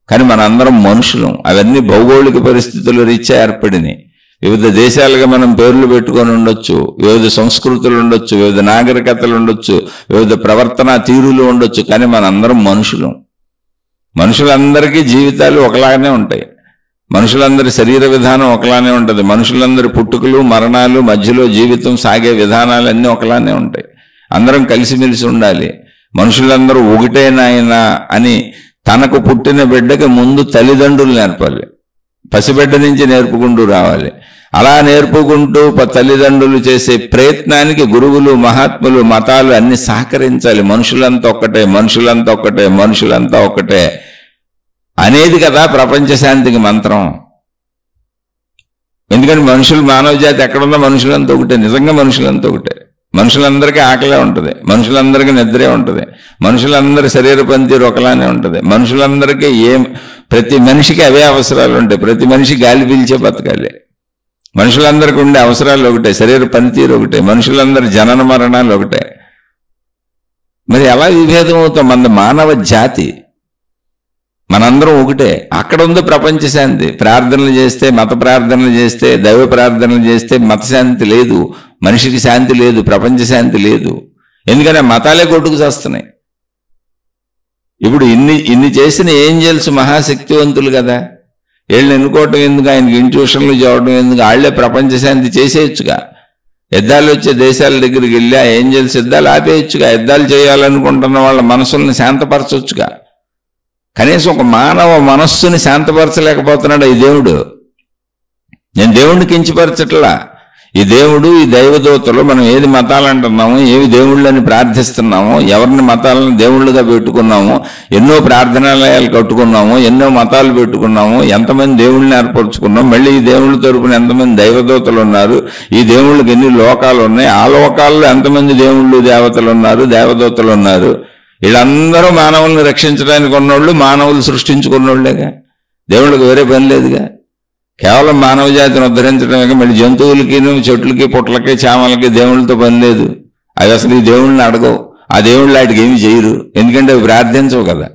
కానీ మనందరం మనుషులం. అవన్నీ భౌగోళిక పరిస్థితుల రీత్యా ఏర్పడినాయి. వివిధ దేశాలుగా మనం పేర్లు పెట్టుకొని ఉండొచ్చు, వివిధ సంస్కృతులు ఉండొచ్చు, వివిధ నాగరికతలు ఉండొచ్చు, వివిధ ప్రవర్తన తీరులు ఉండొచ్చు. కానీ మనందరం మనుషులం. మనుషులందరికీ జీవితాలు ఒకలాగానే ఉంటాయి. మనుషులందరి శరీర విధానం ఒకలానే ఉంటుంది. మనుషులందరి పుట్టుకలు, మరణాలు, మధ్యలో జీవితం సాగే విధానాలన్నీ ఒకలానే ఉంటాయి. అందరం కలిసిమెలిసి ఉండాలి. మనుషులందరూ ఒకటేనాయనా అని తనకు పుట్టిన బిడ్డకి ముందు తల్లిదండ్రులు నేర్పాలి. పసిబిడ్డ నుంచి నేర్పుకుంటూ రావాలి. అలా నేర్పుకుంటూ తల్లిదండ్రులు చేసే ప్రయత్నానికి గురువులు, మహాత్ములు, మతాలు అన్ని సహకరించాలి. మనుషులంతా ఒక్కటే, మనుషులంతా ఒక్కటే, మనుషులంతా ఒక్కటే అనేది కదా ప్రపంచ శాంతికి మంత్రం. ఎందుకంటే మనుషులు, మానవ జాతి ఎక్కడున్నా మనుషులంతా ఒకటే. నిజంగా మనుషులంతా ఒకటే. మనుషులందరికీ ఆకలే ఉంటుంది, మనుషులందరికీ నిద్రే ఉంటుంది, మనుషులందరి శరీర పనితీరు ఒకలానే ఉంటుంది. మనుషులందరికీ ప్రతి మనిషికి అవే అవసరాలు ఉంటాయి. ప్రతి మనిషి గాలి పీల్చే బతకాలి. మనుషులందరికీ ఉండే అవసరాలు ఒకటే, శరీర పనితీరు ఒకటే, మనుషులందరి జనన మరణాలు ఒకటే. మరి ఎలా విభేదం అవుతాం? మన మానవ జాతి, మనందరం ఒకటే. అక్కడ ఉంది ప్రపంచ శాంతి. ప్రార్థనలు చేస్తే, మత ప్రార్థనలు చేస్తే, దైవ ప్రార్థనలు చేస్తే మత శాంతి లేదు, మనిషికి శాంతి లేదు, ప్రపంచ శాంతి లేదు. ఎందుకంటే మతాలే కొట్టుకు చేస్తున్నాయి. ఇప్పుడు ఇన్ని చేసిన ఏంజల్స్ మహాశక్తివంతులు కదా, వీళ్ళని ఎన్నుకోవటం ఎందుకు? ఆయనకి ఇంట్యూషన్లు చేయడం ఎందుకు? వాళ్లే ప్రపంచ శాంతి చేసేయచ్చుగా. యుద్ధాలు వచ్చే దేశాల దగ్గరికి వెళ్ళి ఆ ఏంజల్స్ యుద్ధాలు ఆపేయచ్చుగా. యుద్ధాలు చేయాలనుకుంటున్న వాళ్ళ మనసుల్ని శాంతపరచొచ్చుగా. కనీసం ఒక మానవ మనస్సుని శాంతపరచలేకపోతున్నాడు ఈ దేవుడు. నేను దేవుణ్ణి కించపరచట్లా. ఈ దేవుడు, ఈ దైవదూతలు, మనం ఏది మతాలు అంటున్నాము, ఏవి దేవుళ్ళని ప్రార్థిస్తున్నాము, ఎవరిని మతాలను దేవుళ్ళుగా పెట్టుకున్నాము, ఎన్నో ప్రార్థనాలయాలు కట్టుకున్నాము, ఎన్నో మతాలు పెట్టుకున్నాము, ఎంతమంది దేవుళ్ళని ఏర్పరచుకున్నాం, మళ్ళీ ఈ దేవుళ్ళ తరపున ఎంతమంది దైవదూతలు ఉన్నారు, ఈ దేవుళ్ళకి ఎన్ని లోకాలు ఉన్నాయి, ఆ లోకాల్లో ఎంతమంది దేవుళ్ళు దేవతలు ఉన్నారు, దేవదూతలు ఉన్నారు. వీళ్ళందరూ మానవుల్ని రక్షించడానికి ఉన్నోళ్ళు, మానవులు సృష్టించుకున్నోళ్ళేగా. దేవుళ్ళకి వేరే పని లేదుగా. కేవలం మానవ జాతిని ఉద్ధరించడమే. మళ్ళీ జంతువులకి, చెట్లకి, పుట్లకి, చామలకి దేవుళ్ళతో పని లేదు. అవి అసలు ఈ దేవుళ్ళని అడగవు. ఆ దేవుళ్ళు వాటికి ఏమి చేయరు, ఎందుకంటే అవి ప్రార్థించవు కదా.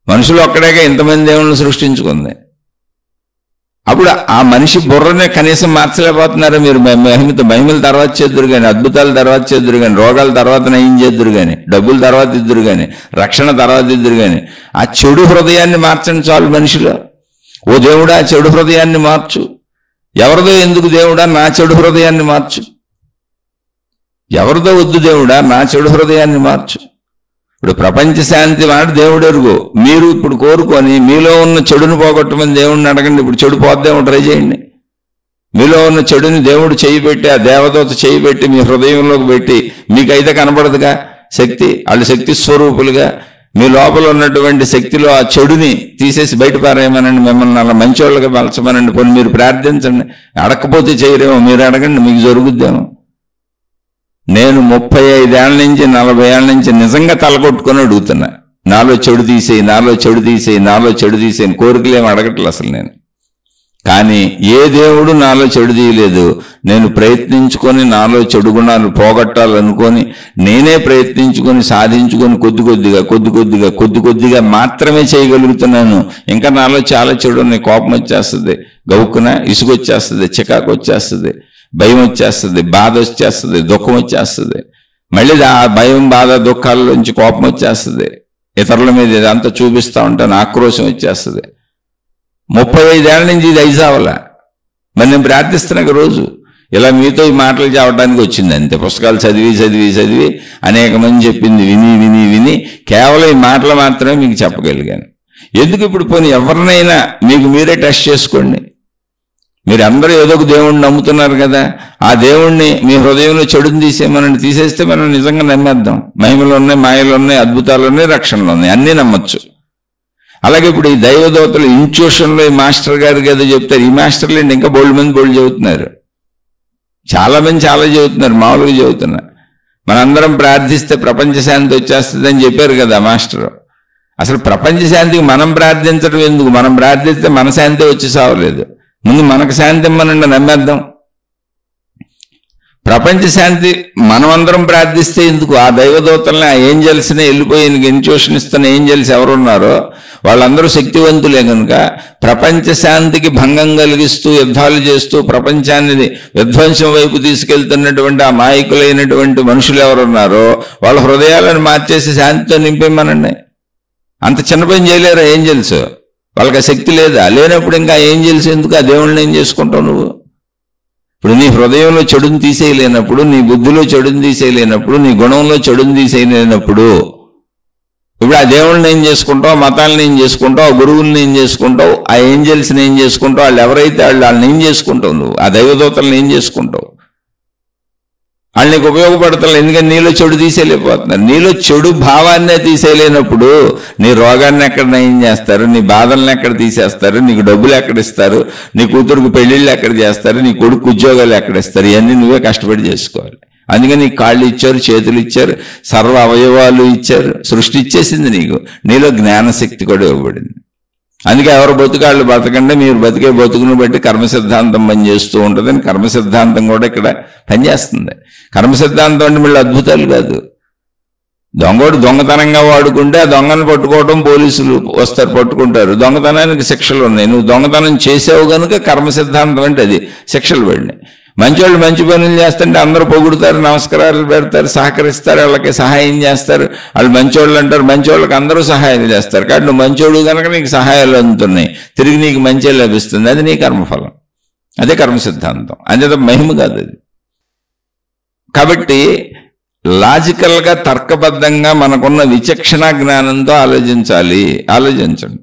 మనుషులు ఒక్కడేగా ఇంతమంది దేవుళ్ళని సృష్టించుకుంది. అప్పుడు ఆ మనిషి బుర్రనే కనీసం మార్చలేకపోతున్నారు. మీరు మహిమల తర్వాత చేద్దురు కానీ, అద్భుతాల తర్వాత చేద్దురు కానీ, రోగాల తర్వాత నయం చేద్దురు కానీ, డబ్బుల తర్వాత ఇద్దరు కానీ, రక్షణ తర్వాత ఇద్దరు కానీ, ఆ చెడు హృదయాన్ని మార్చండి చాలు మనిషిలో. ఓ దేవుడా, చెడు హృదయాన్ని మార్చు. ఎవరిదో ఎందుకు దేవుడా, నా చెడు హృదయాన్ని మార్చు. ఎవరిదో వద్దు దేవుడా, నా చెడు హృదయాన్ని మార్చు. ఇప్పుడు ప్రపంచ శాంతి మాట దేవుడు ఎరుగు. మీరు ఇప్పుడు కోరుకొని మీలో ఉన్న చెడును పోగొట్టమని దేవుడిని అడగండి. ఇప్పుడు చెడు పోద్దేమో ట్రై చేయండి. మీలో ఉన్న చెడుని దేవుడు చేయి పెట్టి, ఆ దేవదూత చేయి పెట్టి మీ హృదయంలోకి పెట్టి, మీకైతే కనపడదుగా శక్తి. వాళ్ళు శక్తి స్వరూపులుగా మీ లోపల ఉన్నటువంటి శక్తిలో ఆ చెడుని తీసేసి బయట పారేయమనండి. మిమ్మల్ని అలా మంచోళ్ళగా మలచమనండి. కొన్ని మీరు ప్రార్థించండి. అడగకపోతే చేయరేమో, మీరు అడగండి, మీకు జరుగుద్దేమో. నేను 35 ఏళ్ళ నుంచి 40 ఏళ్ళ నుంచి నిజంగా తలకొట్టుకొని అడుగుతున్నా, నాలో చెడు తీసేయి, నాలో చెడు తీసేయి, నాలో చెడు తీసేయి. కోరికలేమి అడగట్లేదు అసలు నేను. కానీ ఏ దేవుడు నాలో చెడు తీయలేదు. నేను ప్రయత్నించుకొని నాలో చెడు గుణాలు పోగొట్టాలనుకొని నేనే ప్రయత్నించుకొని సాధించుకొని కొద్ది కొద్దిగా మాత్రమే చేయగలుగుతున్నాను. ఇంకా నాలో చాలా చెడు ఉన్నాయి. కోపం వచ్చేస్తుంది, గవుక్కున ఇసుగు వచ్చేస్తుంది, చికాకు వచ్చేస్తుంది, భయం వచ్చేస్తుంది, బాధ వచ్చేస్తుంది, దుఃఖం వచ్చేస్తుంది. మళ్ళీ ఆ భయం, బాధ, దుఃఖాల్లోంచి కోపం వచ్చేస్తుంది. ఇతరుల మీద ఇదంతా చూపిస్తూ ఉంటాను, ఆక్రోశం వచ్చేస్తుంది. 35 ఏళ్ళ నుంచి ఇది అయిసావలా. మరి నేను ప్రార్థిస్తున్నాక రోజు ఇలా మీతో ఈ మాటలు చెప్పడానికి వచ్చింది అంతే. పుస్తకాలు చదివి అనేక మంది చెప్పింది విని కేవలం ఈ మాటలు మాత్రమే మీకు చెప్పగలిగాను. ఎందుకు ఇప్పుడు పోనీ ఎవరినైనా మీకు మీరే టెస్ట్ చేసుకోండి. మీరు అందరూ ఏదో ఒక దేవుణ్ణి నమ్ముతున్నారు కదా, ఆ దేవుణ్ణి మీ హృదయంలో చెడుని తీసేయమనండి. తీసేస్తే మనం నిజంగా నమ్మేద్దాం. మహిమలు ఉన్నాయి, మాయలు ఉన్నాయి, అద్భుతాలు ఉన్నాయి, రక్షణలు ఉన్నాయి, అన్నీ నమ్మచ్చు. అలాగే ఇప్పుడు ఈ దైవదూతలు ఇన్స్టిట్యూషన్లో ఈ మాస్టర్ గారికి ఏదో చెప్తారు. ఈ మాస్టర్లు ఏంటి ఇంకా బోల్డ్ చెబుతున్నారు. చాలా మంది చాలా చెబుతున్నారు, మామూలుగా చెబుతున్నారు. మనందరం ప్రార్థిస్తే ప్రపంచ శాంతి వచ్చేస్తుంది అని చెప్పారు కదా మాస్టర్. అసలు ప్రపంచ శాంతికి మనం ప్రార్థించడం ఎందుకు? మనం ప్రార్థిస్తే మన శాంతి వచ్చి సావలేదు. ముందు మనకు శాంతి ఇమ్మనండి, నమ్మేద్దాం. ప్రపంచ శాంతి మనమందరం ప్రార్థిస్తే ఎందుకు? ఆ దైవదూతల్ని, ఆ ఏంజల్స్ని, వెళ్ళిపోయి ఇన్స్టిట్యూషన్ ఇస్తున్న ఏంజల్స్ ఎవరున్నారో వాళ్ళందరూ శక్తివంతులే కనుక ప్రపంచ శాంతికి భంగం కలిగిస్తూ యుద్ధాలు చేస్తూ ప్రపంచాన్ని విధ్వంసం వైపు తీసుకెళ్తున్నటువంటి ఆ నాయకులైనటువంటి మనుషులు ఎవరున్నారో వాళ్ళ హృదయాలను మార్చేసి శాంతితో నింపేమనండి. అంత చిన్న పని చేయలేరా ఏంజల్స్? వాళ్ళకి ఆ శక్తి లేదా? లేనప్పుడు ఇంకా ఏంజల్స్ ఎందుకు? ఆ దేవుళ్ళని ఏం చేసుకుంటావు నువ్వు? ఇప్పుడు నీ హృదయంలో చెడుని తీసేయలేనప్పుడు, నీ బుద్ధిలో చెడుని తీసేయలేనప్పుడు, నీ గుణంలో చెడుని తీసేయలేనప్పుడు ఇప్పుడు ఆ దేవుళ్ళని ఏం చేసుకుంటావు? మతాలను ఏం చేసుకుంటావు? గురువుల్ని ఏం చేసుకుంటావు? ఆ ఏంజల్స్ని ఏం చేసుకుంటావు? వాళ్ళు ఎవరైతే వాళ్ళని ఏం చేసుకుంటావు? నువ్వు ఆ దైవదూతలను ఏం చేసుకుంటావు? వాళ్ళు నీకు ఉపయోగపడతారు. ఎందుకంటే నీలో చెడు తీసేయలేకపోతున్నారు. నీలో చెడు భావాన్నే తీసేయలేనప్పుడు నీ రోగాన్ని ఎక్కడ నయం చేస్తారు? నీ బాధలను ఎక్కడ తీసేస్తారు? నీకు డబ్బులు ఎక్కడ ఇస్తారు? నీ కూతురుకు పెళ్లిళ్ళు ఎక్కడ చేస్తారు? నీ కొడుకు ఉద్యోగాలు ఎక్కడ ఇస్తారు? ఇవన్నీ నువ్వే కష్టపడి చేసుకోవాలి. అందుకని నీకు కాళ్ళు ఇచ్చారు, చేతులు ఇచ్చారు, సర్వ అవయవాలు ఇచ్చారు, సృష్టి ఇచ్చేసింది నీకు. నీలో జ్ఞానశక్తి కూడా ఇవ్వబడింది. అందుకే ఎవరు బతుకాళ్ళు బతకండి, మీరు బతికే బతుకును బట్టి కర్మ సిద్ధాంతం పనిచేస్తూ ఉంటుందని కర్మ సిద్ధాంతం కూడా ఇక్కడ పనిచేస్తుంది. కర్మ సిద్ధాంతం అంటే మళ్ళీ అద్భుతాలు కాదు. దొంగోడు దొంగతనంగా వాడుకుంటే ఆ దొంగను పట్టుకోవడం పోలీసులు వస్తారు, పట్టుకుంటారు. దొంగతనానికి శిక్షలు ఉన్నాయి. నువ్వు దొంగతనం చేసావు కనుక కర్మ సిద్ధాంతం అంటే అది శిక్షలు పడినాయి. మంచోళ్ళు మంచి పనులు చేస్తుంటే అందరూ పొగుడుతారు, నమస్కారాలు పెడతారు, సహకరిస్తారు, వాళ్ళకి సహాయం చేస్తారు. వాళ్ళు మంచోళ్ళు అంటారు. మంచోళ్ళకి అందరూ సహాయం చేస్తారు. కాబట్టి నువ్వు మంచోడు కనుక నీకు సహాయాలు అందుతున్నాయి, తిరిగి నీకు మంచి లభిస్తుంది. అది నీ కర్మఫలం, అదే కర్మ సిద్ధాంతం. అంతే మహిమ కాదు అది. కాబట్టి లాజికల్గా తర్కబద్ధంగా మనకున్న విచక్షణ జ్ఞానంతో ఆలోచించండి.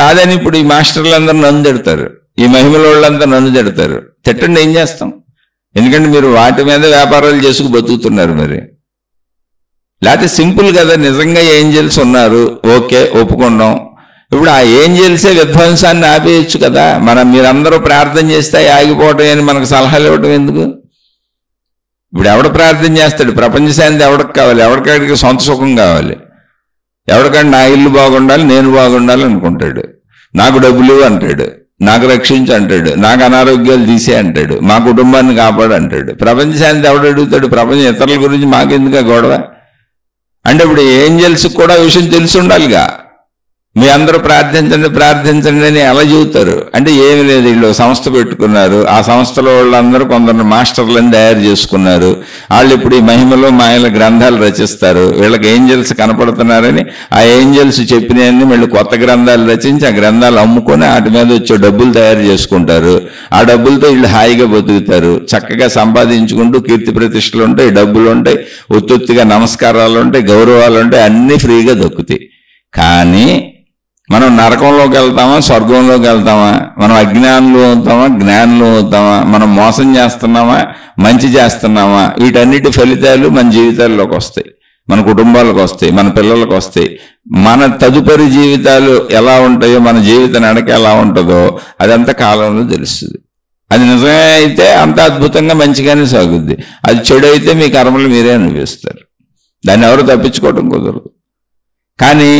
కాదని ఇప్పుడు ఈ మాస్టర్లందరూ నన్ను తిడతారు, ఈ మహిమల వాళ్ళంతా నన్ను తిడతారు. తిట్టండి, ఏం చేస్తాం? ఎందుకంటే మీరు వాటి మీద వ్యాపారాలు చేసుకు బతుకుతున్నారు. మరి లేకపోతే సింపుల్ కదా, నిజంగా ఏంజల్స్ ఉన్నారు, ఓకే ఒప్పుకున్నాం. ఇప్పుడు ఆ ఏంజల్సే విధ్వంసాన్ని ఆపేయచ్చు కదా. మీరందరూ ప్రార్థన చేస్తే ఆగిపోవటం అని మనకు సలహాలు ఇవ్వటం ఎందుకు? ఇప్పుడు ఎవడ ప్రార్థన చేస్తాడు? ప్రపంచ శాంతి ఎవడికి కావాలి? ఎవరికాడికి సొంత సుఖం కావాలి. ఎవరికంటే నా ఇల్లు బాగుండాలి, నేను బాగుండాలి అనుకుంటాడు. నాకు డబ్బులు అంటాడు, నాకు రక్షించు అంటాడు, నాకు అనారోగ్యాలు తీసే అంటాడు, మా కుటుంబాన్ని కాపాడు అంటాడు. ప్రపంచ శాంతి ఎవడు అడుగుతాడు? ప్రపంచం ఇతరుల గురించి మాకెందుకు గొడవ? అంటే ఇప్పుడు ఏంజల్స్కి కూడా విషయం తెలిసి ఉండాలిగా. మీ అందరూ ప్రార్థించండి అని ఎలా చెబుతారు? అంటే ఏమి లేదు, వీళ్ళు సంస్థ పెట్టుకున్నారు, ఆ సంస్థలో వాళ్ళందరూ కొందరు మాస్టర్లను తయారు చేసుకున్నారు. వాళ్ళు ఇప్పుడు ఈ మహిమలో మాయల గ్రంథాలు రచిస్తారు. వీళ్ళకి ఏంజల్స్ కనపడుతున్నారని ఆ ఏంజల్స్ చెప్పినవన్నీ వీళ్ళు కొత్త గ్రంథాలు రచించి ఆ గ్రంథాలు అమ్ముకొని వాటి మీద వచ్చే డబ్బులు తయారు చేసుకుంటారు. ఆ డబ్బులతో వీళ్ళు హాయిగా బతుకుతారు, చక్కగా సంపాదించుకుంటూ కీర్తి ప్రతిష్టలు ఉంటాయి, డబ్బులు ఉంటాయి, ఒత్తుగా నమస్కారాలు ఉంటాయి, గౌరవాలు ఉంటాయి, అన్నీ ఫ్రీగా దక్కుతాయి. కానీ మనం నరకంలోకి వెళ్తామా, స్వర్గంలోకి వెళ్తామా? మనం అజ్ఞానంలో అవుతామా, జ్ఞానంలో అవుతామా? మనం మోసం చేస్తున్నామా, మంచి చేస్తున్నామా? వీటన్నిటి ఫలితాలు మన జీవితాల్లోకి వస్తాయి, మన కుటుంబాలకు వస్తాయి, మన పిల్లలకు వస్తాయి. మన తదుపరి జీవితాలు ఎలా ఉంటాయో, మన జీవిత నడక ఎలా ఉంటుందో అదంతా కాలంలో తెలుస్తుంది. అది నిజమే అయితే అంత అద్భుతంగా మంచిగానే సాగుద్ది. అది చెడు అయితే మీ కర్మలు మీరే అనిపిస్తారు. దాన్ని ఎవరు తప్పించుకోవడం కుదరదు. కానీ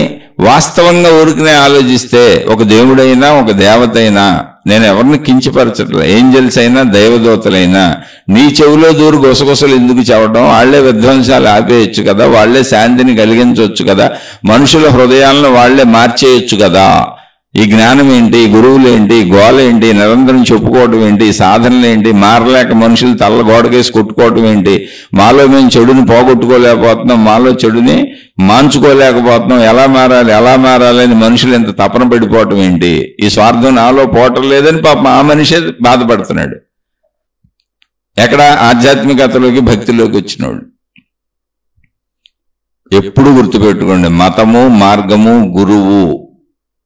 వాస్తవంగా ఊరికనే ఆలోచిస్తే ఒక దేవుడైనా ఒక దేవత అయినా, నేను ఎవరిని కించపరచట్లే, ఏంజల్స్ అయినా దైవదూతలైనా నీ చెవిలో దూరు గుసగుసలు ఎందుకు చెప్పడం? వాళ్లే విధ్వంసాలు ఆపేయచ్చు కదా, వాళ్లే శాంతిని కలిగించవచ్చు కదా, మనుషుల హృదయాలను వాళ్లే మార్చేయచ్చు కదా. ఈ జ్ఞానం ఏంటి, గురువులు ఏంటి, గోల ఏంటి, నిరంతరం చెప్పుకోవటం ఏంటి, సాధనలు ఏంటి, మారలేక మనుషులు తల్ల గోడకేసి కొట్టుకోవటం ఏంటి? మాలో మేము చెడుని పోగొట్టుకోలేకపోతున్నాం, మాలో చెడుని మాంచుకోలేకపోతున్నాం. ఎలా మారాలి అని మనుషులు ఎంత తపన పడిపోవటం ఏంటి? ఈ స్వార్థం నాలో పోవటం లేదని పాపం ఆ మనిషే బాధపడుతున్నాడు. ఎక్కడ? ఆధ్యాత్మికతలోకి భక్తిలోకి వచ్చినోడు. ఎప్పుడు గుర్తుపెట్టుకోండి, మతము, మార్గము, గురువు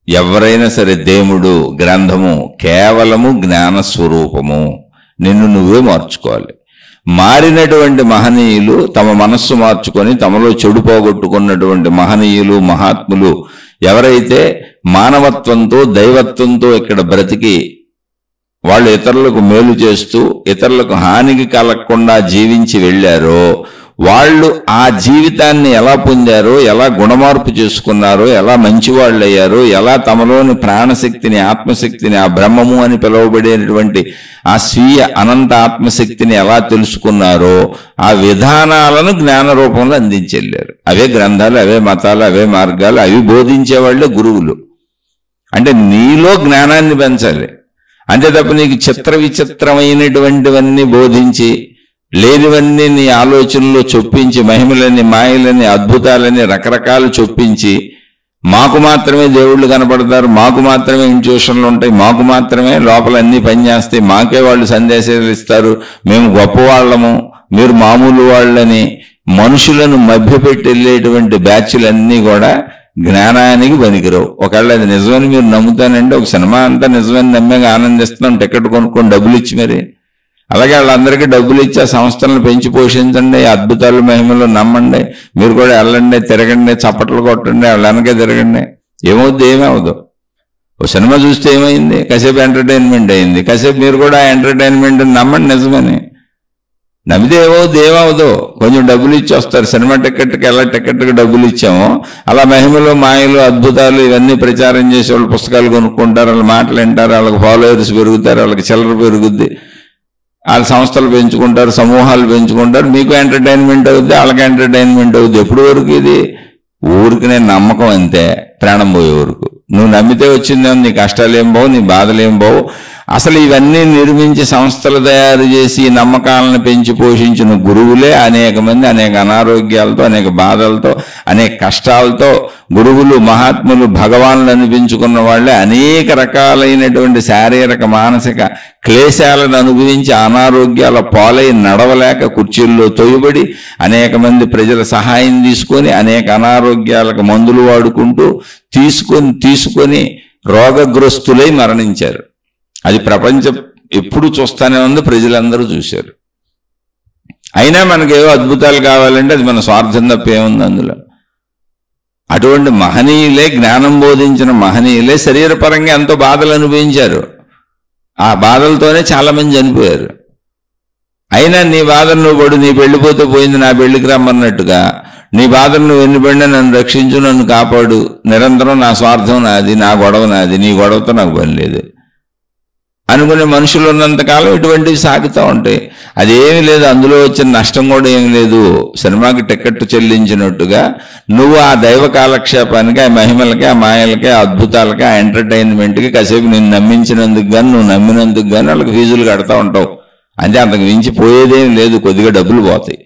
ఎవరైనా సరే, దేవుడు, గ్రంథము కేవలము జ్ఞాన స్వరూపము. నిన్ను నువ్వే మార్చుకోవాలి. మారినటువంటి మహనీయులు తమ మనస్సు మార్చుకొని తమలో చెడు పోగొట్టుకున్నటువంటి మహనీయులు, మహాత్ములు ఎవరైతే మానవత్వంతో దైవత్వంతో ఇక్కడ బ్రతికి వాళ్ళు ఇతరులకు మేలు చేస్తూ ఇతరులకు హానికి కలగకుండా జీవించి వెళ్ళారో, వాళ్ళు ఆ జీవితాన్ని ఎలా పొందారో, ఎలా గుణమార్పు చేసుకున్నారో, ఎలా మంచివాళ్ళు అయ్యారో, ఎలా తమలోని ప్రాణశక్తిని, ఆత్మశక్తిని, ఆ బ్రహ్మము అని పిలువబడేటువంటి ఆ స్వీయ అనంత ఆత్మశక్తిని ఎలా తెలుసుకున్నారో ఆ విధానాలను జ్ఞాన రూపంలో అందించెళ్ళారు. అవే గ్రంథాలు, అవే మతాలు, అవే మార్గాలు, అవి బోధించేవాళ్ళే గురువులు. అంటే నీలో జ్ఞానాన్ని పెంచాలి. అంతే తప్ప నీకు చిత్ర విచిత్రమైనటువంటివన్నీ బోధించి లేనివన్నీ నీ ఆలోచనలో చొప్పించి, మహిమలని, మాయలని, అద్భుతాలని రకరకాలు చొప్పించి, మాకు మాత్రమే దేవుళ్ళు కనపడతారు, మాకు మాత్రమే ఇంట్యూషన్లు ఉంటాయి, మాకు మాత్రమే లోపలన్నీ పనిచేస్తాయి, మాకే వాళ్ళు సందేశాలు ఇస్తారు, మేము గొప్పవాళ్ళము, మీరు మామూలు వాళ్ళని మనుషులను మభ్యపెట్టి వెళ్ళేటువంటి బ్యాచ్లన్నీ కూడా జ్ఞానానికి పనికిరావు. ఒకవేళ అది నిజమని మీరు నమ్ముతానంటే, ఒక సినిమా అంతా నిజమని నమ్మేగా ఆనందిస్తున్నాం, టికెట్ కొనుక్కొని డబ్బులు ఇచ్చి మరి. అలాగే వాళ్ళందరికీ డబ్బులు ఇచ్చి ఆ సంస్థలను పెంచి పోషించండి, అద్భుతాలు మహిమలు నమ్మండి, మీరు కూడా వెళ్ళండి, తిరగండి, చప్పట్లు కొట్టండి, వాళ్ళ వెనకే తిరగండి. ఏమవుద్ది? ఏమవుదు. ఓ సినిమా చూస్తే ఏమైంది? కాసేపు ఎంటర్టైన్మెంట్ అయింది. కాసేపు మీరు కూడా ఆ ఎంటర్టైన్మెంట్ నమ్మండి నిజమని. నమ్మితే ఏమవుదో? కొంచెం డబ్బులు ఇచ్చి వస్తారు. సినిమా టికెట్కి ఎలా టికెట్కి డబ్బులు ఇచ్చామో అలా మహిమలు, మాయలు, అద్భుతాలు ఇవన్నీ ప్రచారం చేసి వాళ్ళు పుస్తకాలు కొనుక్కుంటారు, వాళ్ళు మాటలు వింటారు, వాళ్ళకి ఫాలోవర్స్ పెరుగుతారు, వాళ్ళకి చిల్లర పెరుగుద్ది, వాళ్ళ సంస్థలు పెంచుకుంటారు, సమూహాలు పెంచుకుంటారు, మీకు ఎంటర్టైన్మెంట్ అవుద్ది, వాళ్ళకి ఎంటర్టైన్మెంట్ అవుద్ది. ఎప్పుడు వరకు ఇది? ఊరికి నేను నమ్మకం అంతే, ప్రాణం పోయే వరకు. నువ్వు నమ్మితే వచ్చిందేమో, నీ కష్టాలు ఏం పోవు, నీ బాధలు ఏం పోవు. అసలు ఇవన్నీ నిర్మించి సంస్థలు తయారు చేసి నమ్మకాలను పెంచి పోషించిన గురువులే అనేక మంది అనేక అనారోగ్యాలతో, అనేక బాధలతో, అనేక కష్టాలతో, గురువులు, మహాత్ములు, భగవానులు అనిపించుకున్న వాళ్ళే అనేక రకాలైనటువంటి శారీరక, మానసిక క్లేశాలను అనుభవించి అనారోగ్యాల పాలై నడవలేక కుర్చీల్లో తొయ్యబడి అనేక మంది ప్రజల సహాయం తీసుకొని అనేక అనారోగ్యాలకు మందులు వాడుకుంటూ తీసుకొని రోగగ్రస్తులై మరణించారు. అది ప్రపంచం ఎప్పుడు చూస్తానే ఉంది, ప్రజలందరూ చూశారు. అయినా మనకేవో అద్భుతాలు కావాలంటే అది మన స్వార్థం తప్ప ఏముంది అందులో. అటువంటి మహనీయులే, జ్ఞానం బోధించిన మహనీయులే శరీరపరంగా ఎంతో బాధలు అనుభవించారు. ఆ బాధలతోనే చాలామంది చనిపోయారు. అయినా నీ బాధను నువ్వు పడు, నీ పెళ్ళిపోతే పోయింది, నా పెళ్లికి రమ్మన్నట్టుగా నీ బాధను నువ్వు ఎన్నిపడినా నన్ను రక్షించు, నన్ను కాపాడు, నిరంతరం నా స్వార్థం నాది, నా గొడవ నాది, నీ గొడవతో నాకు పని లేదు అనుకునే మనుషులు ఉన్నంతకాలం ఇటువంటివి సాగుతూ ఉంటాయి. అదేమీ లేదు, అందులో వచ్చిన నష్టం కూడా ఏమి లేదు. సినిమాకి టికెట్ చెల్లించినట్టుగా నువ్వు ఆ దైవ కాలక్షేపానికి, ఆ మహిమలకి, ఆ మాయలకి, ఆ అద్భుతాలకి, ఆ ఎంటర్టైన్మెంట్కి కాసేపు నేను నమ్మించినందుకు కానీ, నువ్వు నమ్మినందుకు కానీ వాళ్ళకి ఫీజులు కడతా ఉంటావు. అంటే అంతకు మించి పోయేదేం లేదు, కొద్దిగా డబ్బులు పోతాయి.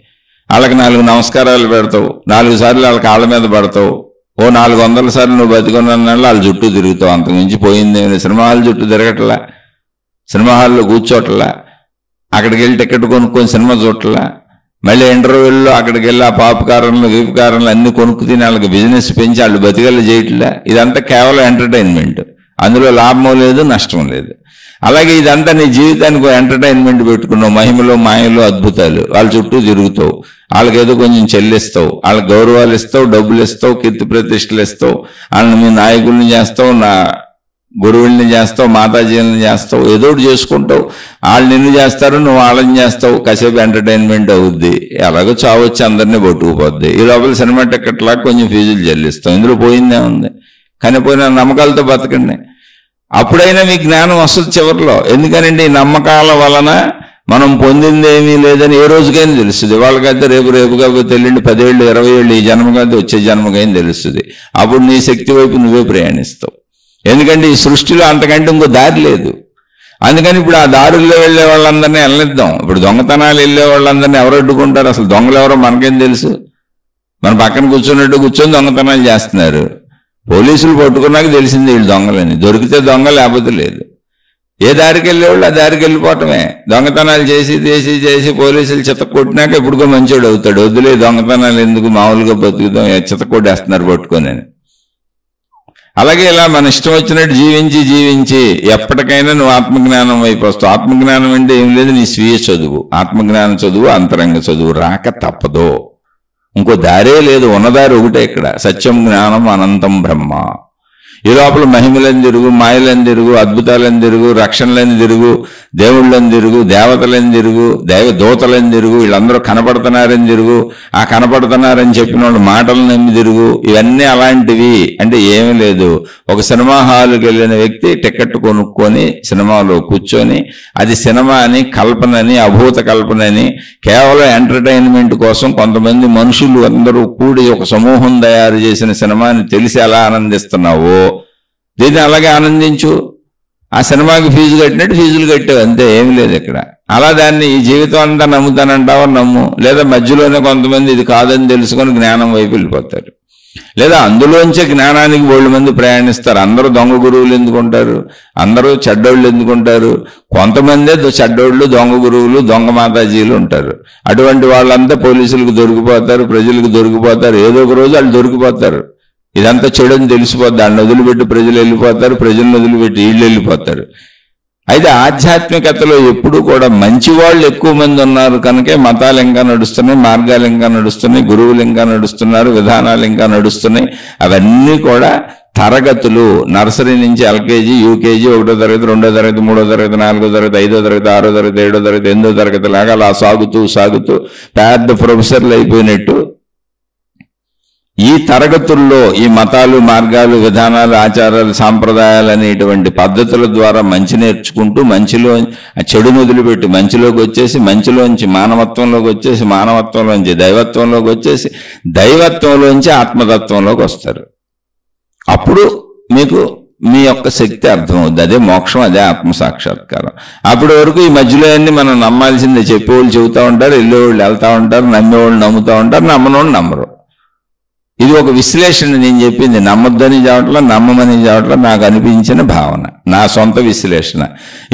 వాళ్ళకి 4 నమస్కారాలు పెడతావు, 4 సార్లు వాళ్ళ కాళ్ళ మీద పడతావు, ఓ 400 సార్లు నువ్వు బతికున్న వాళ్ళ చుట్టూ తిరుగుతావు. అంతకు మించి పోయిందేమి. సినిమా హాల్ చుట్టూ తిరగట్లా, సినిమా హాల్లో కూర్చోట్లా, అక్కడికి వెళ్ళి టికెట్ కొనుక్కొని సినిమా చూడట్లా, మళ్ళీ ఇంటర్వ్యూల్లో అక్కడికి వెళ్ళి ఆ పాపకారణలు, వీపుకారణలు అన్ని కొనుక్కు తిని వాళ్ళకి బిజినెస్ పెంచి వాళ్ళు బతికలు చేయట్లా. ఇదంతా కేవలం ఎంటర్టైన్మెంట్, అందులో లాభం లేదు, నష్టం లేదు. అలాగే ఇదంతా నీ జీవితానికి ఎంటర్టైన్మెంట్ పెట్టుకున్నావు, మహిమలు, మాయలు, అద్భుతాలు. వాళ్ళ చుట్టూ తిరుగుతావు, వాళ్ళకి ఏదో కొంచెం చెల్లిస్తావు, వాళ్ళకి గౌరవాలు ఇస్తావు, డబ్బులు ఇస్తావు, కీర్తి ప్రతిష్టలు ఇస్తావు, వాళ్ళని మీ నాయకుల్ని చేస్తావు, నా గురువుల్ని చేస్తావు, మాతాజీలని చేస్తావు, ఏదో ఒకటి చేసుకుంటావు. వాళ్ళు నిన్ను చేస్తారు, నువ్వు వాళ్ళని చేస్తావు, కాసేపు ఎంటర్టైన్మెంట్ అవుద్ది. ఎలాగో చావొచ్చి అందరినీ పట్టుకుపోద్ది. ఈ లోపల సినిమా టికెట్లాగా కొంచెం ఫీజులు చెల్లిస్తాం, ఇందులో పోయిందే ఉంది. కానీ పోయిన నమ్మకాలతో బతకండి, అప్పుడైనా మీ జ్ఞానం వస్తుంది చివరిలో. ఎందుకనండి, ఈ నమ్మకాల వలన మనం పొందింది ఏమీ లేదని ఏ రోజుకైనా తెలుస్తుంది. వాళ్ళకైతే రేపు కాకపోతే ఎల్లుండి 10 ఏళ్ళు 20 ఏళ్ళు, ఈ జన్మకైతే వచ్చే జన్మకైనా తెలుస్తుంది. అప్పుడు నీ శక్తి వైపు నువ్వే ప్రయాణిస్తావు. ఎందుకంటే ఈ సృష్టిలో అంతకంటే ఇంకో దారి లేదు. అందుకని ఇప్పుడు ఆ దారుల్లో వెళ్ళే వాళ్ళందరినీ వెళ్ళనిద్దాం. ఇప్పుడు దొంగతనాలు వెళ్ళే వాళ్ళందరినీ ఎవరు అడ్డుకుంటారు? అసలు దొంగలు ఎవరో మనకేం తెలుసు? మన పక్కన కూర్చొని దొంగతనాలు చేస్తున్నారు. పోలీసులు పట్టుకున్నాక తెలిసింది వీళ్ళు దొంగలని. దొరికితే దొంగ, లేకపోతే లేదు. ఏ దారికి వెళ్ళేవాళ్ళు ఆ దారికి వెళ్ళిపోవటమే. దొంగతనాలు చేసి పోలీసులు చితక్కొట్టినాక ఎప్పుడుకో మంచోడు అవుతాడు. వద్దులే దొంగతనాలు ఎందుకు, మామూలుగా బతుకుతాం, చితక్కొట్టేస్తున్నారు పట్టుకొని. అలాగే ఇలా మన ఇష్టం వచ్చినట్టు జీవించి ఎప్పటికైనా నువ్వు ఆత్మజ్ఞానం వైపు వస్తావు. ఆత్మజ్ఞానం అంటే ఏం లేదు, నీ స్వీయ చదువు, ఆత్మజ్ఞానం చదువు, అంతరంగ చదువు రాక తప్పదో. ఇంకో దారే లేదు, ఉన్నదారి ఒకటే ఇక్కడ. సత్యం, జ్ఞానం, అనంతం బ్రహ్మ. ఈ లోపల మహిమలని తిరుగు, మాయలని తిరుగు, అద్భుతాలని తిరుగు, రక్షణలని తిరుగు, దేవుళ్ళని తిరుగు, దేవతలని తిరుగు, దూతలని తిరుగు, వీళ్ళందరూ కనపడుతున్నారని తిరుగు, ఆ కనపడుతున్నారని చెప్పిన వాళ్ళు మాటలు నమ్మి తిరుగు. ఇవన్నీ అలాంటివి అంటే ఏమీ లేదు. ఒక సినిమా హాల్కి వెళ్ళిన వ్యక్తి టికెట్ కొనుక్కొని సినిమాలో కూర్చొని, అది సినిమా అని, కల్పనని, అభూత కల్పనని, కేవలం ఎంటర్టైన్మెంట్ కోసం కొంతమంది మనుషులు అందరూ కూడి ఒక సమూహం తయారు చేసిన సినిమాని తెలిసి ఎలా ఆనందిస్తున్నావో దీన్ని అలాగే ఆనందించు. ఆ సినిమాకి ఫీజు కట్టినట్టు ఫీజులు కట్టావు, అంతే, ఏమి లేదు ఇక్కడ. అలా దాన్ని ఈ జీవితం అంతా నమ్ముతానంటావా నమ్ము, లేదా మధ్యలోనే కొంతమంది ఇది కాదని తెలుసుకొని జ్ఞానం వైపు వెళ్ళిపోతారు. లేదా అందులోంచే జ్ఞానానికి 100 మంది ప్రయాణిస్తారు. అందరూ దొంగ గురువులు ఎందుకుంటారు? అందరూ చెడ్డోళ్ళు ఎందుకుంటారు? కొంతమందే చెడ్డోళ్ళు, దొంగ గురువులు, దొంగ మాతాజీలు ఉంటారు. అటువంటి వాళ్ళంతా పోలీసులకు దొరికిపోతారు, ప్రజలకు దొరికిపోతారు. ఏదో ఒక రోజు వాళ్ళు దొరికిపోతారు. ఇదంతా చెడుని తెలిసిపోద్ది. వాళ్ళని వదిలిపెట్టి ప్రజలు వెళ్ళిపోతారు, ప్రజలను వదిలిపెట్టి వీళ్ళు వెళ్ళిపోతారు. అయితే ఆధ్యాత్మికతలో ఎప్పుడు కూడా మంచి వాళ్ళు ఎక్కువ మంది ఉన్నారు కనుకే మతాలు ఇంకా నడుస్తున్నాయి, మార్గాలు ఇంకా నడుస్తున్నాయి, గురువులు ఇంకా నడుస్తున్నారు, విధానాలు ఇంకా నడుస్తున్నాయి. అవన్నీ కూడా తరగతులు, నర్సరీ నుంచి ఎల్కేజీ, యూకేజీ, 1వ తరగతి, 2వ తరగతి, 3వ తరగతి, 4వ తరగతి, 5వ తరగతి, 6వ తరగతి, 7వ తరగతి, 8వ తరగతి లాగా అలా సాగుతూ పెద్ద ప్రొఫెసర్లు అయిపోయినట్టు ఈ తరగతుల్లో ఈ మతాలు, మార్గాలు, విధానాలు, ఆచారాలు, సాంప్రదాయాలు అనేటువంటి పద్ధతుల ద్వారా మంచి నేర్చుకుంటూ మంచిలో చెడును వదిలిపెట్టి మంచిలోకి వచ్చేసి, మంచిలోంచి మానవత్వంలోకి వచ్చేసి, మానవత్వంలోంచి దైవత్వంలోకి వచ్చేసి, దైవత్వంలోంచి ఆత్మతత్వంలోకి వస్తారు. అప్పుడు మీకు మీ యొక్క శక్తి అర్థమవుద్ది. అదే మోక్షం, అదే ఆత్మసాక్షాత్కారం. అప్పటి వరకు ఈ మధ్యలో అన్ని మనం నమ్మాల్సిందే. చెప్పేవాళ్ళు చెబుతూ ఉంటారు, వెళ్ళేవాళ్ళు వెళ్తూ ఉంటారు, నమ్మేవాళ్ళు నమ్ముతూ ఉంటారు, నమ్మనోళ్ళు నమ్మరు. ఇది ఒక విశ్లేషణ నేను చెప్పింది. నమ్మొద్దని చెప్పట్లా, నమ్మమని చెప్పట్లా, నాకు అనిపించిన భావన, నా సొంత విశ్లేషణ.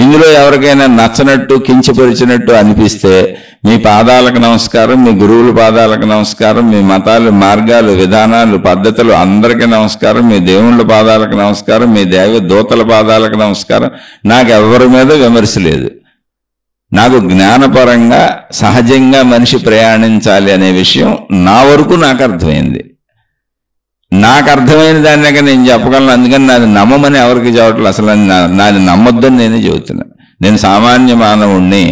ఇందులో ఎవరికైనా నచ్చనట్టు, కించపరిచినట్టు అనిపిస్తే మీ పాదాలకు నమస్కారం, మీ గురువుల పాదాలకు నమస్కారం, మీ మతాలు, మార్గాలు, విధానాలు, పద్ధతులు అందరికీ నమస్కారం, మీ దేవుళ్ళ పాదాలకు నమస్కారం, మీ దూతల పాదాలకు నమస్కారం. నాకు ఎవరి మీద విమర్శ లేదు. నాకు జ్ఞానపరంగా సహజంగా మనిషి ప్రయాణించాలి అనే విషయం నా వరకు నాకు అర్థమైంది. నాకు అర్థమైన దాన్నిక నేను చెప్పగలను. అందుకని నాది నమ్మమని ఎవరికి చెప్పట్లేదు. అసలు నాది నమ్మొద్దని నేనే చెబుతున్నా. నేను సామాన్య మానవుణ్ణి,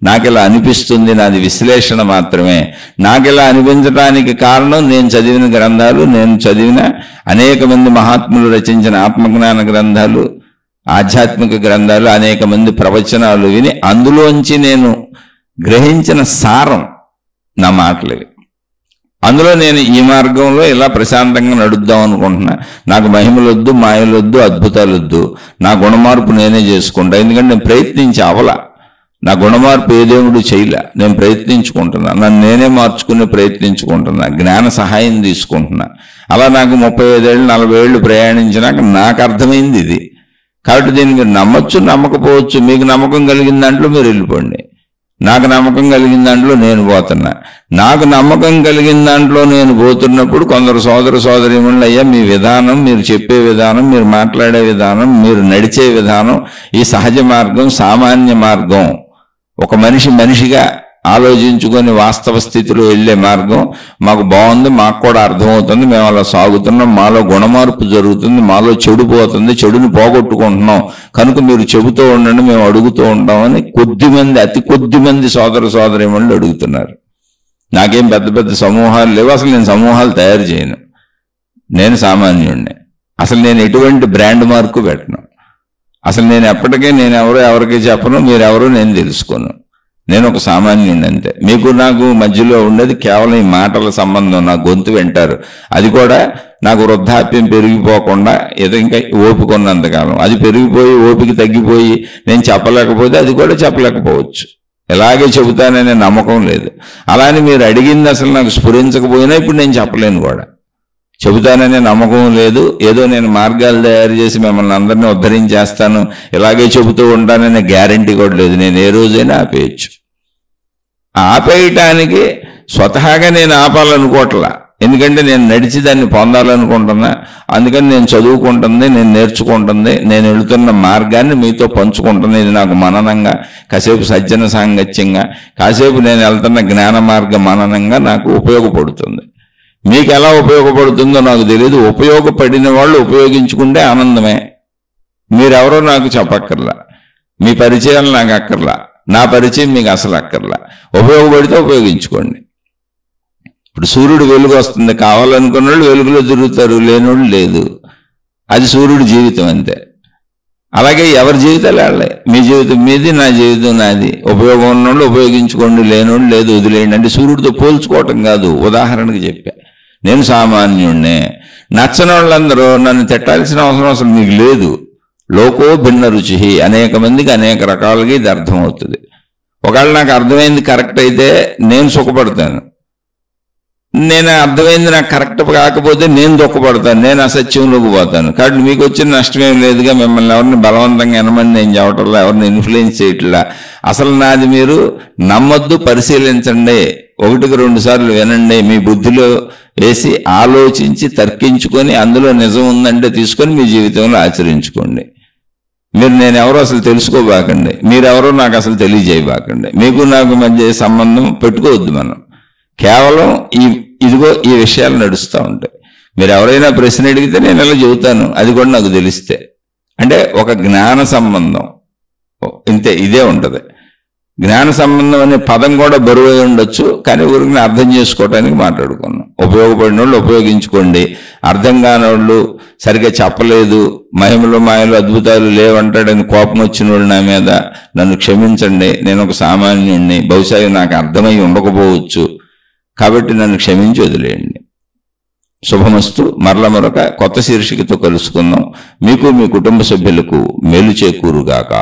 నాకు ఇలా అనిపిస్తుంది, నాది విశ్లేషణ మాత్రమే. నాకు ఇలా అనిపించడానికి కారణం నేను చదివిన గ్రంథాలు, నేను చదివిన అనేక మంది మహాత్ములు రచించిన ఆత్మజ్ఞాన గ్రంథాలు, ఆధ్యాత్మిక గ్రంథాలు, అనేక మంది ప్రవచనాలు విని అందులోంచి నేను గ్రహించిన సారం నా మాటలేవి. అందులో నేను ఈ మార్గంలో ఇలా ప్రశాంతంగా నడుద్దాం అనుకుంటున్నా. నాకు మహిమలొద్దు, మాయలొద్దు, అద్భుతాలొద్దు. నా గుణమార్పు నేనే చేసుకుంటా. ఎందుకంటే నేను ప్రయత్నించి అవలా. నా గుణమార్పు ఏ దేవుడు చేయలే. నేను ప్రయత్నించుకుంటున్నా, నన్ను నేనే మార్చుకుని ప్రయత్నించుకుంటున్నా, జ్ఞాన సహాయం తీసుకుంటున్నా. అలా నాకు 35 ఏళ్ళు 40 ఏళ్ళు ప్రయాణించినాక నాకు అర్థమైంది ఇది. కాబట్టి దీన్ని మీరు నమ్మొచ్చు, నమ్మకపోవచ్చు. మీకు నమ్మకం కలిగిన దాంట్లో మీరు వెళ్ళిపోండి. నాకు నమ్మకం కలిగిన దాంట్లో నేను పోతున్నా. నాకు నమ్మకం కలిగిన దాంట్లో నేను పోతున్నప్పుడు కొందరు సోదర సోదరీమణులు, అయ్యా మీ విధానం, మీరు చెప్పే విధానం, మీరు మాట్లాడే విధానం, మీరు నడిచే విధానం, ఈ సహజ మార్గం, సామాన్య మార్గం, ఒక మనిషిగా ఆలోచించుకొని వాస్తవ స్థితిలో వెళ్ళే మార్గం మాకు బాగుంది, మాకు కూడా అర్థమవుతుంది, మేము అలా సాగుతున్నాం, మాలో గుణమార్పు జరుగుతుంది, మాలో చెడు పోతుంది, చెడుని పోగొట్టుకుంటున్నాం, కనుక మీరు చెబుతూ ఉండండి, మేము అడుగుతూ ఉంటామని అతి కొద్ది మంది సోదర సోదరీమణులు అడుగుతున్నారు. నాకేం పెద్ద పెద్ద సమూహాలు లేవు. అసలు నేను సమూహాలు తయారు చేయను. నేను సామాన్యుడిని. అసలు నేను ఎటువంటి బ్రాండ్ మార్కు పెట్టను. అసలు నేను ఎప్పటికీ ఎవరికి చెప్పను, మీరెవరో నేను తెలుసుకోను. నేను ఒక సామాన్యుడిని అంతే. మీకు నాకు మధ్యలో ఉండేది కేవలం ఈ మాటల సంబంధం. నా గొంతు వింటారు. అది కూడా నాకు వృద్ధాప్యం పెరిగిపోకుండా ఏదో ఇంకా ఓపిక ఉన్నంతకాలం. అది పెరిగిపోయి ఓపిక తగ్గిపోయి నేను చెప్పలేకపోతే అది కూడా చెప్పలేకపోవచ్చు. ఎలాగే చెబుతాననే నమ్మకం లేదు. అలానే మీరు అడిగింది అసలు నాకు స్ఫురించకపోయినా ఇప్పుడు నేను చెప్పలేను కూడా. చెబుతాననే నమ్మకం లేదు. ఏదో నేను మార్గాలు తయారు చేసి మిమ్మల్ని అందరినీ ఉద్ధరించేస్తాను, ఇలాగే చెబుతూ ఉంటాననే గ్యారంటీ కూడా లేదు. నేను ఏ రోజైనా ఆపేయచ్చు. ఆపేయటానికి స్వతహాగా నేను ఆపాలనుకోవట్లా. ఎందుకంటే నేను నడిచి దాన్ని పొందాలనుకుంటున్నా. అందుకని నేను చదువుకుంటుంది, నేను నేర్చుకుంటుంది, నేను వెళుతున్న మార్గాన్ని మీతో పంచుకుంటుంది. ఇది నాకు మననంగా, కాసేపు సజ్జన సాంగత్యంగా, కాసేపు నేను వెళ్తున్న జ్ఞాన మార్గ మననంగా నాకు ఉపయోగపడుతుంది. మీకు ఎలా ఉపయోగపడుతుందో నాకు తెలియదు. ఉపయోగపడిన వాళ్ళు ఉపయోగించుకుంటే ఆనందమే. మీరెవరో నాకు చెప్పక్కర్లా. మీ పరిచయాలు నాకు అక్కర్లా. నా పరిచయం మీకు అసలు అక్కర్లా. ఉపయోగపడితే ఉపయోగించుకోండి. ఇప్పుడు సూర్యుడు వెలుగు వస్తుంది, కావాలనుకున్న వాళ్ళు వెలుగులో తిరుగుతారు, లేనోళ్ళు లేదు. అది సూర్యుడి జీవితం అంతే. అలాగే ఎవరి జీవితాలు వాళ్ళే. మీ జీవితం మీది, నా జీవితం నాది. ఉపయోగం ఉన్నోళ్ళు ఉపయోగించుకోండి, లేనోళ్ళు లేదు, వదిలేయండి. అంటే సూర్యుడితో పోల్చుకోవటం కాదు, ఉదాహరణకు చెప్పా. నేను సామాన్యుడినే. నచ్చని వాళ్ళందరూ నన్ను తిట్టాల్సిన అవసరం అసలు మీకు లేదు. లోకో భిన్న రుచి. అనేక మందికి అనేక రకాలుగా ఇది అర్థమవుతుంది. ఒకవేళ నాకు అర్థమైంది కరెక్ట్ అయితే నేను సుఖపడతాను. నేను అర్థమైంది నాకు కరెక్ట్ కాకపోతే నేను దుఃఖపడతాను, నేను అసత్యంలోకి పోతాను. కాబట్టి మీకు వచ్చిన నష్టమేం లేదుగా. మిమ్మల్ని ఎవరిని బలవంతంగా ఎనమని నేను చెప్పట్లా, ఎవరిని ఇన్ఫ్లుయెన్స్ చేయట్లా. అసలు నాది మీరు నమ్మొద్దు, పరిశీలించండి, 1-2 సార్లు వినండి, మీ బుద్ధిలో వేసి ఆలోచించి తర్కించుకొని అందులో నిజం ఉందంటే తీసుకొని మీ జీవితంలో ఆచరించుకోండి. మీరు నేనెవరో అసలు తెలుసుకోబాకండి, మీరెవరో నాకు అసలు తెలియజేయబాకండి. మీకు నాకు మధ్య సంబంధం పెట్టుకోవద్దు. మనం కేవలం ఇదిగో ఈ విషయాలు నడుస్తూ ఉంటాయి. మీరు ఎవరైనా ప్రశ్న అడిగితే నేను ఎలా చెబుతాను, అది కూడా నాకు తెలిస్తే. అంటే ఒక జ్ఞాన సంబంధం ఇంతే, ఇదే ఉంటుంది. జ్ఞాన సంబంధం అనే పదం కూడా బరువై ఉండొచ్చు, కానీ ఊరికి అర్థం చేసుకోవటానికి మాట్లాడుకున్నాం. ఉపయోగపడిన వాళ్ళు ఉపయోగించుకోండి. అర్థం కాని వాళ్ళు, సరిగ్గా చెప్పలేదు, మహిమలు మాయలు అద్భుతాలు లేవంటాడని కోపం వచ్చిన వాళ్ళు నా మీద, నన్ను క్షమించండి. నేను ఒక సామాన్యుడిని, బహుశా నాకు అర్థమై ఉండకపోవచ్చు, కాబట్టి నన్ను క్షమించి వదిలేయండి. శుభమస్తు. మరొక కొత్త శీర్షికతో కలుసుకుందాం. మీకు మీ కుటుంబ సభ్యులకు మేలు చేకూరుగాక.